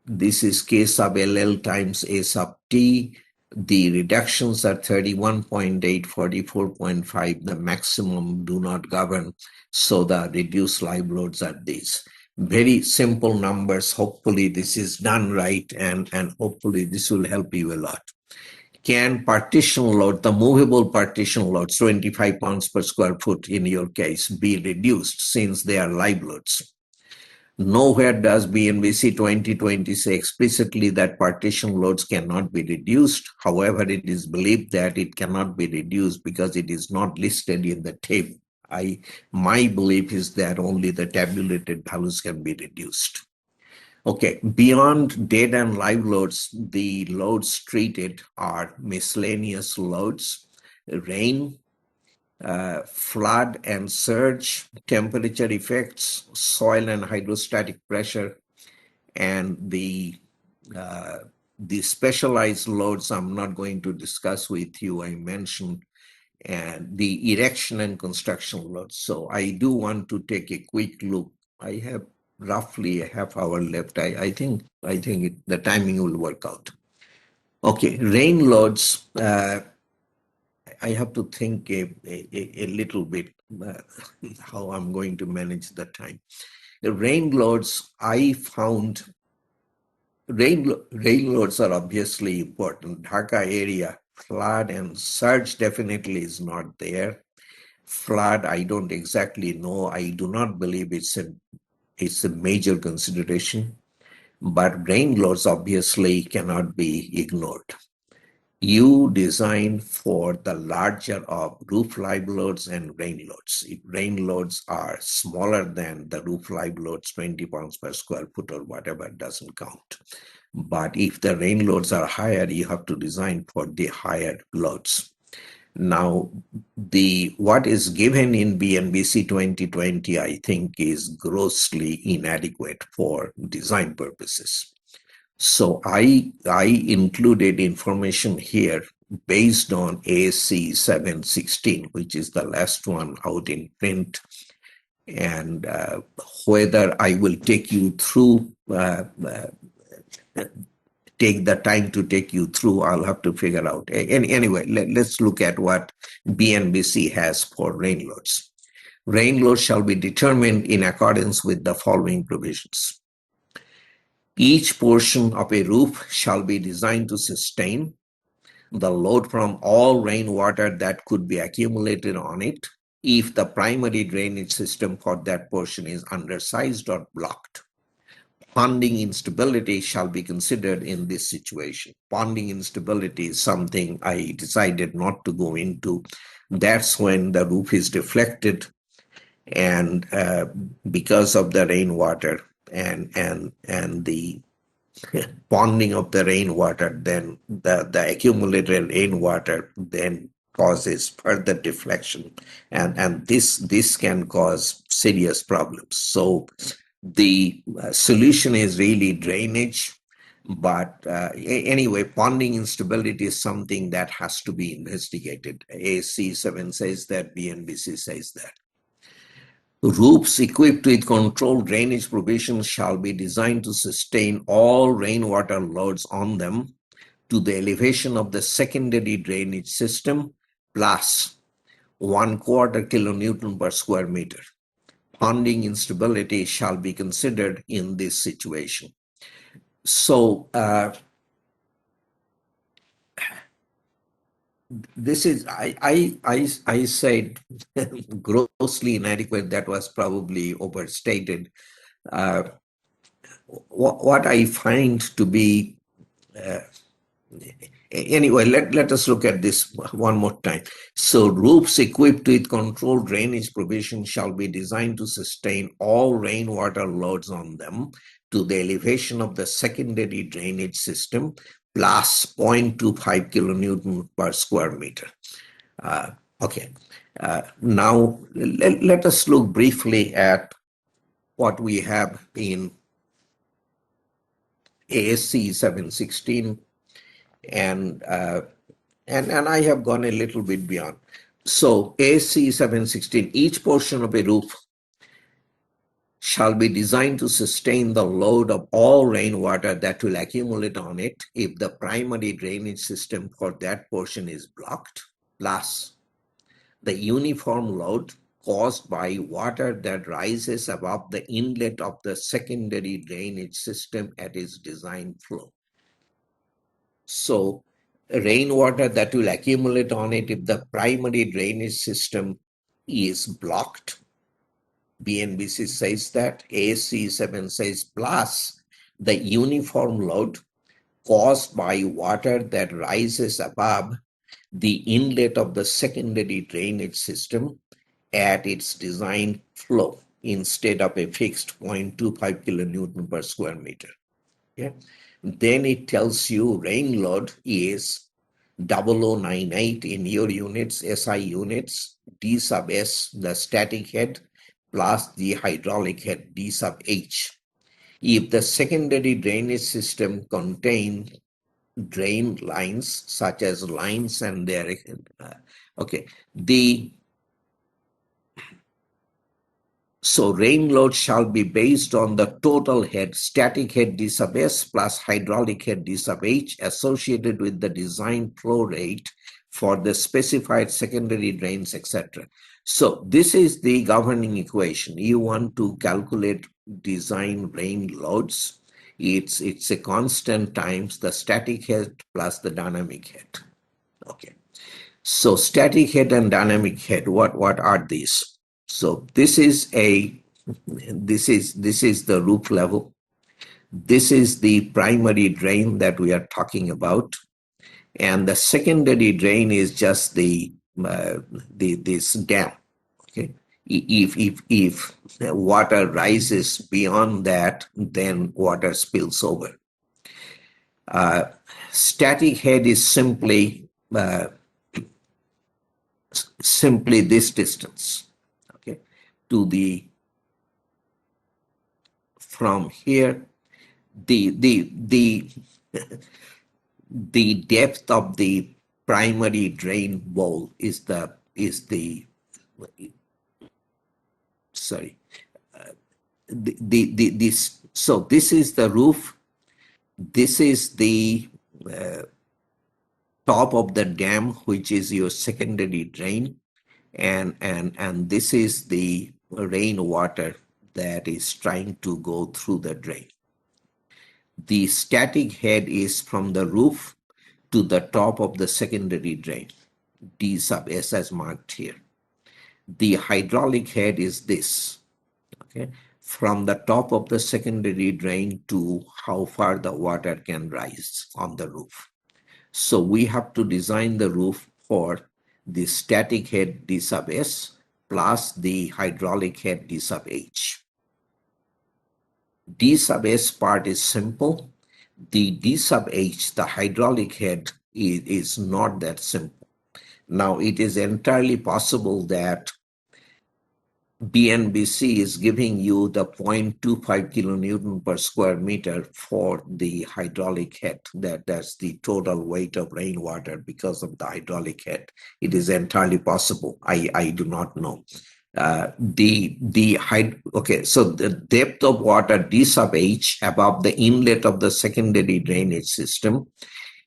This is K sub LL times A sub T. The reductions are 31.8, 44.5. The maximum do not govern. So the reduced live loads are these. Very simple numbers. Hopefully this is done right, and hopefully this will help you a lot. Can partition load, the movable partition loads, 25 pounds per square foot in your case, be reduced since they are live loads? Nowhere does BNBC 2020 say explicitly that partition loads cannot be reduced. However, it is believed that it cannot be reduced because it is not listed in the table. My belief is that only the tabulated values can be reduced. Okay, beyond dead and live loads, the loads treated are miscellaneous loads, rain, flood and surge, temperature effects, soil and hydrostatic pressure, and the specialized loads I'm not going to discuss with you, I mentioned, and the erection and construction loads. So I do want to take a quick look. I have roughly a half hour left. I think the timing will work out. Okay, rain loads. I have to think a little bit how I'm going to manage the time. The rain loads, I found rain loads are obviously important. Dhaka area, flood and surge definitely is not there. Flood, I don't exactly know. I do not believe it's a major consideration, but rain loads obviously cannot be ignored. You design for the larger of roof live loads and rain loads. If rain loads are smaller than the roof live loads, 20 pounds per square foot or whatever, it doesn't count. But if the rain loads are higher, you have to design for the higher loads. Now, what is given in BNBC 2020, I think, is grossly inadequate for design purposes. So I included information here based on ASC 716, which is the last one out in print, and whether I will take you through, take the time to take you through, I'll have to figure out. Anyway, let's look at what BNBC has for rain loads. Rain loads shall be determined in accordance with the following provisions. Each portion of a roof shall be designed to sustain the load from all rainwater that could be accumulated on it if the primary drainage system for that portion is undersized or blocked. Ponding instability shall be considered in this situation. Ponding instability is something I decided not to go into. That's when the roof is deflected, and because of the rainwater and the ponding of the rainwater, then the accumulated rainwater then causes further deflection, and this can cause serious problems. So the solution is really drainage, but anyway, ponding instability is something that has to be investigated. ASC 7 says that, BNBC says that. Roofs equipped with controlled drainage provisions shall be designed to sustain all rainwater loads on them to the elevation of the secondary drainage system plus 1/4 kilonewton per square meter. Ponding instability shall be considered in this situation. So this is, I said grossly inadequate. That was probably overstated. What I find to be, anyway, let us look at this one more time. So roofs equipped with controlled drainage provision shall be designed to sustain all rainwater loads on them to the elevation of the secondary drainage system plus 0.25 kilonewton per square meter. Okay. Now let us look briefly at what we have in ASC 716, and I have gone a little bit beyond. So ASC 716, each portion of a roof shall be designed to sustain the load of all rainwater that will accumulate on it if the primary drainage system for that portion is blocked, plus the uniform load caused by water that rises above the inlet of the secondary drainage system at its design flow. So rainwater that will accumulate on it if the primary drainage system is blocked. BNBC says that, ASC 7 says, plus the uniform load caused by water that rises above the inlet of the secondary drainage system at its design flow instead of a fixed 0.25 kilonewton per square meter. Yeah. Then it tells you rain load is 0098 in your units, SI units, D sub S, the static head, plus the hydraulic head, D sub H. If the secondary drainage system contains drain lines, such as lines and their, so rain load shall be based on the total head, static head D sub S plus hydraulic head D sub H associated with the design flow rate for the specified secondary drains, etc. So this is the governing equation. You want to calculate design rain loads. It's a constant times the static head plus the dynamic head. Okay. So static head and dynamic head, what are these? So this is the roof level. This is the primary drain that we are talking about, and the secondary drain is just this dam. Okay, if water rises beyond that, then water spills over. Static head is simply this distance. Okay, to the from here, the depth of the primary drain bowl is this. So this is the roof. This is the top of the dam, which is your secondary drain, and this is the rainwater that is trying to go through the drain. The static head is from the roof to the top of the secondary drain, D sub S as marked here. The hydraulic head is this, okay, from the top of the secondary drain to how far the water can rise on the roof. So we have to design the roof for the static head D sub S plus the hydraulic head D sub H. D sub S part is simple. The D sub H, the hydraulic head, is not that simple. Now, it is entirely possible that BNBC is giving you the 0.25 kilonewton per square meter for the hydraulic head. That's the total weight of rainwater because of the hydraulic head. It is entirely possible. I do not know. So the depth of water D sub H above the inlet of the secondary drainage system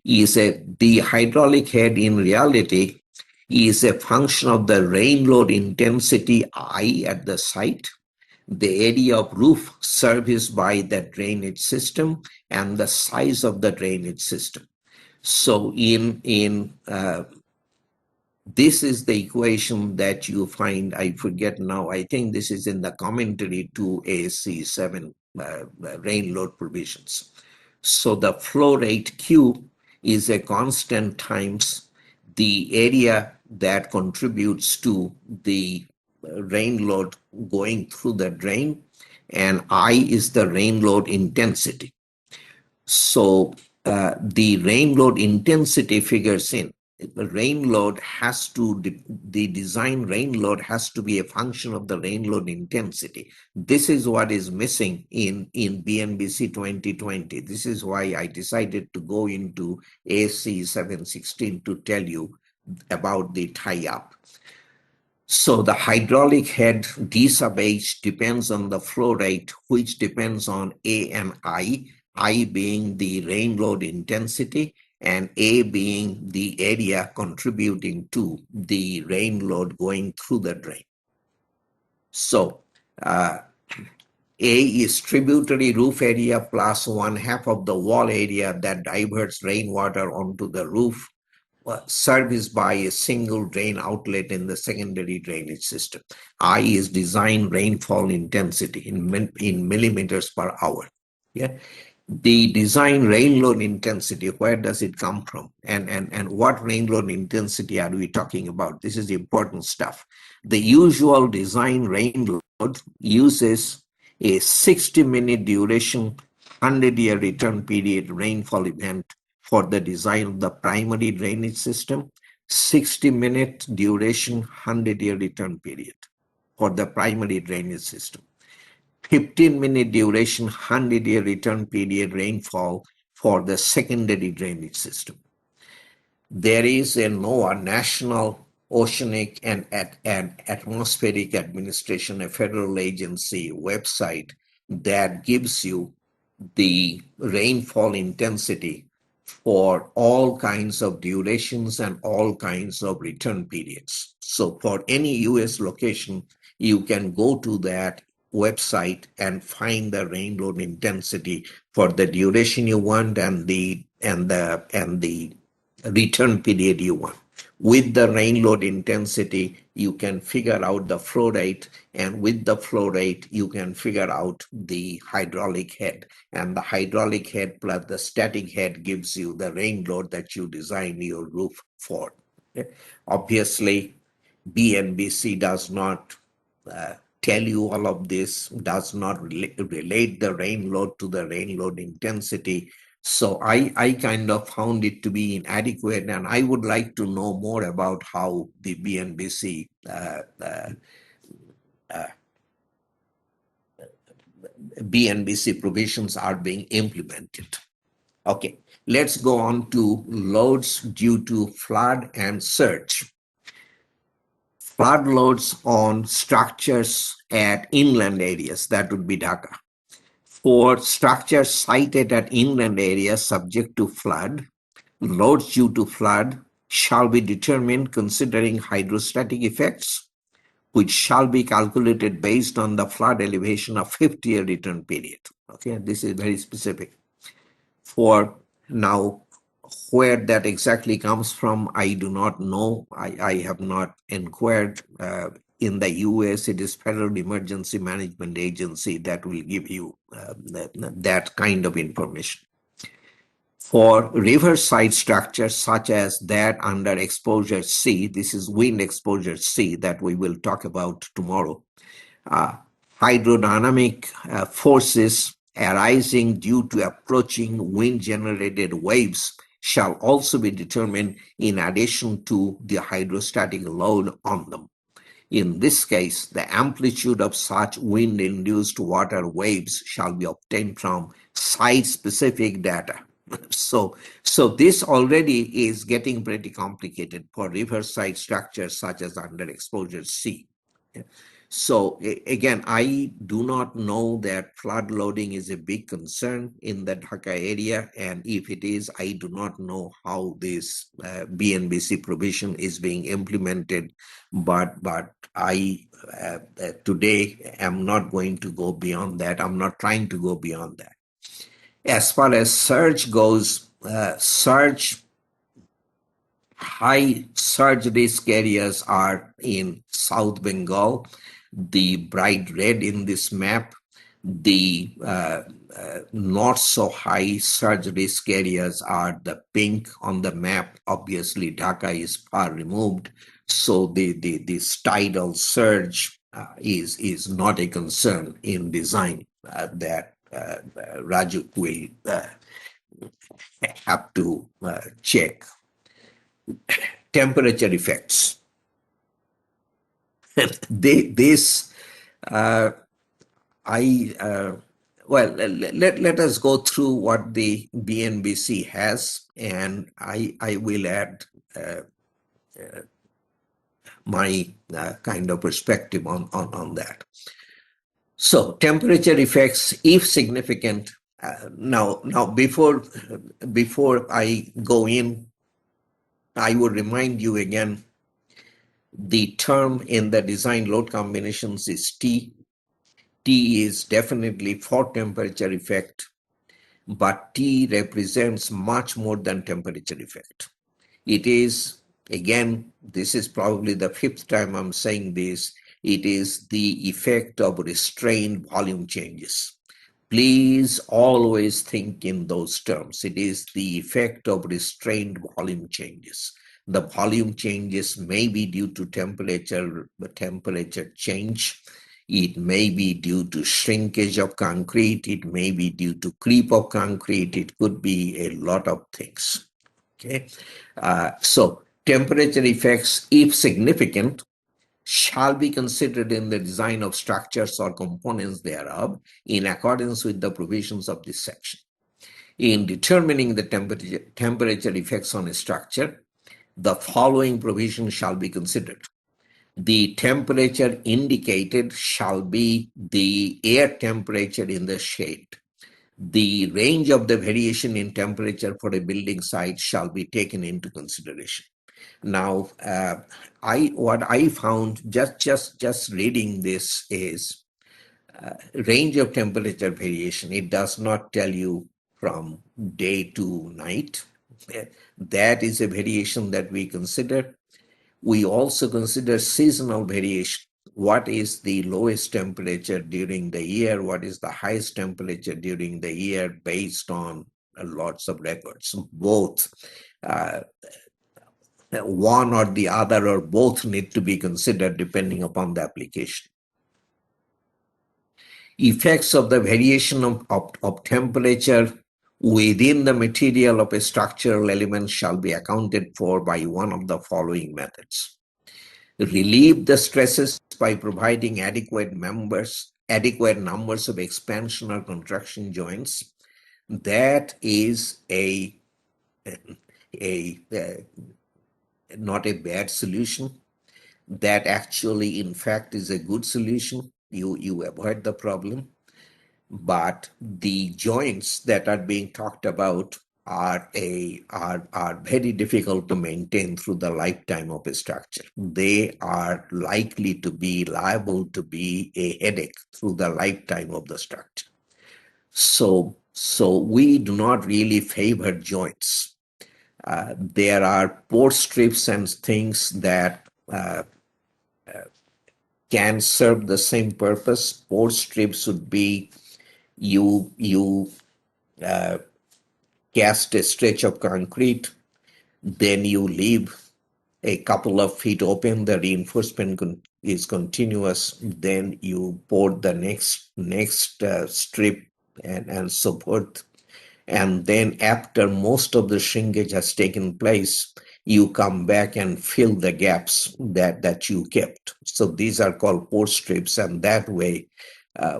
is the hydraulic head in reality is a function of the rain load intensity I at the site, the area of roof serviced by the drainage system, and the size of the drainage system. So this is the equation that you find, I forget now, I think this is in the commentary to ASC 7 rain load provisions. So the flow rate Q is a constant times the area that contributes to the rain load going through the drain, and I is the rain load intensity. So the rain load intensity figures in. The rain load has to, the design rain load has to be a function of the rain load intensity. This is what is missing in BNBC 2020. This is why I decided to go into ASC 716 to tell you about the tie-up. So the hydraulic head D sub H depends on the flow rate, which depends on A and I being the rain load intensity, and A being the area contributing to the rain load going through the drain. So A is tributary roof area plus 1/2 of the wall area that diverts rainwater onto the roof, serviced by a single drain outlet in the secondary drainage system. I is design rainfall intensity in millimeters per hour. Yeah. The design rain load intensity, where does it come from? And what rain load intensity are we talking about? This is the important stuff. The usual design rain load uses a 60-minute duration, 100-year return period rainfall event for the design of the primary drainage system, 60-minute duration, 100-year return period for the primary drainage system. 15-minute duration, 100-year return period rainfall for the secondary drainage system. There is a NOAA, National Oceanic and Atmospheric Administration, a federal agency website that gives you the rainfall intensity for all kinds of durations and all kinds of return periods. So for any US location, you can go to that website and find the rain load intensity for the duration you want and the return period you want. With the rain load intensity, you can figure out the flow rate, and with the flow rate, you can figure out the hydraulic head. And the hydraulic head plus the static head gives you the rain load that you design your roof for. Obviously, BNBC does not tell you all of this, does not relate the rain load to the rain load intensity. So I kind of found it to be inadequate, and I would like to know more about how the BNBC provisions are being implemented. Okay, let's go on to loads due to flood and surge. Flood loads on structures at inland areas, that would be Dhaka. For structures sited at inland areas subject to flood, loads due to flood shall be determined considering hydrostatic effects, which shall be calculated based on the flood elevation of 50-year return period. Okay, this is very specific. For now, where that exactly comes from, I do not know. I have not inquired. In the US, it is Federal Emergency Management Agency that will give you that kind of information. For riverside structures such as that under exposure C, this is wind exposure C that we will talk about tomorrow, hydrodynamic forces arising due to approaching wind-generated waves shall also be determined in addition to the hydrostatic load on them. In this case, the amplitude of such wind-induced water waves shall be obtained from site-specific data. So this already is getting pretty complicated for riverside structures such as under exposure C. So again, I do not know that flood loading is a big concern in the Dhaka area, and if it is, I do not know how this BNBC provision is being implemented. But I today am not going to go beyond that. I'm not trying to go beyond that. As far as surge goes, high surge risk areas are in South Bengal, the bright red in this map. The not so high surge risk areas are the pink on the map. Obviously, Dhaka is far removed, so this tidal surge is not a concern in design that Raju will have to check. Temperature effects. Let us go through what the BNBC has, and I will add my kind of perspective on that. So temperature effects, if significant. Now before I go in, I would remind you again The term in the design load combinations is T. T is definitely for temperature effect, but T represents much more than temperature effect. It is, again, this is probably the fifth time I'm saying this, it is the effect of restrained volume changes. Please always think in those terms. It is the effect of restrained volume changes. The volume changes may be due to temperature change. It may be due to shrinkage of concrete. It may be due to creep of concrete. It could be a lot of things. Okay, so temperature effects, if significant, shall be considered in the design of structures or components thereof in accordance with the provisions of this section. In determining the temperature effects on a structure, the following provisions shall be considered. The temperature indicated shall be the air temperature in the shade. The range of the variation in temperature for a building site shall be taken into consideration. Now, what I found just reading this is range of temperature variation. It does not tell you from day to night. That is a variation that we consider. We also consider seasonal variation. What is the lowest temperature during the year? What is the highest temperature during the year based on lots of records? Both one or the other or both need to be considered depending upon the application. Effects of the variation of temperature within the material of a structural element shall be accounted for by one of the following methods. Relieve the stresses by providing adequate numbers of expansion or contraction joints. That is not a bad solution. That actually, in fact, is a good solution. You avoid the problem. But the joints that are being talked about are very difficult to maintain through the lifetime of a structure. They are likely to be liable to be a headache through the lifetime of the structure. So we do not really favor joints. There are pore strips and things that can serve the same purpose. Pore strips would be you cast a stretch of concrete, then you leave a couple of feet open, the reinforcement is continuous, then you pour the next strip and so forth. And then after most of the shrinkage has taken place, you come back and fill the gaps that you kept. So these are called pore strips, and that way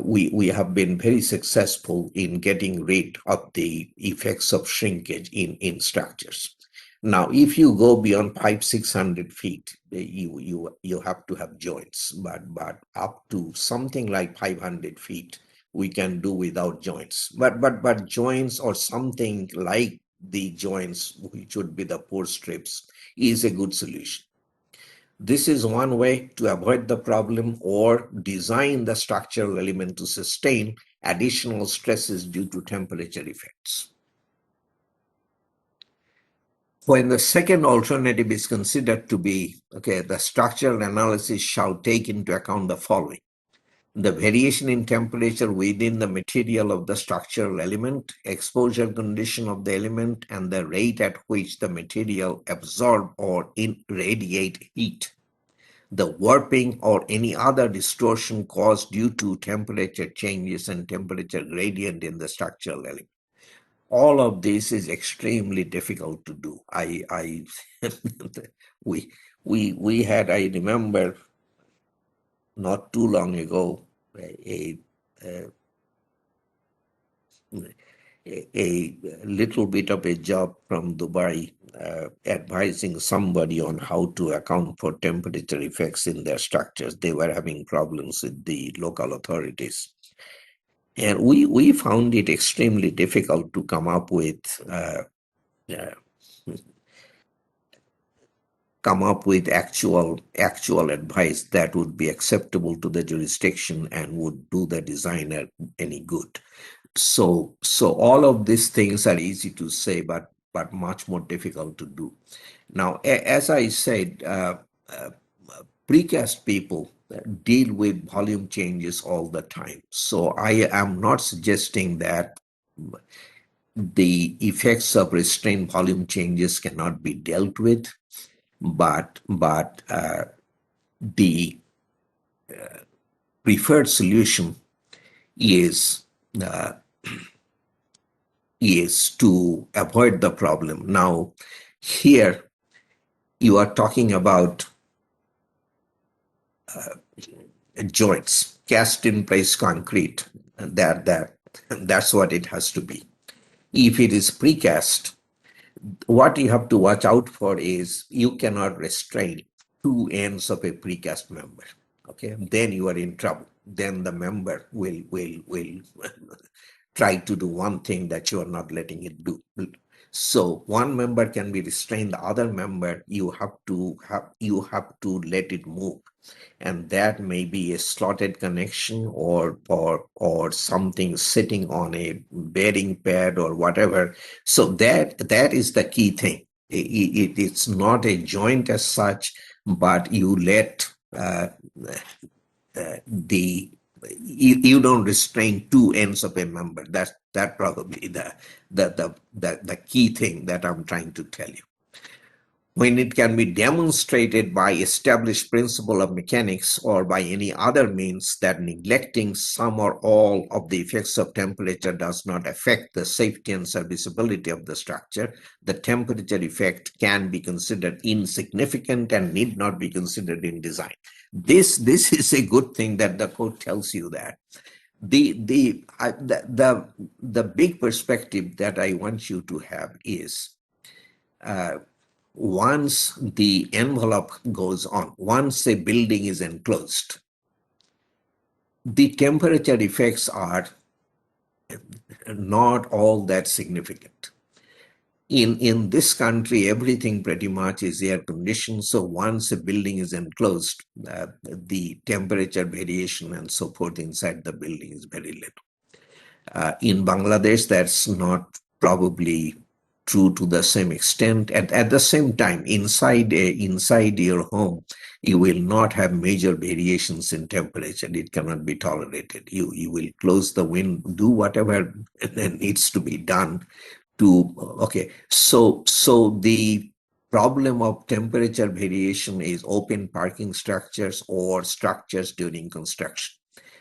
we have been very successful in getting rid of the effects of shrinkage in structures. Now, if you go beyond 500-600 feet, you have to have joints, but up to something like 500 feet, we can do without joints. But joints or something like the joints, which would be the pore strips, is a good solution. This is one way to avoid the problem or design the structural element to sustain additional stresses due to temperature effects. When the second alternative is considered to be, okay, the structural analysis shall take into account the following: the variation in temperature within the material of the structural element, exposure condition of the element, and the rate at which the material absorb or irradiate heat, the warping or any other distortion caused due to temperature changes and temperature gradient in the structural element. All of this is extremely difficult to do. We had, I remember, not too long ago, a little bit of a job from Dubai, advising somebody on how to account for temperature effects in their structures. They were having problems with the local authorities. And we found it extremely difficult to come up with come up with actual advice that would be acceptable to the jurisdiction and would do the designer any good. So all of these things are easy to say, but much more difficult to do. Now, as I said, precast people deal with volume changes all the time. So I am not suggesting that the effects of restrained volume changes cannot be dealt with, but the preferred solution is to avoid the problem. Now, here you are talking about joints, cast in place concrete. That's what it has to be. If it is precast, what you have to watch out for is you cannot restrain two ends of a precast member. Okay, then you are in trouble. Then the member will try to do one thing that you are not letting it do. So one member can be restrained, the other member you have to let it move, and that may be a slotted connection or something sitting on a bearing pad or whatever. So that is the key thing. It's not a joint as such, but you let you don't restrain two ends of a member. That probably the key thing that I'm trying to tell you. When it can be demonstrated by established principle of mechanics or by any other means that neglecting some or all of the effects of temperature does not affect the safety and serviceability of the structure, the temperature effect can be considered insignificant and need not be considered in design. This is a good thing that the code tells you that. The big perspective that I want you to have is once the envelope goes on, once a building is enclosed, the temperature effects are not all that significant. In this country, everything pretty much is air conditioned. So once a building is enclosed, the temperature variation and so forth inside the building is very little. In Bangladesh, that's not probably true to the same extent. At the same time, inside your home, you will not have major variations in temperature. It cannot be tolerated. You will close the window, do whatever needs to be done to, okay. So the problem of temperature variation is open parking structures or structures during construction.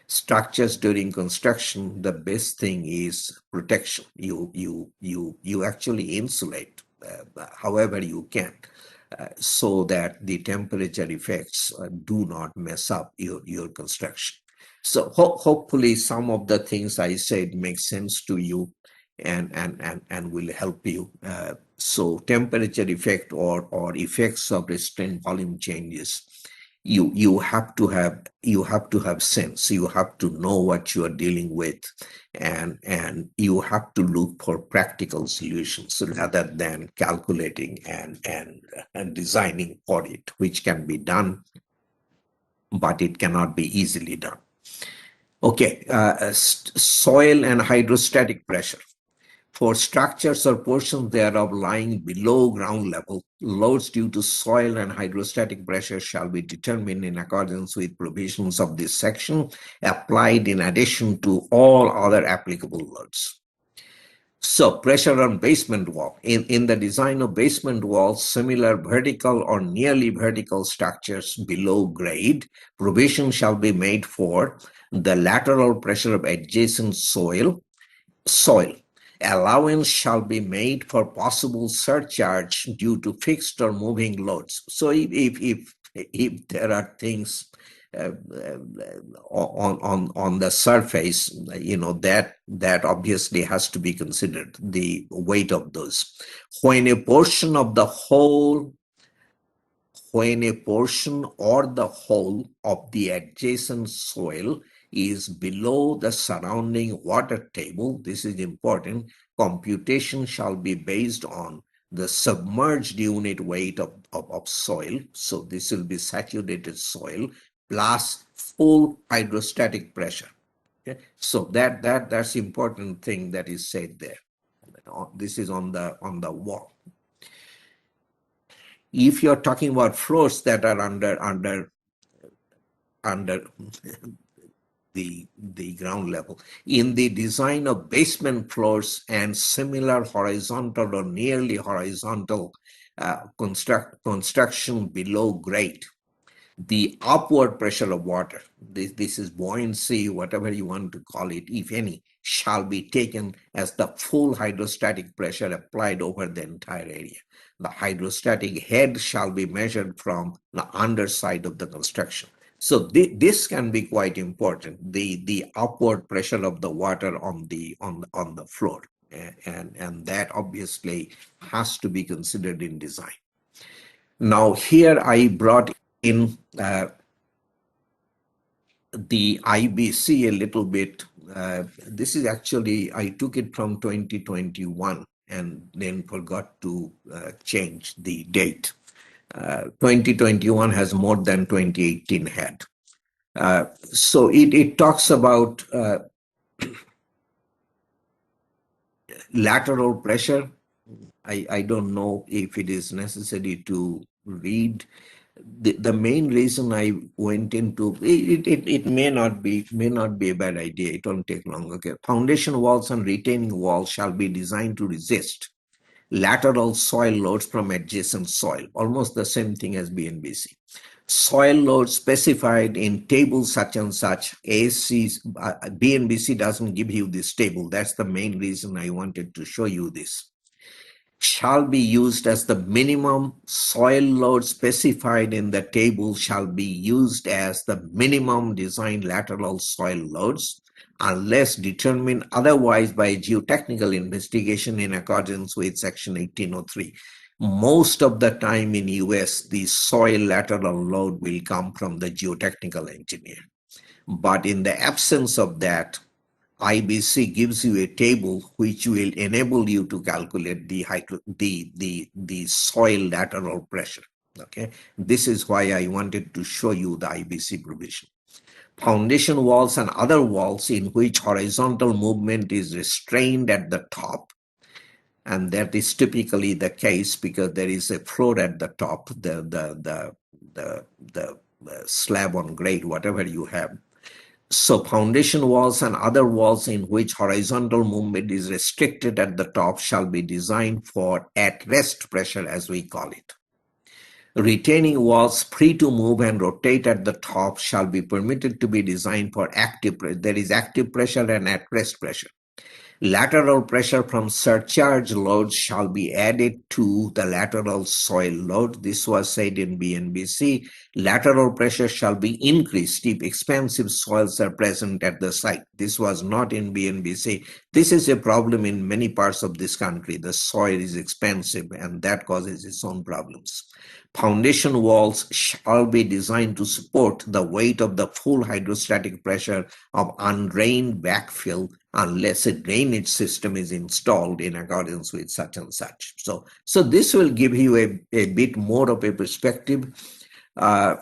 Structures during construction, the best thing is protection. You actually insulate however you can, so that the temperature effects do not mess up your construction. So hopefully some of the things I said make sense to you and will help you. So temperature effect or effects of restraint volume changes, you have to have sense. You have to know what you are dealing with, and you have to look for practical solutions rather than calculating and designing for it, which can be done, but it cannot be easily done. Okay, soil and hydrostatic pressure. For structures or portions thereof lying below ground level, loads due to soil and hydrostatic pressure shall be determined in accordance with provisions of this section, applied in addition to all other applicable loads. So pressure on basement wall. In the design of basement walls, similar vertical or nearly vertical structures below grade, provision shall be made for the lateral pressure of adjacent soil. Allowance shall be made for possible surcharge due to fixed or moving loads. So if there are things on the surface, that obviously has to be considered, the weight of those. When a portion or the whole of the adjacent soil is below the surrounding water table, this is important, computation shall be based on the submerged unit weight of soil. So this will be saturated soil plus full hydrostatic pressure. Okay? So that's important thing that is said there. This is on the wall. If you're talking about floors that are under the ground level, in the design of basement floors and similar horizontal or nearly horizontal construction below grade, the upward pressure of water, this is buoyancy, whatever you want to call it, if any, shall be taken as the full hydrostatic pressure applied over the entire area. The hydrostatic head shall be measured from the underside of the construction. So this can be quite important, the upward pressure of the water on the floor. And that obviously has to be considered in design. Now here I brought in the IBC a little bit. This is actually, I took it from 2021 and then forgot to change the date. 2021 has more than 2018 had. So it talks about lateral pressure. I don't know if it is necessary to read. The main reason I went into it may not be a bad idea. It won't take long. Okay, foundation walls and retaining walls shall be designed to resist lateral soil loads from adjacent soil. Almost the same thing as BNBC. Soil loads specified in table such and such. BNBC doesn't give you this table. That's the main reason I wanted to show you this. Shall be used as the minimum. Soil load specified in the table shall be used as the minimum design lateral soil loads unless determined otherwise by geotechnical investigation in accordance with section 1803. Most of the time in US, the soil lateral load will come from the geotechnical engineer. But in the absence of that, IBC gives you a table which will enable you to calculate the soil lateral pressure. Okay, this is why I wanted to show you the IBC provision. Foundation walls and other walls in which horizontal movement is restrained at the top, and that is typically the case because there is a floor at the top, the slab on grade, whatever you have. So foundation walls and other walls in which horizontal movement is restricted at the top shall be designed for at-rest pressure, as we call it. Retaining walls free to move and rotate at the top shall be permitted to be designed for active pressure. There is active pressure and at-rest pressure. Lateral pressure from surcharge loads shall be added to the lateral soil load. This was said in BNBC. Lateral pressure shall be increased if expansive soils are present at the site. This was not in BNBC. This is a problem in many parts of this country. The soil is expansive and that causes its own problems. Foundation walls shall be designed to support the weight of the full hydrostatic pressure of undrained backfill unless a drainage system is installed in accordance with such and such. So this will give you a bit more of a perspective. I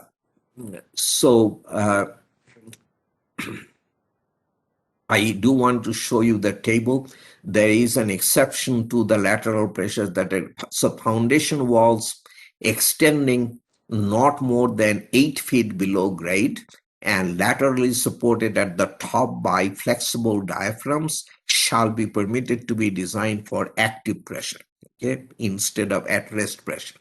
do want to show you the table. There is an exception to the lateral pressures that are, so foundation walls extending not more than 8 feet below grade and laterally supported at the top by flexible diaphragms shall be permitted to be designed for active pressure, okay, instead of at-rest pressure.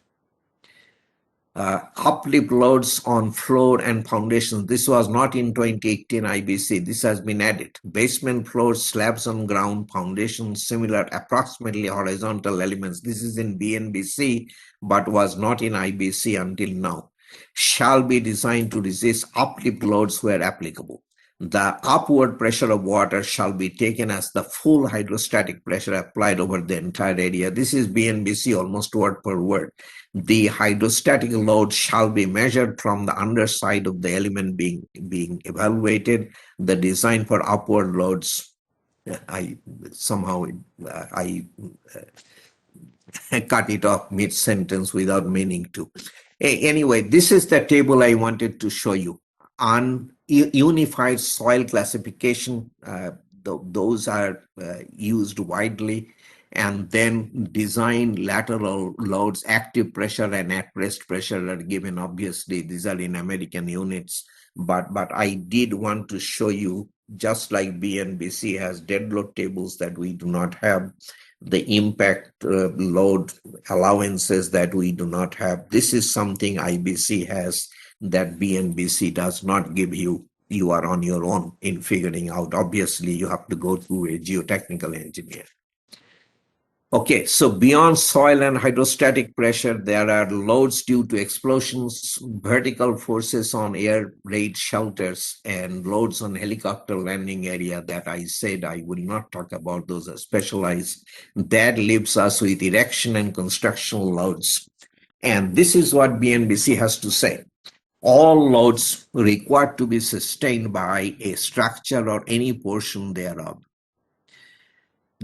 Uplift loads on floor and foundations. This was not in 2018 IBC. This has been added. Basement floors, slabs on ground, foundations, similar approximately horizontal elements. This is in BNBC, but was not in IBC until now. Shall be designed to resist uplift loads where applicable. The upward pressure of water shall be taken as the full hydrostatic pressure applied over the entire area. This is BNBC almost word per word. The hydrostatic load shall be measured from the underside of the element being evaluated. The design for upward loads, cut it off mid-sentence without meaning to. Anyway, this is the table I wanted to show you. On unified soil classification, those are used widely. And then design lateral loads, active pressure and at-rest pressure are given. Obviously, these are in American units. But I did want to show you, just like BNBC has dead load tables that we do not have, the impact load allowances that we do not have. This is something IBC has that BNBC does not give you. You are on your own in figuring out. Obviously, you have to go through a geotechnical engineer. Okay, so beyond soil and hydrostatic pressure, there are loads due to explosions, vertical forces on air raid shelters, and loads on helicopter landing area that I said I will not talk about. Those are specialized. That leaves us with erection and construction loads. And this is what BNBC has to say. All loads required to be sustained by a structure or any portion thereof,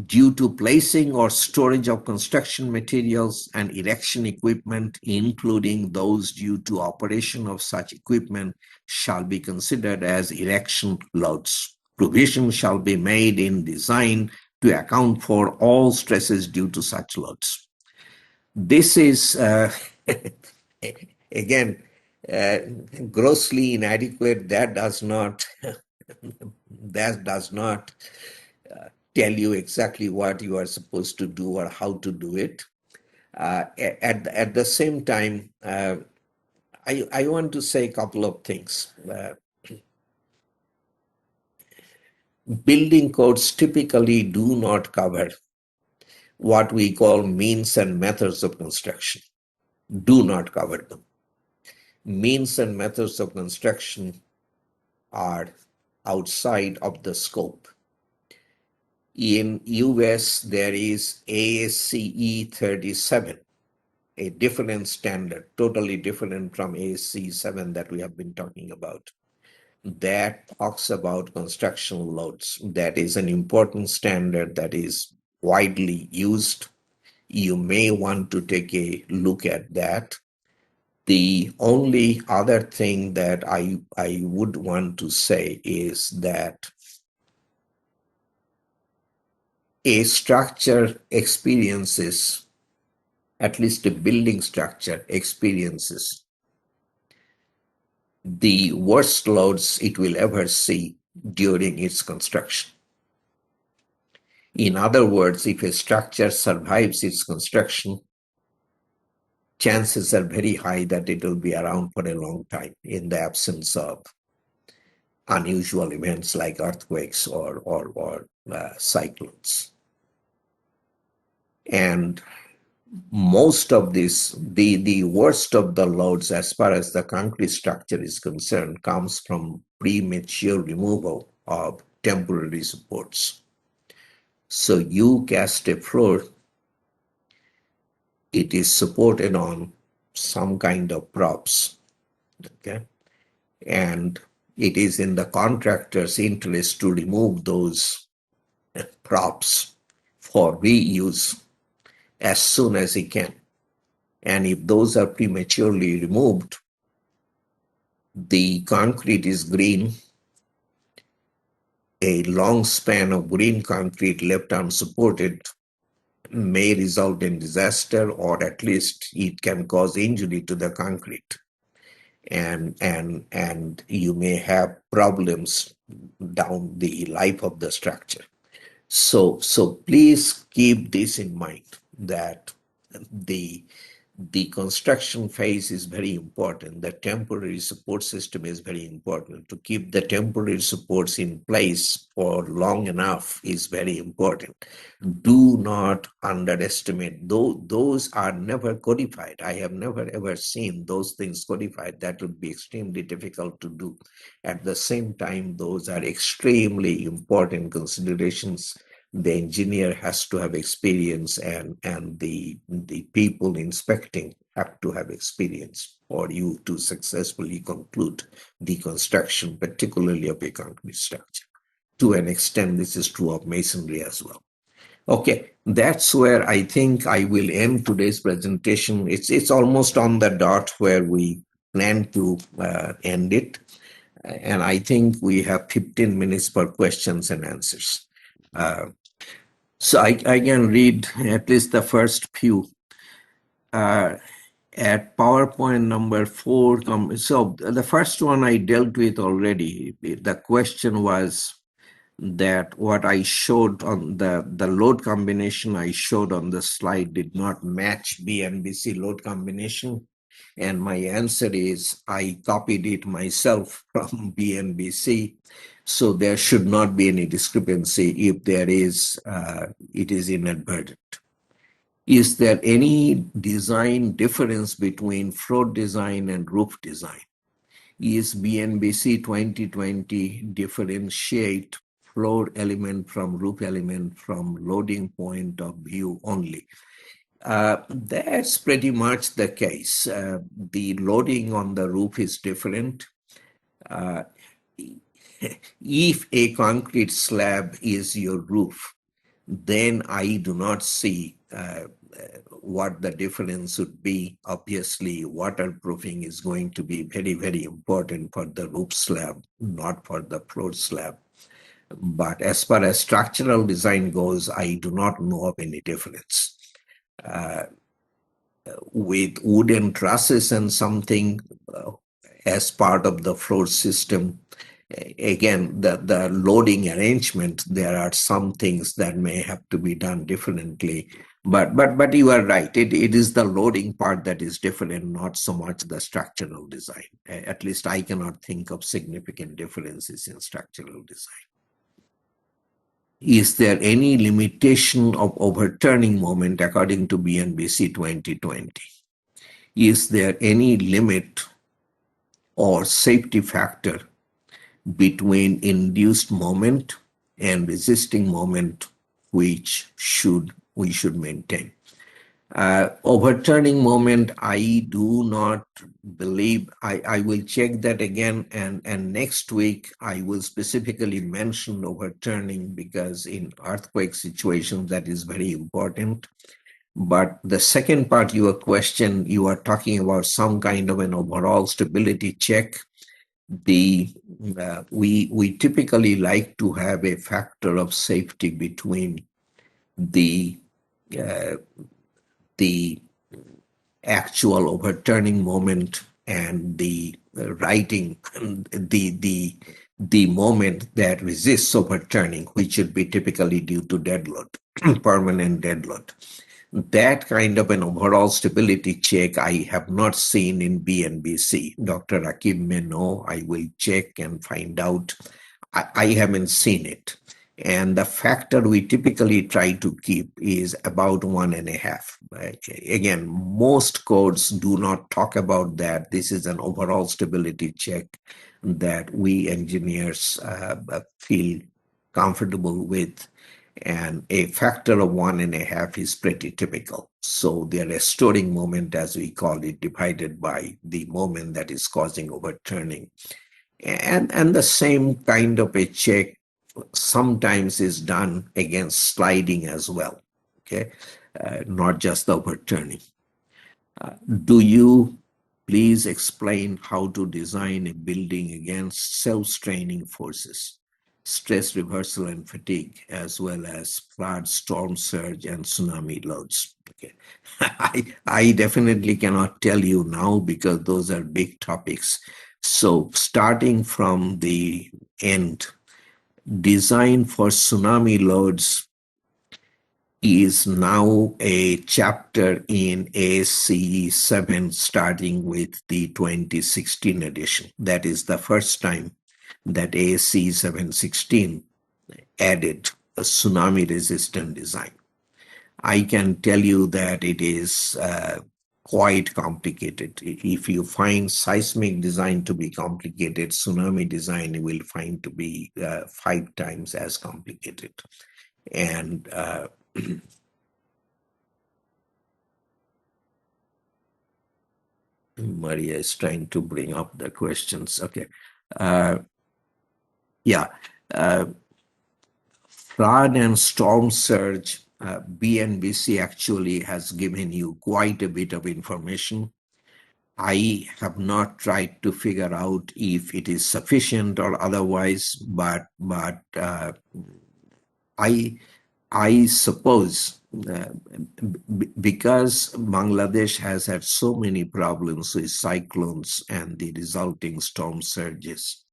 due to placing or storage of construction materials and erection equipment, including those due to operation of such equipment, shall be considered as erection loads. Provision shall be made in design to account for all stresses due to such loads. This is, again, grossly inadequate. That does not tell you exactly what you are supposed to do or how to do it. At the same time, I want to say a couple of things. Building codes typically do not cover what we call means and methods of construction. Do not cover them. Means and methods of construction are outside of the scope. In US, there is ASCE 37, a different standard, totally different from ASCE 7 that we have been talking about. That talks about construction loads. That is an important standard that is widely used. You may want to take a look at that. The only other thing that I would want to say is that a structure experiences, at least a building structure experiences, the worst loads it will ever see during its construction. In other words, if a structure survives its construction, chances are very high that it will be around for a long time in the absence of unusual events like earthquakes or cyclones. And most of this, the worst of the loads as far as the concrete structure is concerned, comes from premature removal of temporary supports. So you cast a floor, it is supported on some kind of props, okay? And it is in the contractor's interest to remove those props for reuse as soon as he can. And if those are prematurely removed, the concrete is green. A long span of green concrete left unsupported may result in disaster, or at least it can cause injury to the concrete. And you may have problems down the life of the structure. So please keep this in mind, that the construction phase is very important. The temporary support system is very important. To keep the temporary supports in place for long enough is very important. Do not underestimate. Those are never codified. I have never ever seen those things codified. That would be extremely difficult to do. At the same time, those are extremely important considerations. The engineer has to have experience, and the people inspecting have to have experience for you to successfully conclude the construction, particularly of a concrete structure. To an extent, this is true of masonry as well. Okay, that's where I think I will end today's presentation. It's almost on the dot where we plan to end it. And I think we have 15 minutes for questions and answers. So I can read at least the first few. At PowerPoint number 4, so the first one I dealt with already. The question was that what I showed on the load combination I showed on the slide did not match BNBC load combination. And my answer is I copied it myself from BNBC. So there should not be any discrepancy. If there is, it is inadvertent. Is there any design difference between floor design and roof design? Is BNBC 2020 differentiate floor element from roof element from loading point of view only? That's pretty much the case. The loading on the roof is different. If a concrete slab is your roof, then I do not see what the difference would be. Obviously, waterproofing is going to be very, very important for the roof slab, not for the floor slab. But as far as structural design goes, I do not know of any difference. With wooden trusses and something as part of the floor system, again, the loading arrangement, there are some things that may have to be done differently. But you are right. It is the loading part that is different, not so much the structural design. At least I cannot think of significant differences in structural design. Is there any limitation of overturning moment according to BNBC 2020? Is there any limit or safety factor between induced moment and resisting moment which we should maintain? Overturning moment, I do not believe. I will check that again, and next week I will specifically mention overturning because in earthquake situations that is very important. But the second part of your question, you are talking about some kind of an overall stability check. We typically like to have a factor of safety between the actual overturning moment and the writing, the moment that resists overturning, which should be typically due to dead load, permanent dead load. That kind of an overall stability check I have not seen in BNBC. Dr. Akib may know. I will check and find out. I haven't seen it. And the factor we typically try to keep is about 1.5. Again, most codes do not talk about that. This is an overall stability check that we engineers feel comfortable with. And a factor of 1.5 is pretty typical. So the restoring moment, as we call it, divided by the moment that is causing overturning. And the same kind of a check sometimes is done against sliding as well, okay? Not just the overturning. Do you please explain how to design a building against self-straining forces, stress reversal and fatigue, as well as flood, storm surge, and tsunami loads? Okay. I definitely cannot tell you now because those are big topics. So starting from the end, design for tsunami loads is now a chapter in ASCE 7 starting with the 2016 edition. That is the first time that ASCE 716 added a tsunami resistant design. I can tell you that it is quite complicated. If you find seismic design to be complicated, tsunami design you will find to be 5 times as complicated. And Maria is trying to bring up the questions. Okay. Yeah. Flood and storm surge, BNBC actually has given you quite a bit of information. I have not tried to figure out if it is sufficient or otherwise, but I suppose because Bangladesh has had so many problems with cyclones and the resulting storm surges,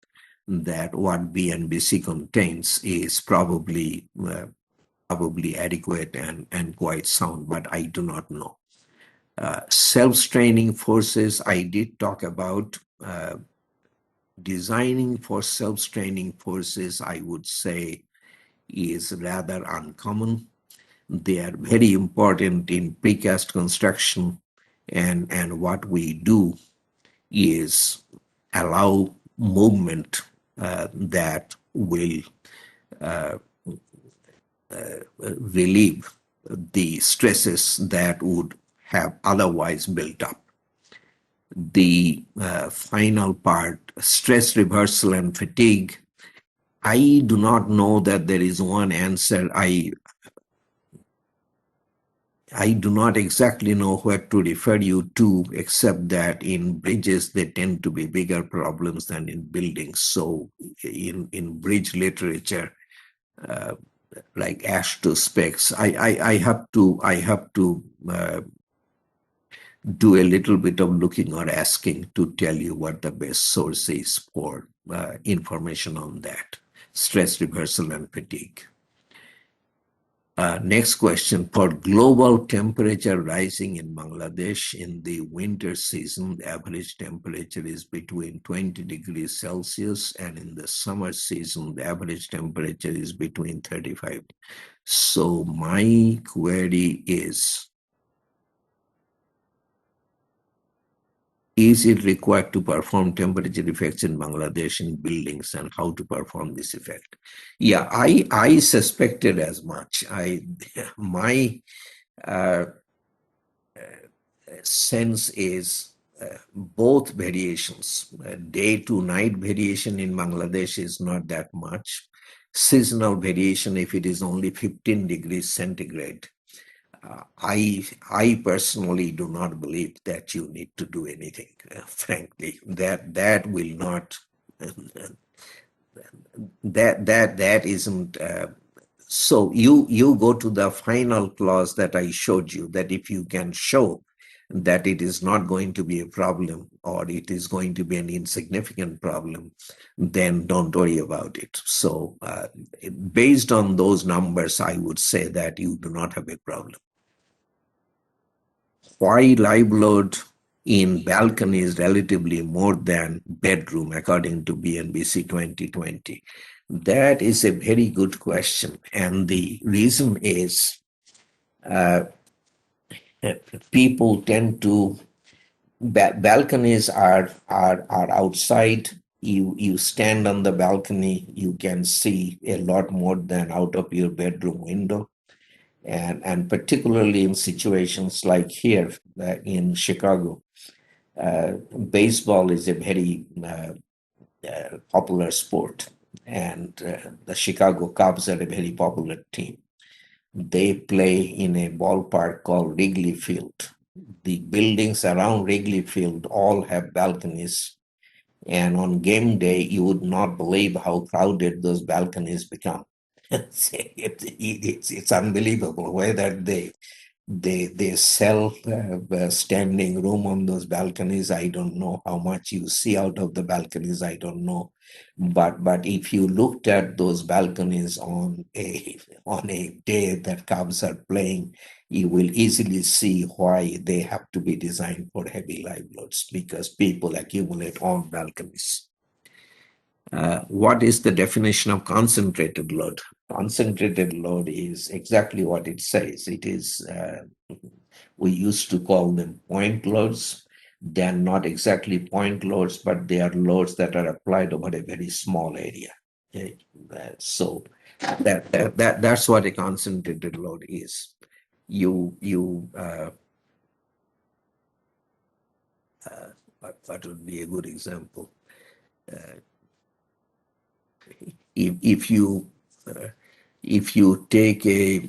that what BNBC contains is probably adequate and quite sound, but I do not know. Self-straining forces, I did talk about. Designing for self-straining forces, I would say, is rather uncommon. They are very important in precast construction, and what we do is allow movement that will relieve the stresses that would have otherwise built up. The final part, stress reversal and fatigue, I do not know that there is one answer. I do not exactly know what to refer you to, except that in bridges, they tend to be bigger problems than in buildings. So in bridge literature, like ASHTO specs, I have to do a little bit of looking or asking to tell you what the best source is for information on that. Stress reversal and fatigue. Next question. For global temperature rising in Bangladesh in the winter season, the average temperature is between 20 degrees Celsius, and in the summer season, the average temperature is between 35. So my query is it required to perform temperature effects in Bangladesh in buildings, and how to perform this effect? Yeah, I suspected as much. My sense is both variations. Day to night variation in Bangladesh is not that much. Seasonal variation, if it is only 15 degrees centigrade, I personally do not believe that you need to do anything. Frankly, that will not. That isn't. So you go to the final clause that I showed you, that if you can show that it is not going to be a problem, or it is going to be an insignificant problem, then don't worry about it. So based on those numbers, I would say that you do not have a problem. Why live load in balcony is relatively more than bedroom according to BNBC 2020? That is a very good question. And the reason is people tend to, balconies are outside. You stand on the balcony, you can see a lot more than out of your bedroom window. And particularly in situations like here in Chicago, baseball is a very popular sport, and the Chicago Cubs are a very popular team. They play in a ballpark called Wrigley Field. The buildings around Wrigley Field all have balconies, and on game day, you would not believe how crowded those balconies become. It's unbelievable whether they sell standing room on those balconies. I don't know how much you see out of the balconies. I don't know, but if you looked at those balconies on a day that Cubs are playing, you will easily see why they have to be designed for heavy live loads, because people accumulate on balconies. What is the definition of concentrated load? Concentrated load is exactly what it says. It is, we used to call them point loads. They're not exactly point loads, but they are loads that are applied over a very small area. Okay? So that's what a concentrated load is. What would be a good example? If you take a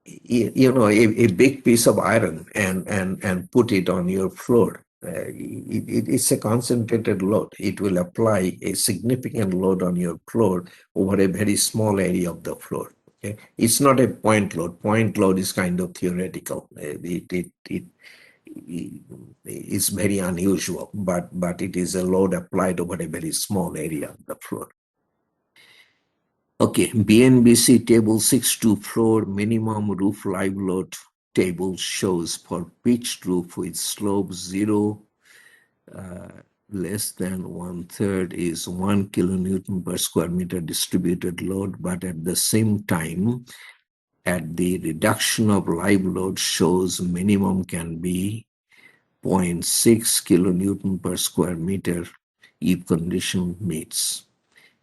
a big piece of iron and put it on your floor. It's a concentrated load. It will apply a significant load on your floor over a very small area of the floor. Okay? It's not a point load. Point load is kind of theoretical. It is very unusual, but it is a load applied over a very small area of the floor. Okay, BNBC table 624 minimum roof live load table shows for pitched roof with slope 0 less than 1/3 is 1 kilonewton per square meter distributed load, but at the same time, at the reduction of live load shows minimum can be 0.6 kilonewton per square meter if condition meets.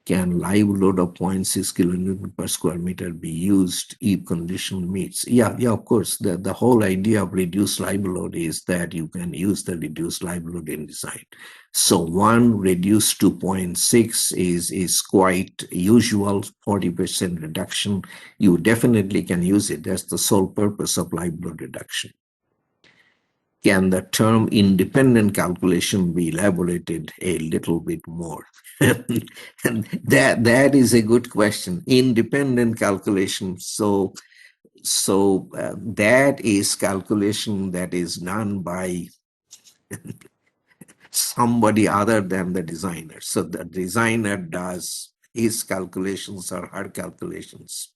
Can live load of 0.6 kilonewton per square meter be used if condition meets? Yeah, of course. The whole idea of reduced live load is that you can use the reduced live load in design. So 1 reduced to 0.6 is quite usual, 40% reduction. You definitely can use it. That's the sole purpose of live load reduction. Can the term independent calculation be elaborated a little bit more? That is a good question. Independent calculation. So that is calculation that is done by somebody other than the designer. So the designer does his calculations or her calculations.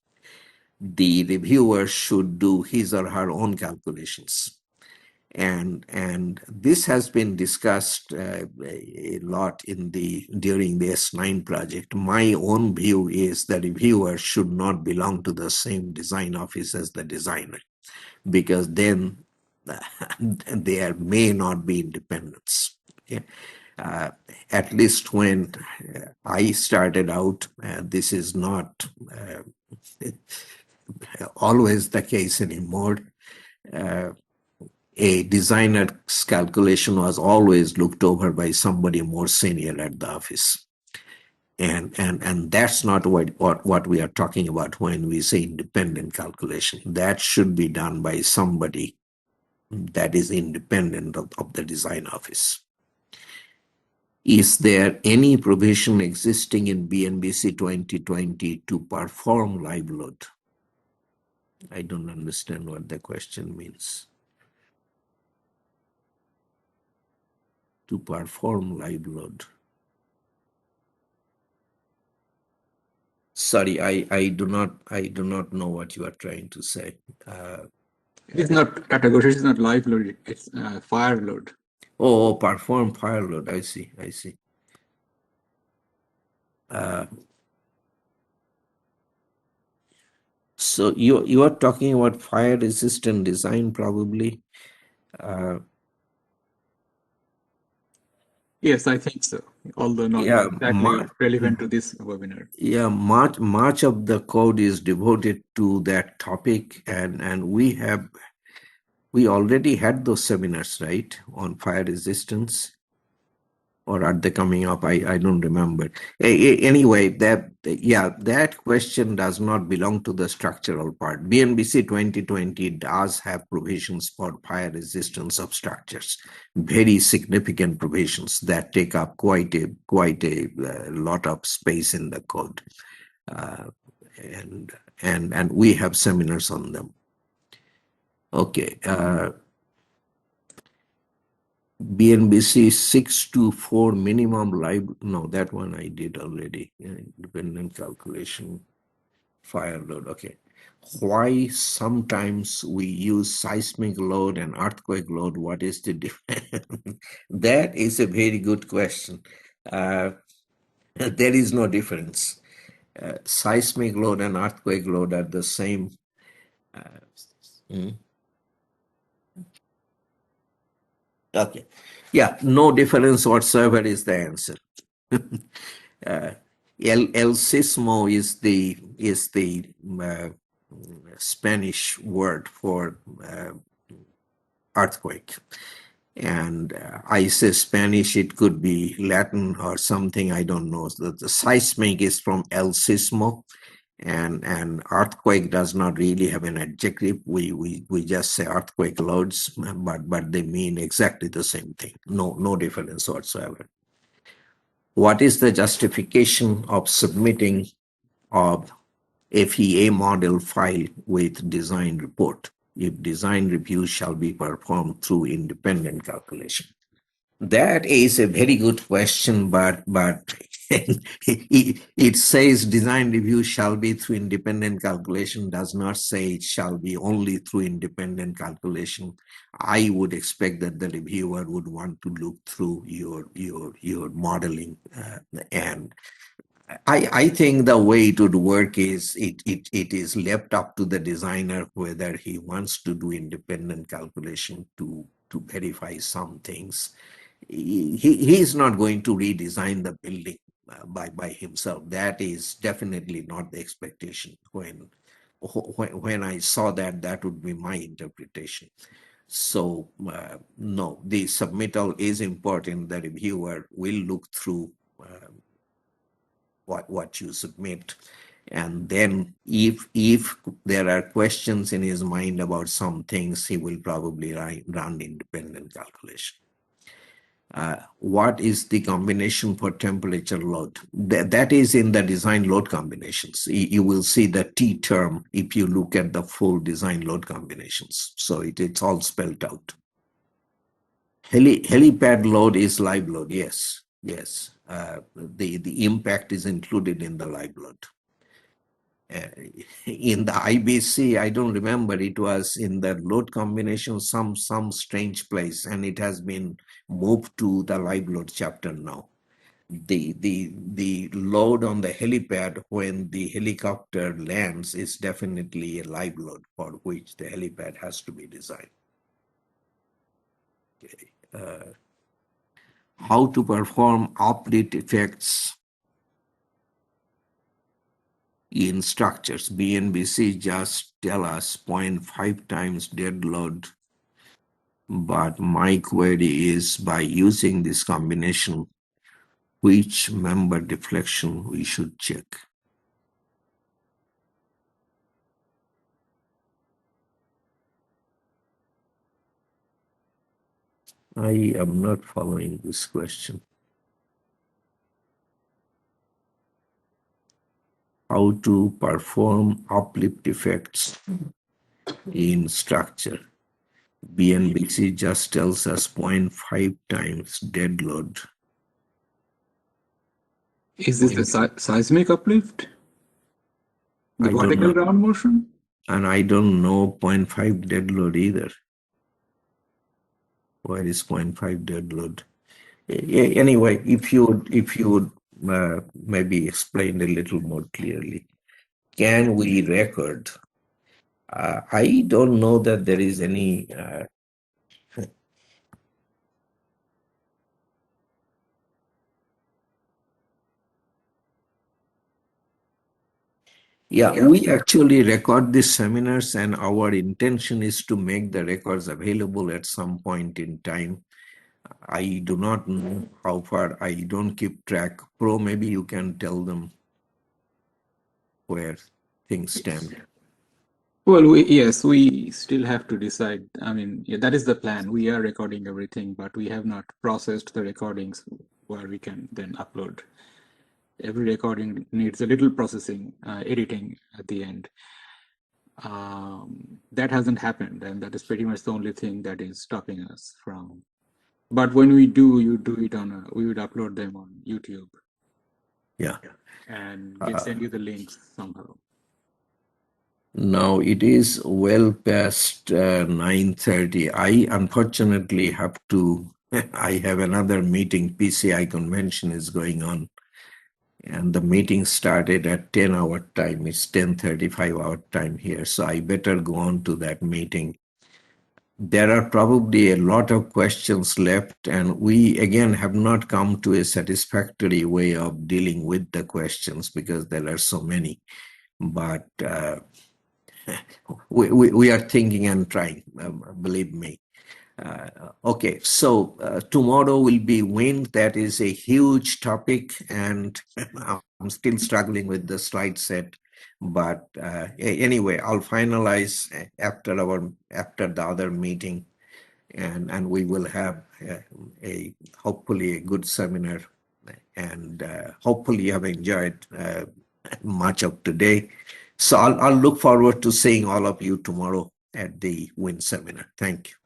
The reviewer should do his or her own calculations. And this has been discussed a lot during the S9 project. My own view is the reviewer should not belong to the same design office as the designer, because then there may not be independence. Okay? At least when I started out, this is not always the case anymore. A designer's calculation was always looked over by somebody more senior at the office. And that's not what we are talking about when we say independent calculation. That should be done by somebody that is independent of the design office. Is there any provision existing in BNBC 2020 to perform live load? I don't understand what the question means. To perform live load. Sorry, I do not know what you are trying to say. It's not category, it's not live load, it's fire load. Oh, perform fire load. I see. So you are talking about fire resistant design, probably. Yes, I think so. Although not exactly relevant to this webinar. Yeah, much of the code is devoted to that topic, and we already had those seminars, right, on fire resistance, or are they coming up? I don't remember. Anyway, that question does not belong to the structural part. BNBC 2020 does have provisions for fire resistance of structures, very significant provisions that take up quite a lot of space in the code, and we have seminars on them. Okay. BNBC 624 minimum live, no, that one I did already. Independent calculation, fire load. Okay. Why sometimes we use seismic load and earthquake load? What is the difference? That is a very good question. There is no difference. Seismic load and earthquake load are the same. Okay. Yeah, no difference whatsoever is the answer. El sismo is the Spanish word for earthquake. And I say Spanish, it could be Latin or something, I don't know. The seismic is from el sismo, and earthquake does not really have an adjective. We just say earthquake loads, but they mean exactly the same thing. No difference whatsoever. What is the justification of submitting of FEA model file with design report if design review shall be performed through independent calculation? That is a very good question, but it says design review shall be through independent calculation, does not say it shall be only through independent calculation. I would expect that the reviewer would want to look through your modeling, and I think the way it would work is it is left up to the designer whether he wants to do independent calculation to verify some things. He is not going to redesign the building by himself. That is definitely not the expectation. When I saw that, that would be my interpretation. So no, the submittal is important. The reviewer will look through what you submit, and then if there are questions in his mind about some things, he will probably run independent calculation. What is the combination for temperature load? That is in the design load combinations. You will see the T term if you look at the full design load combinations. So it's all spelled out. Helipad load is live load. Yes. The impact is included in the live load. In the IBC, I don't remember, it was in the load combination, some strange place, and it has been moved to the live load chapter now. The load on the helipad when the helicopter lands is definitely a live load for which the helipad has to be designed. Okay. How to perform uplift effects in structures. BNBC just tell us 0.5 times dead load, but my query is, by using this combination, which member deflection we should check? I am not following this question. How to perform uplift effects in structure. BNBC just tells us 0.5 times dead load. Is this the seismic uplift? The vertical ground motion? And I don't know 0.5 dead load either. Where is 0.5 dead load? Anyway, if you would maybe explain a little more clearly. Can we record? I don't know that there is any. We actually record these seminars, and our intention is to make the records available at some point in time. I do not know how far. I don't keep track. Pro, maybe you can tell them where things stand. Well, yes, we still have to decide. I mean, that is the plan. We are recording everything, but we have not processed the recordings where we can then upload. Every recording needs a little processing, editing at the end. That hasn't happened, and that is pretty much the only thing that is stopping us from. But when we do, you do it on we would upload them on YouTube. Yeah. And we'll send you the links somehow. Now it is well past 9:30. I unfortunately have to, I have another meeting. PCI convention is going on. And the meeting started at 10 our time. It's 10:35 our time here. So I better go on to that meeting. There are probably a lot of questions left, and we again have not come to a satisfactory way of dealing with the questions because there are so many. But we are thinking and trying, believe me. Okay, so tomorrow will be wind. That is a huge topic, and I'm still struggling with the slide set. But anyway, I'll finalize after the other meeting, and we will have hopefully a good seminar, and hopefully you have enjoyed much of today. So I'll look forward to seeing all of you tomorrow at the WIN seminar. Thank you.